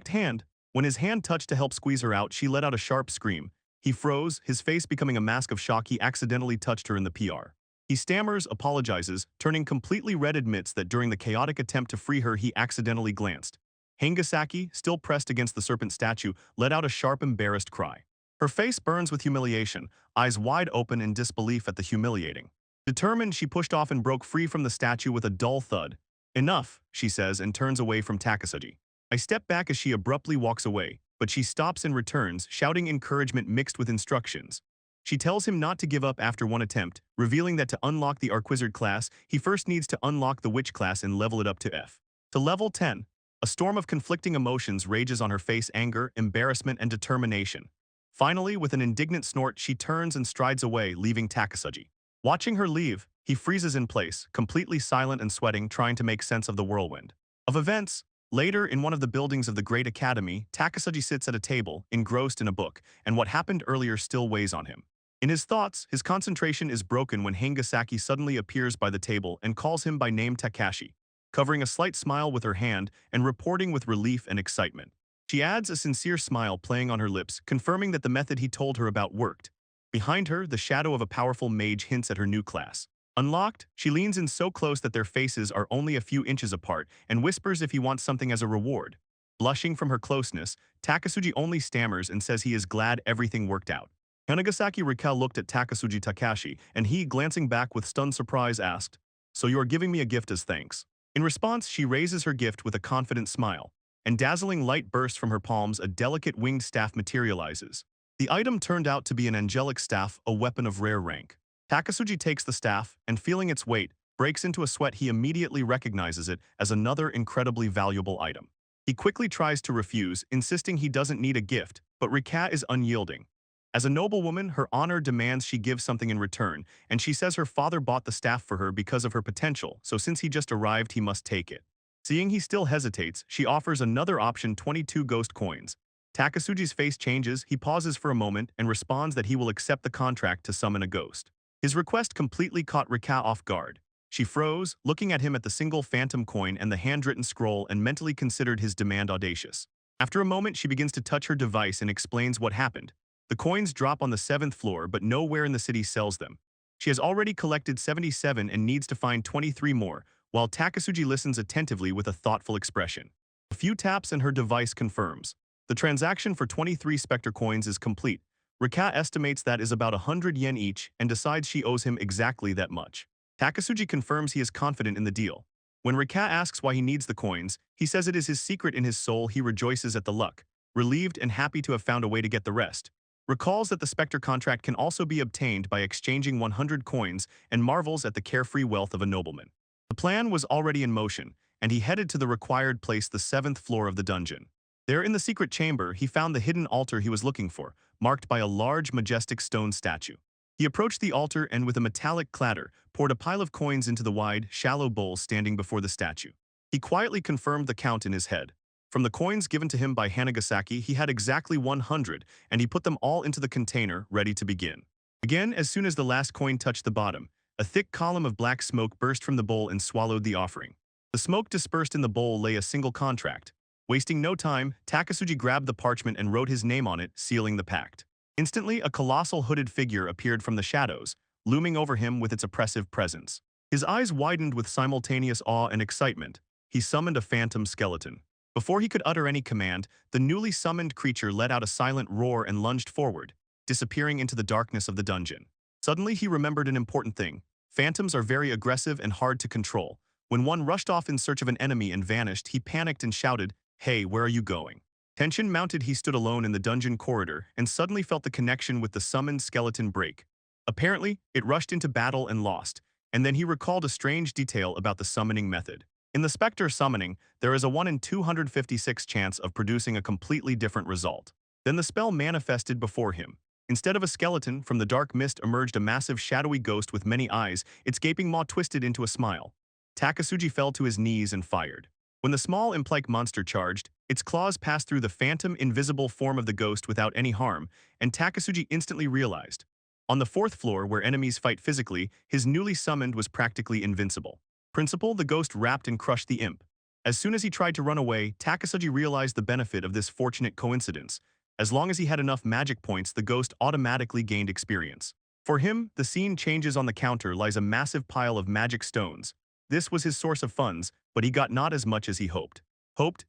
[SPEAKER 1] hand. When his hand touched to help squeeze her out, she let out a sharp scream. He froze, his face becoming a mask of shock. He accidentally touched her in the PR. He stammers, apologizes, turning completely red, admits that during the chaotic attempt to free her he accidentally glanced. Hanagasaki, still pressed against the serpent statue, let out a sharp, embarrassed cry. Her face burns with humiliation, eyes wide open in disbelief at the humiliating. Determined, she pushed off and broke free from the statue with a dull thud. Enough, she says, and turns away from Takasugi. I step back as she abruptly walks away, but she stops and returns, shouting encouragement mixed with instructions. She tells him not to give up after one attempt, revealing that to unlock the Arquizard class, he first needs to unlock the Witch class and level it up to F. To level 10. A storm of conflicting emotions rages on her face: anger, embarrassment, and determination. Finally, with an indignant snort, she turns and strides away, leaving Takasugi. Watching her leave, he freezes in place, completely silent and sweating, trying to make sense of the whirlwind of events. Later, in one of the buildings of the Great Academy, Takasugi sits at a table, engrossed in a book, and what happened earlier still weighs on him. In his thoughts, his concentration is broken when Hanagasaki suddenly appears by the table and calls him by name: Takashi, covering a slight smile with her hand and reporting with relief and excitement. She adds a sincere smile playing on her lips, confirming that the method he told her about worked. Behind her, the shadow of a powerful mage hints at her new class. Unlocked, she leans in so close that their faces are only a few inches apart and whispers if he wants something as a reward. Blushing from her closeness, Takasugi only stammers and says he is glad everything worked out. Hanagasaki Raquel looked at Takasugi Takashi, and he, glancing back with stunned surprise, asked, "So you are giving me a gift as thanks?" In response, she raises her gift with a confident smile, and dazzling light bursts from her palms. A delicate winged staff materializes. The item turned out to be an angelic staff, a weapon of rare rank. Takasugi takes the staff, and feeling its weight, breaks into a sweat. He immediately recognizes it as another incredibly valuable item. He quickly tries to refuse, insisting he doesn't need a gift, but Rika is unyielding. As a noblewoman, her honor demands she give something in return, and she says her father bought the staff for her because of her potential, so since he just arrived he must take it. Seeing he still hesitates, she offers another option: 22 ghost coins. Takasugi's face changes, he pauses for a moment and responds that he will accept the contract to summon a ghost. His request completely caught Rika off guard. She froze, looking at him at the single phantom coin and the handwritten scroll, and mentally considered his demand audacious. After a moment, she begins to touch her device and explains what happened. The coins drop on the 7th floor, but nowhere in the city sells them. She has already collected 77 and needs to find 23 more, while Takasugi listens attentively with a thoughtful expression. A few taps and her device confirms. The transaction for 23 Spectre coins is complete. Rika estimates that is about 100 yen each and decides she owes him exactly that much. Takasugi confirms he is confident in the deal. When Rika asks why he needs the coins, he says it is his secret in his soul. He rejoices at the luck, relieved and happy to have found a way to get the rest. Recalls that the Spectre contract can also be obtained by exchanging 100 coins, and marvels at the carefree wealth of a nobleman. The plan was already in motion, and he headed to the required place, the 7th floor of the dungeon. There in the secret chamber, he found the hidden altar he was looking for, marked by a large, majestic stone statue. He approached the altar and with a metallic clatter, poured a pile of coins into the wide, shallow bowl standing before the statue. He quietly confirmed the count in his head. From the coins given to him by Hanagasaki, he had exactly 100, and he put them all into the container, ready to begin. Again, as soon as the last coin touched the bottom, a thick column of black smoke burst from the bowl and swallowed the offering. The smoke dispersed. In the bowl lay a single contract. Wasting no time, Takasugi grabbed the parchment and wrote his name on it, sealing the pact. Instantly, a colossal hooded figure appeared from the shadows, looming over him with its oppressive presence. His eyes widened with simultaneous awe and excitement. He summoned a phantom skeleton. Before he could utter any command, the newly summoned creature let out a silent roar and lunged forward, disappearing into the darkness of the dungeon. Suddenly, he remembered an important thing. Phantoms are very aggressive and hard to control. When one rushed off in search of an enemy and vanished, he panicked and shouted, "Hey, where are you going?" Tension mounted. He stood alone in the dungeon corridor and suddenly felt the connection with the summoned skeleton break. Apparently, it rushed into battle and lost, and then he recalled a strange detail about the summoning method. In the Spectre summoning, there is a 1 in 256 chance of producing a completely different result. Then the spell manifested before him. Instead of a skeleton, from the dark mist emerged a massive shadowy ghost with many eyes, its gaping maw twisted into a smile. Takasugi fell to his knees and fired. When the small imp-like monster charged, its claws passed through the phantom, invisible form of the ghost without any harm, and Takasugi instantly realized. On the 4th floor, where enemies fight physically, his newly summoned was practically invincible. Principal, the ghost wrapped and crushed the imp. As soon as he tried to run away, Takasugi realized the benefit of this fortunate coincidence. As long as he had enough magic points, the ghost automatically gained experience. For him, the scene changes. On the counter lies a massive pile of magic stones. This was his source of funds, but he got not as much as he hoped.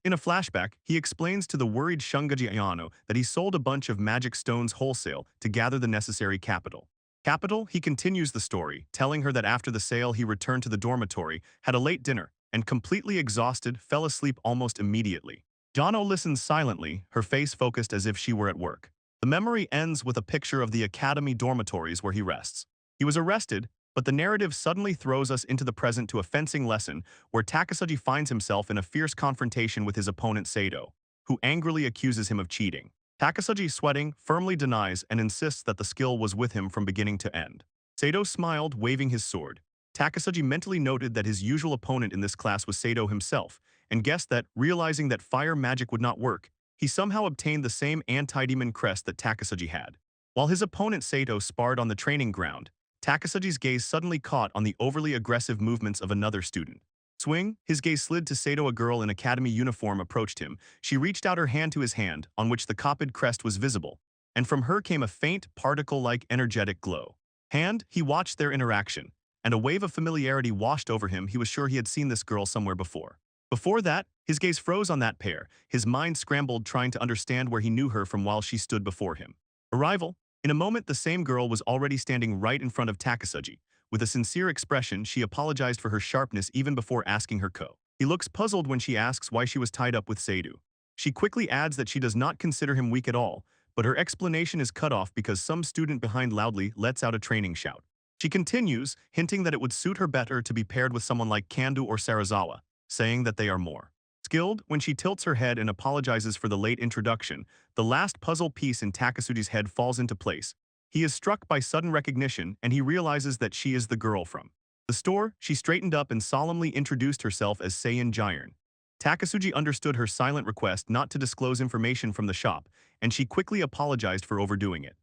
[SPEAKER 1] In a flashback, he explains to the worried Shungaji Ayano that he sold a bunch of magic stones wholesale to gather the necessary capital. He continues the story, telling her that after the sale he returned to the dormitory, had a late dinner, and completely exhausted, fell asleep almost immediately. Jano listens silently, her face focused as if she were at work. The memory ends with a picture of the academy dormitories where he rests. He was arrested, but the narrative suddenly throws us into the present to a fencing lesson where Takasugi finds himself in a fierce confrontation with his opponent Sato, who angrily accuses him of cheating. Takasugi, sweating, firmly denies and insists that the skill was with him from beginning to end. Sato smiled, waving his sword. Takasugi mentally noted that his usual opponent in this class was Sato himself, and guessed that, realizing that fire magic would not work, he somehow obtained the same anti-demon crest that Takasugi had. While his opponent Sato sparred on the training ground, Takasugi's gaze suddenly caught on the overly aggressive movements of another student. Swing, his gaze slid to Sato. A girl in academy uniform approached him. She reached out her hand to his hand, on which the copied crest was visible, and from her came a faint, particle-like energetic glow. He watched their interaction, and a wave of familiarity washed over him. He was sure he had seen this girl somewhere before. Before that, his gaze froze on that pair, his mind scrambled trying to understand where he knew her from while she stood before him. Arrival. In a moment, the same girl was already standing right in front of Takasugi. With a sincere expression, she apologized for her sharpness even before asking her ko. He looks puzzled when she asks why she was tied up with Seidu. She quickly adds that she does not consider him weak at all, but her explanation is cut off because some student behind loudly lets out a training shout. She continues, hinting that it would suit her better to be paired with someone like Kandu or Sarazawa, saying that they are more skilled. When she tilts her head and apologizes for the late introduction, the last puzzle piece in Takasugi's head falls into place. He is struck by sudden recognition and he realizes that she is the girl from the store. She straightened up and solemnly introduced herself as Seiyin Jiren. Takasugi understood her silent request not to disclose information from the shop, and she quickly apologized for overdoing it.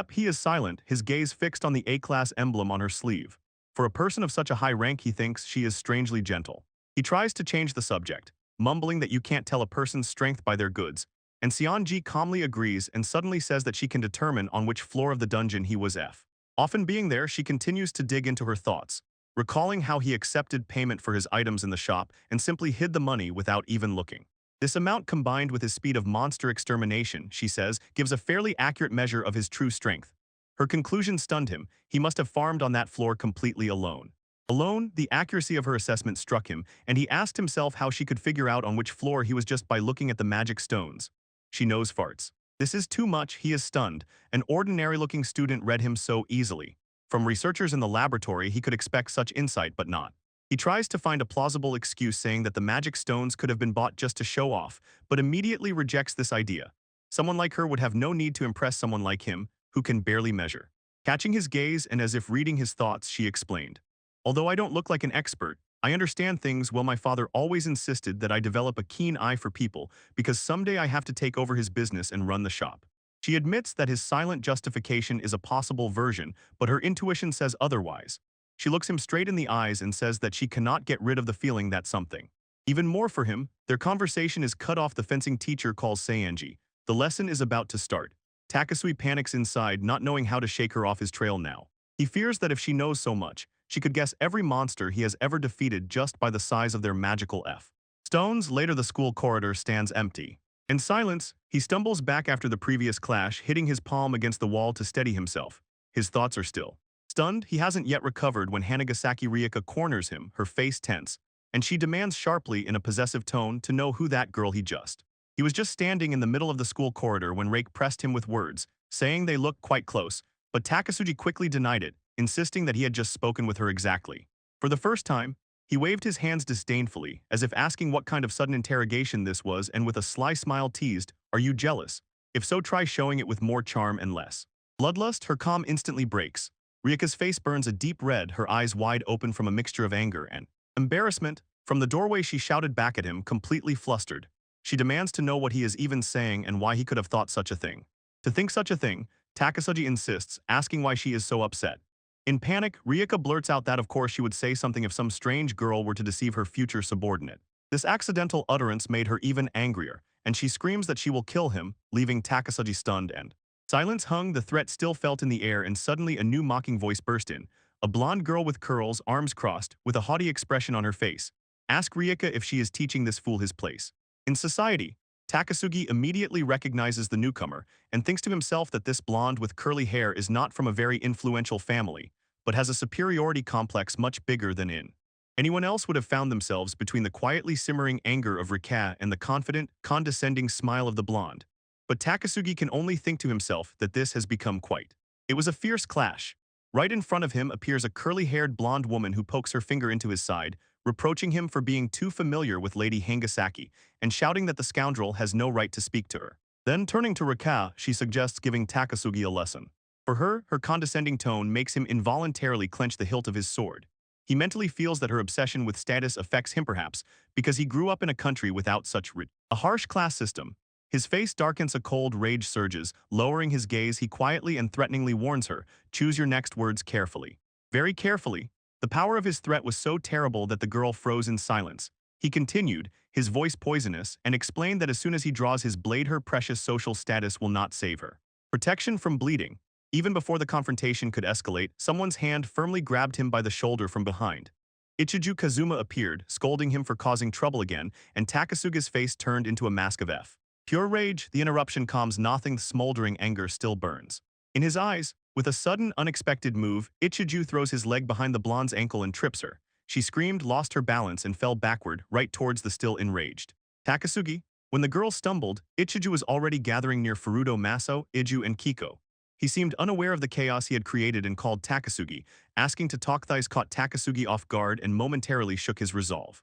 [SPEAKER 1] He is silent, his gaze fixed on the A-class emblem on her sleeve. For a person of such a high rank, he thinks she is strangely gentle. He tries to change the subject, mumbling that you can't tell a person's strength by their goods, and Seonji calmly agrees and suddenly says that she can determine on which floor of the dungeon he was F. Often being there, she continues to dig into her thoughts, recalling how he accepted payment for his items in the shop and simply hid the money without even looking. This amount combined with his speed of monster extermination, she says, gives a fairly accurate measure of his true strength. Her conclusion stunned him. He must have farmed on that floor completely alone. Alone, the accuracy of her assessment struck him, and he asked himself how she could figure out on which floor he was just by looking at the magic stones. She knows farts. This is too much. He is stunned. An ordinary-looking student read him so easily. From researchers in the laboratory, he could expect such insight, but not. He tries to find a plausible excuse saying that the magic stones could have been bought just to show off, but immediately rejects this idea. Someone like her would have no need to impress someone like him, who can barely measure. Catching his gaze and as if reading his thoughts, she explained, "Although I don't look like an expert, I understand things well. My father always insisted that I develop a keen eye for people because someday I have to take over his business and run the shop." She admits that his silent justification is a possible version, but her intuition says otherwise. She looks him straight in the eyes and says that she cannot get rid of the feeling that something. Even more for him, their conversation is cut off. The fencing teacher calls Seienji. The lesson is about to start. Takasui panics inside, not knowing how to shake her off his trail now. He fears that if she knows so much, she could guess every monster he has ever defeated just by the size of their magical F. Stones. Later, the school corridor stands empty. In silence, he stumbles back after the previous clash, hitting his palm against the wall to steady himself. His thoughts are still. Stunned, he hasn't yet recovered when Hanagasaki Ryuka corners him, her face tense, and she demands sharply in a possessive tone to know who that girl he just. He was just standing in the middle of the school corridor when Rake pressed him with words, saying they looked quite close, but Takasugi quickly denied it, insisting that he had just spoken with her exactly. For the first time, he waved his hands disdainfully, as if asking what kind of sudden interrogation this was, and with a sly smile teased, "Are you jealous? If so, try showing it with more charm and less bloodlust." Her calm instantly breaks. Ryuka's face burns a deep red, her eyes wide open from a mixture of anger and embarrassment. From the doorway she shouted back at him, completely flustered. She demands to know what he is even saying and why he could have thought such a thing. To think such a thing, Takasugi insists, asking why she is so upset. In panic, Ryuka blurts out that of course she would say something if some strange girl were to deceive her future subordinate. This accidental utterance made her even angrier, and she screams that she will kill him, leaving Takasugi stunned and silence hung. The threat still felt in the air, and suddenly a new mocking voice burst in. A blonde girl with curls, arms crossed, with a haughty expression on her face. Ask Ryuka if she is teaching this fool his place in society. Takasugi immediately recognizes the newcomer and thinks to himself that this blonde with curly hair is not from a very influential family, but has a superiority complex much bigger than in. Anyone else would have found themselves between the quietly simmering anger of Rika and the confident, condescending smile of the blonde. But Takasugi can only think to himself that this has become quite. It was a fierce clash. Right in front of him appears a curly-haired blonde woman who pokes her finger into his side, reproaching him for being too familiar with Lady Hangasaki and shouting that the scoundrel has no right to speak to her. Then turning to Rika, she suggests giving Takasugi a lesson. For her condescending tone makes him involuntarily clench the hilt of his sword. He mentally feels that her obsession with status affects him perhaps because he grew up in a country without such a harsh class system. His face darkens, a cold rage surges. Lowering his gaze, he quietly and threateningly warns her, "Choose your next words carefully." Very carefully. The power of his threat was so terrible that the girl froze in silence. He continued, his voice poisonous, and explained that as soon as he draws his blade, her precious social status will not save her. Protection from bleeding. Even before the confrontation could escalate, someone's hand firmly grabbed him by the shoulder from behind. Ichiju Kazuma appeared, scolding him for causing trouble again, and Takasugi's face turned into a mask of pure rage. The interruption calms nothing. Smoldering anger still burns in his eyes. With a sudden, unexpected move, Ichiju throws his leg behind the blonde's ankle and trips her. She screamed, lost her balance, and fell backward, right towards the still enraged Takasugi. When the girl stumbled, Ichiju was already gathering near Furuto Maso, Iju, and Kiko. He seemed unaware of the chaos he had created and called Takasugi, asking to talk. Thighs caught Takasugi off guard and momentarily shook his resolve.